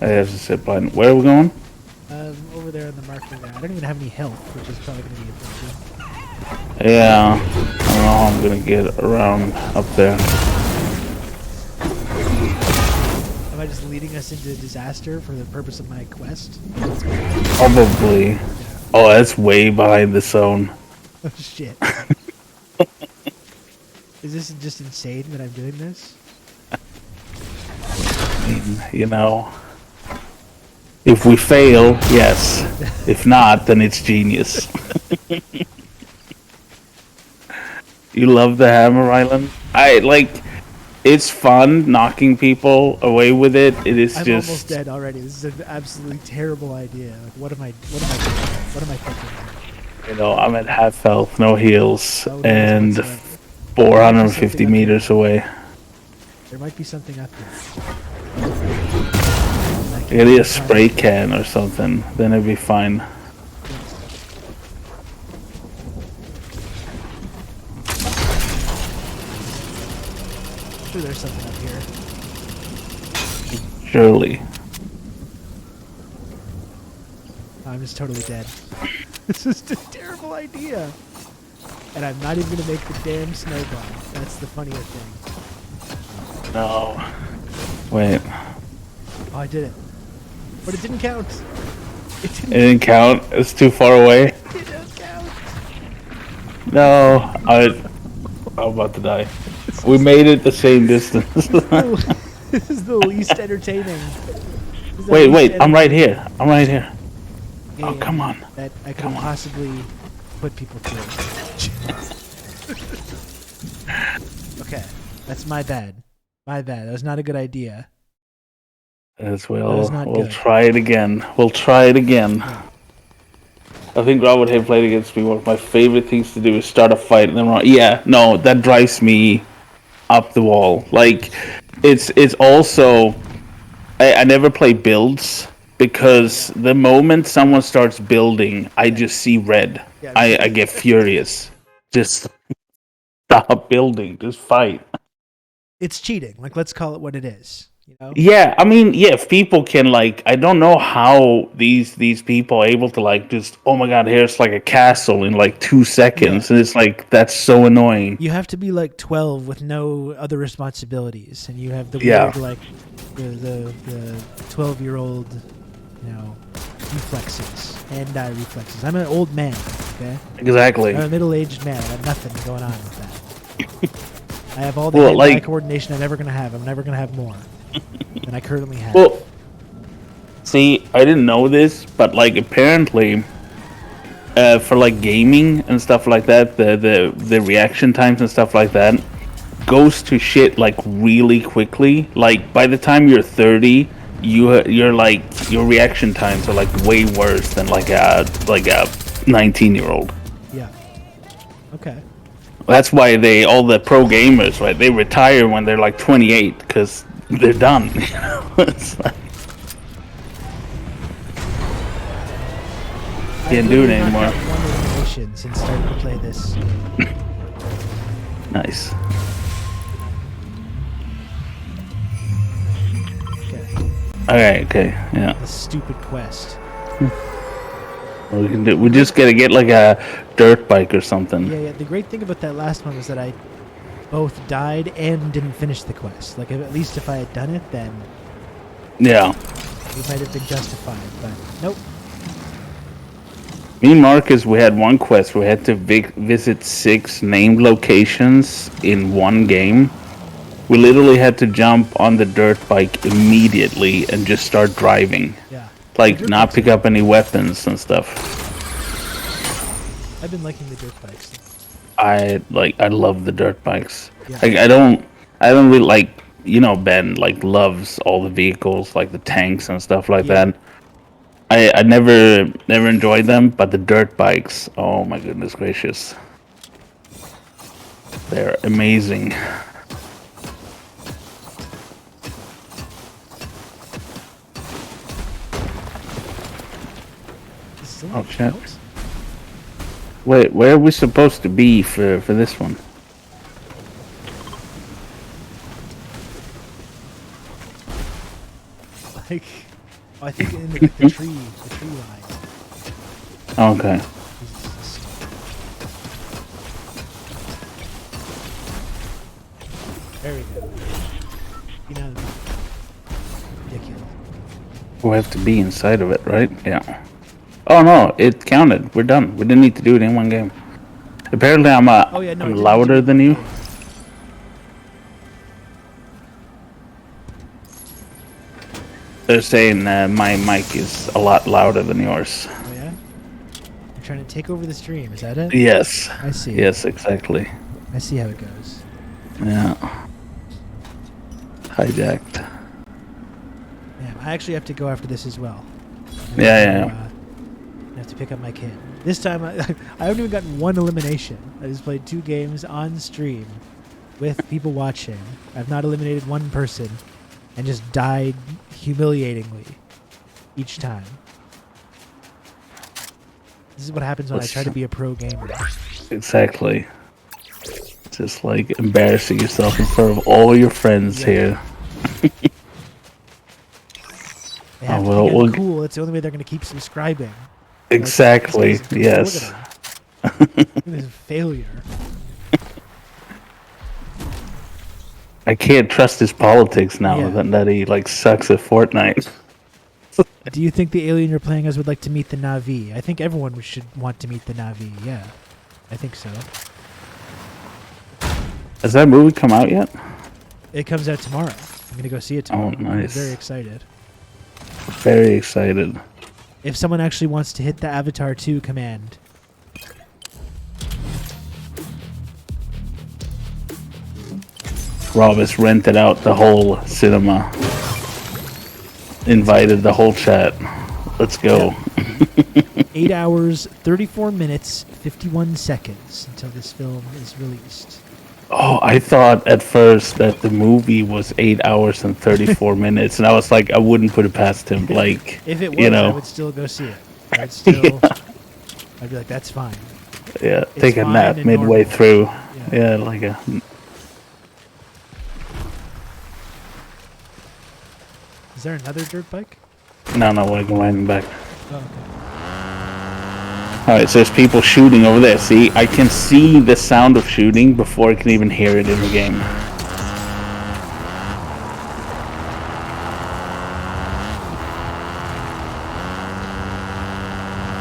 I have to sit button. Where are we going? Over there on the marker there. I don't even have any health, which is probably gonna be a thing too. Yeah, I don't know how I'm gonna get around up there. Am I just leading us into disaster for the purpose of my quest? Probably. Oh, that's way behind the zone. Oh shit. Is this just insane that I'm doing this? You know, if we fail, yes. If not, then it's genius. You love the hammer island? It's fun knocking people away with it. It is I'm just. almost dead already. This is an absolutely terrible idea. Like, what am I doing? What am I thinking? You know, I'm at half health, no heals, No heals and whatsoever. 450 meters away. There might be something up here. Get a spray can or something, then it'd be fine. I'm sure there's something up here. Surely. I'm just totally dead. This is a terrible idea. And I'm not even going to make the damn snowball. That's the funnier thing. No. Wait. Oh, I did it. But it didn't count. It didn't count? It's too far away? It didn't count. No. I'm about to die. We made it the same distance. This is the least entertaining. Wait. I'm right here. Oh, come on. That I could possibly put people through. Okay. That's my bad. My bad. That was not a good idea. As we'll try it again. Yeah. I think Robert had played against me. One of my favorite things to do is start a fight and then run. Yeah, no, that drives me up the wall. Like, it's also I never play builds because the moment someone starts building, I just see red. Yeah, I get furious. Just stop building. Just fight. It's cheating. Like, let's call it what it is. You know? Yeah, I mean, yeah, if people can, like, I don't know how these people are able to, like, just, oh my god, here's like a castle in like 2 seconds, and it's like, that's so annoying. You have to be like 12 with no other responsibilities, and you have the weird, like, the 12-year-old, you know, reflexes, hand-eye reflexes. I'm an old man, okay? Exactly. I'm a middle-aged man. I have nothing going on with that. I have all the hand-eye coordination I'm ever going to have. I'm never going to have more than I currently have. Well, see, I didn't know this, but like apparently, for like gaming and stuff like that, the reaction times and stuff like that goes to shit like really quickly. Like by the time you're 30, you're like your reaction times are like way worse than like a 19-year-old. Yeah. Okay. That's why all the pro gamers, right? They retire when they're like 28 because they're done. You know? It's like, can't do it anymore. I've one elimination since starting to play this game. Nice. Okay, yeah. A stupid quest. We just gotta get like a dirt bike or something. Yeah. The great thing about that last one was that I both died and didn't finish the quest. Like, at least if I had done it, then yeah, it might have been justified. But nope. Me and Marcus, we had one quest. We had to visit 6 named locations in one game. We literally had to jump on the dirt bike immediately and just start driving. Yeah. Like, not pick up any weapons and stuff. I've been liking the dirt bikes. I love the dirt bikes. Yeah. Like, I don't really like, you know, Ben like loves all the vehicles, like the tanks and stuff like that. I never enjoyed them, but the dirt bikes, oh my goodness gracious. They're amazing. Oh shit. Wait, where are we supposed to be for this one? Like, I think in the tree line. Okay. There we go. You know, ridiculous. We have to be inside of it, right? Yeah. Oh no, it counted. We're done. We didn't need to do it in one game. Apparently I'm louder than you. They're saying my mic is a lot louder than yours. Oh yeah? You're trying to take over the stream, is that it? Yes. I see. Yes, exactly. I see how it goes. Yeah. Hijacked. Yeah, I actually have to go after this as well. Yeah. I have to pick up my kid. This time, I haven't even gotten one elimination. I just played 2 games on stream with people watching. I've not eliminated one person and just died humiliatingly each time. This is what happens when I try to be a pro gamer. Exactly. Just like embarrassing yourself in front of all your friends here. They have to think I'm cool. It's the only way they're going to keep subscribing. Exactly. Like, yes. This is failure. I can't trust his politics now that he like sucks at Fortnite. Do you think the alien you're playing as would like to meet the Na'vi? I think everyone should want to meet the Na'vi. Yeah, I think so. Has that movie come out yet? It comes out tomorrow. I'm gonna go see it tomorrow. Oh, nice. I'm very excited. Very excited. If someone actually wants to hit the Avatar 2 command. Rob has rented out the whole cinema. Invited the whole chat. Let's go. 8 hours, 34 minutes, 51 seconds until this film is released. Oh, I thought at first that the movie was 8 hours and 34 minutes, and I was like, I wouldn't put it past him. Like, if it was, you know, I would still go see it. I'd still, I'd be like, that's fine. Yeah, It's take a fine nap and midway normal. through. Yeah, like a. Is there another dirt bike? No, we're going back. Oh, okay. Alright, so there's people shooting over there. See, I can see the sound of shooting before I can even hear it in the game.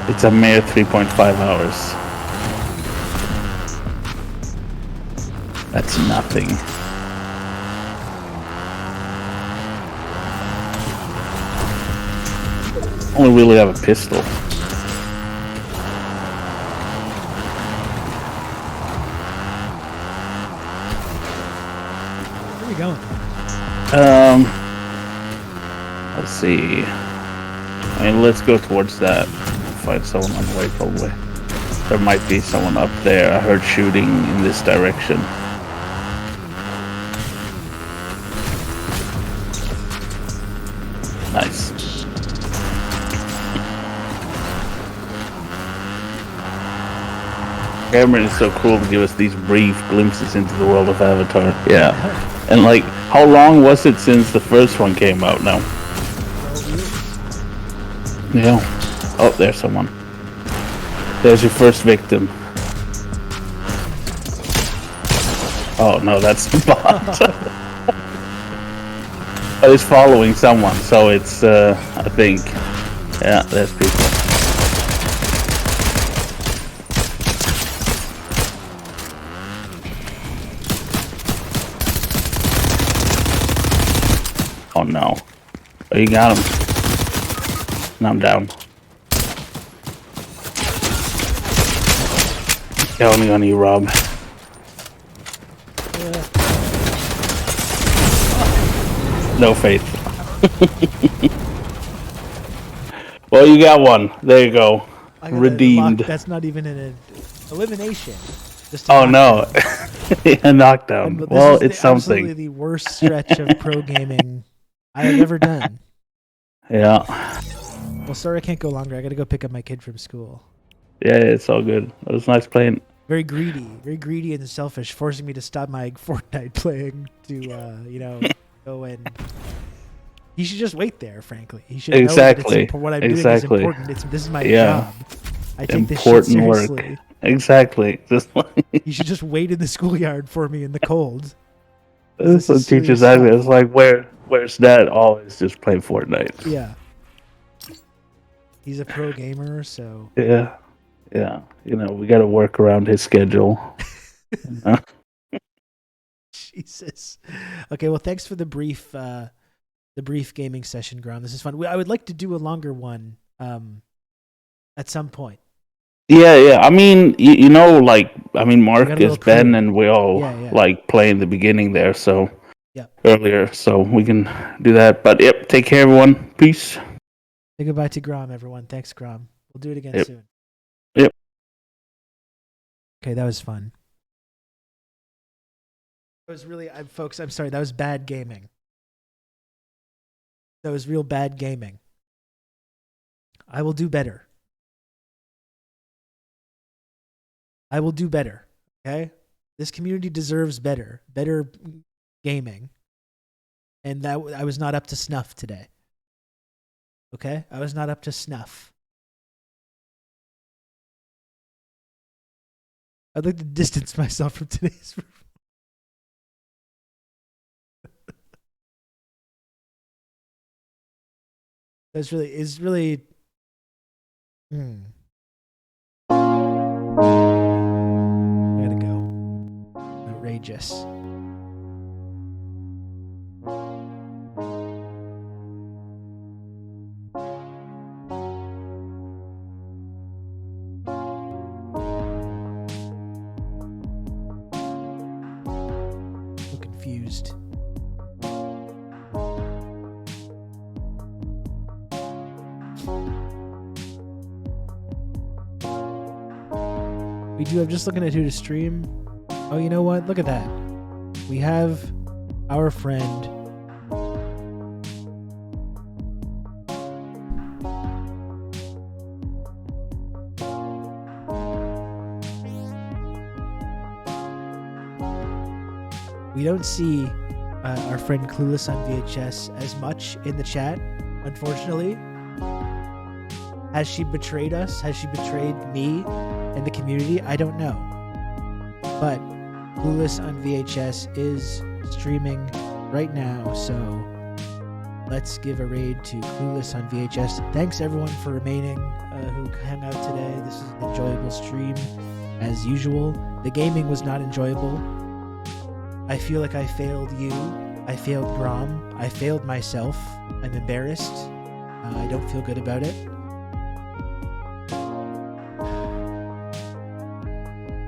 It's a mere 3.5 hours. That's nothing. Only really have a pistol. Where are we going? Let's see. I mean, let's go towards that. Find someone on the way, probably. There might be someone up there. I heard shooting in this direction. Nice. Cameron is so cool to give us these brief glimpses into the world of Avatar. Yeah. And like, how long was it since the first one came out now? Yeah. Oh, there's someone. There's your first victim. Oh no, that's the bot. Oh, it's following someone, so it's, I think. Yeah, there's people. Oh no. Oh, you got him. Now I'm down. Counting on you, Rob. No faith. Well, you got one. There you go. Redeemed. That's not even an elimination. Just oh no. A knockdown. Well, it's something. Absolutely the worst stretch of pro gaming I have ever done. Yeah. Well, sorry I can't go longer. I got to go pick up my kid from school. Yeah, it's all good. It was nice playing. Very greedy and selfish, forcing me to stop my Fortnite playing to, go and. He should just wait there. Frankly, he should know that what I'm doing is important. This is my job. I take this shit seriously. Work. Exactly. Just like he should just wait in the schoolyard for me in the cold. This is what teachers ask me. It's like, where's Dad? Always just playing Fortnite. Yeah. He's a pro gamer, so. Yeah. Yeah. You know, we got to work around his schedule. Jesus. Okay, well, thanks for the brief the brief gaming session, Grom. This is fun. I would like to do a longer one at some point. Yeah. I mean, Marcus, Ben, and we all Yeah. like play in the beginning there. So Yeah. earlier, so we can do that. But yep, take care, everyone. Peace. Say goodbye to Grom, everyone. Thanks, Grom. We'll do it again soon. Yep. Okay, that was fun. That was really, folks, I'm sorry. That was bad gaming. That was real bad gaming. I will do better. I will do better. Okay? This community deserves better. Better gaming. And that I was not up to snuff today. Okay? I was not up to snuff. I'd like to distance myself from today's. That's really is really. I gotta go. Outrageous. I'm confused. We do. I'm just looking at who to stream. Oh, you know what? Look at that. We have our friend. We don't see our friend Clueless on VHS as much in the chat, unfortunately. Has she betrayed us? Has she betrayed me and the community? I don't know. But Clueless on VHS is streaming right now, so let's give a raid to Clueless on VHS. Thanks everyone for remaining who hung out today. This is an enjoyable stream as usual. The gaming was not enjoyable. I feel like I failed you. I failed Grom. I failed myself. I'm embarrassed. I don't feel good about it.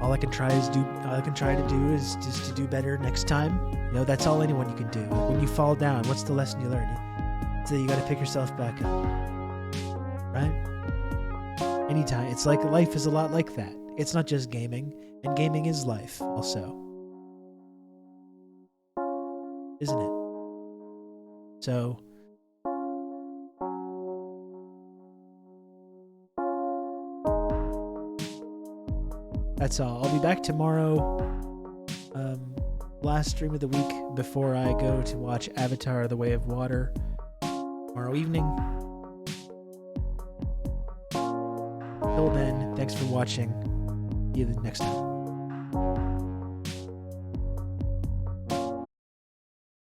All I can try to do is just to do better next time. You know, that's all anyone you can do. When you fall down, what's the lesson you learn? So you got to pick yourself back up, right? Anytime. It's like life is a lot like that. It's not just gaming, and gaming is life also, isn't it? So. That's all. I'll be back tomorrow. Last stream of the week before I go to watch Avatar: The Way of Water tomorrow evening. Till then, thanks for watching. See you next time.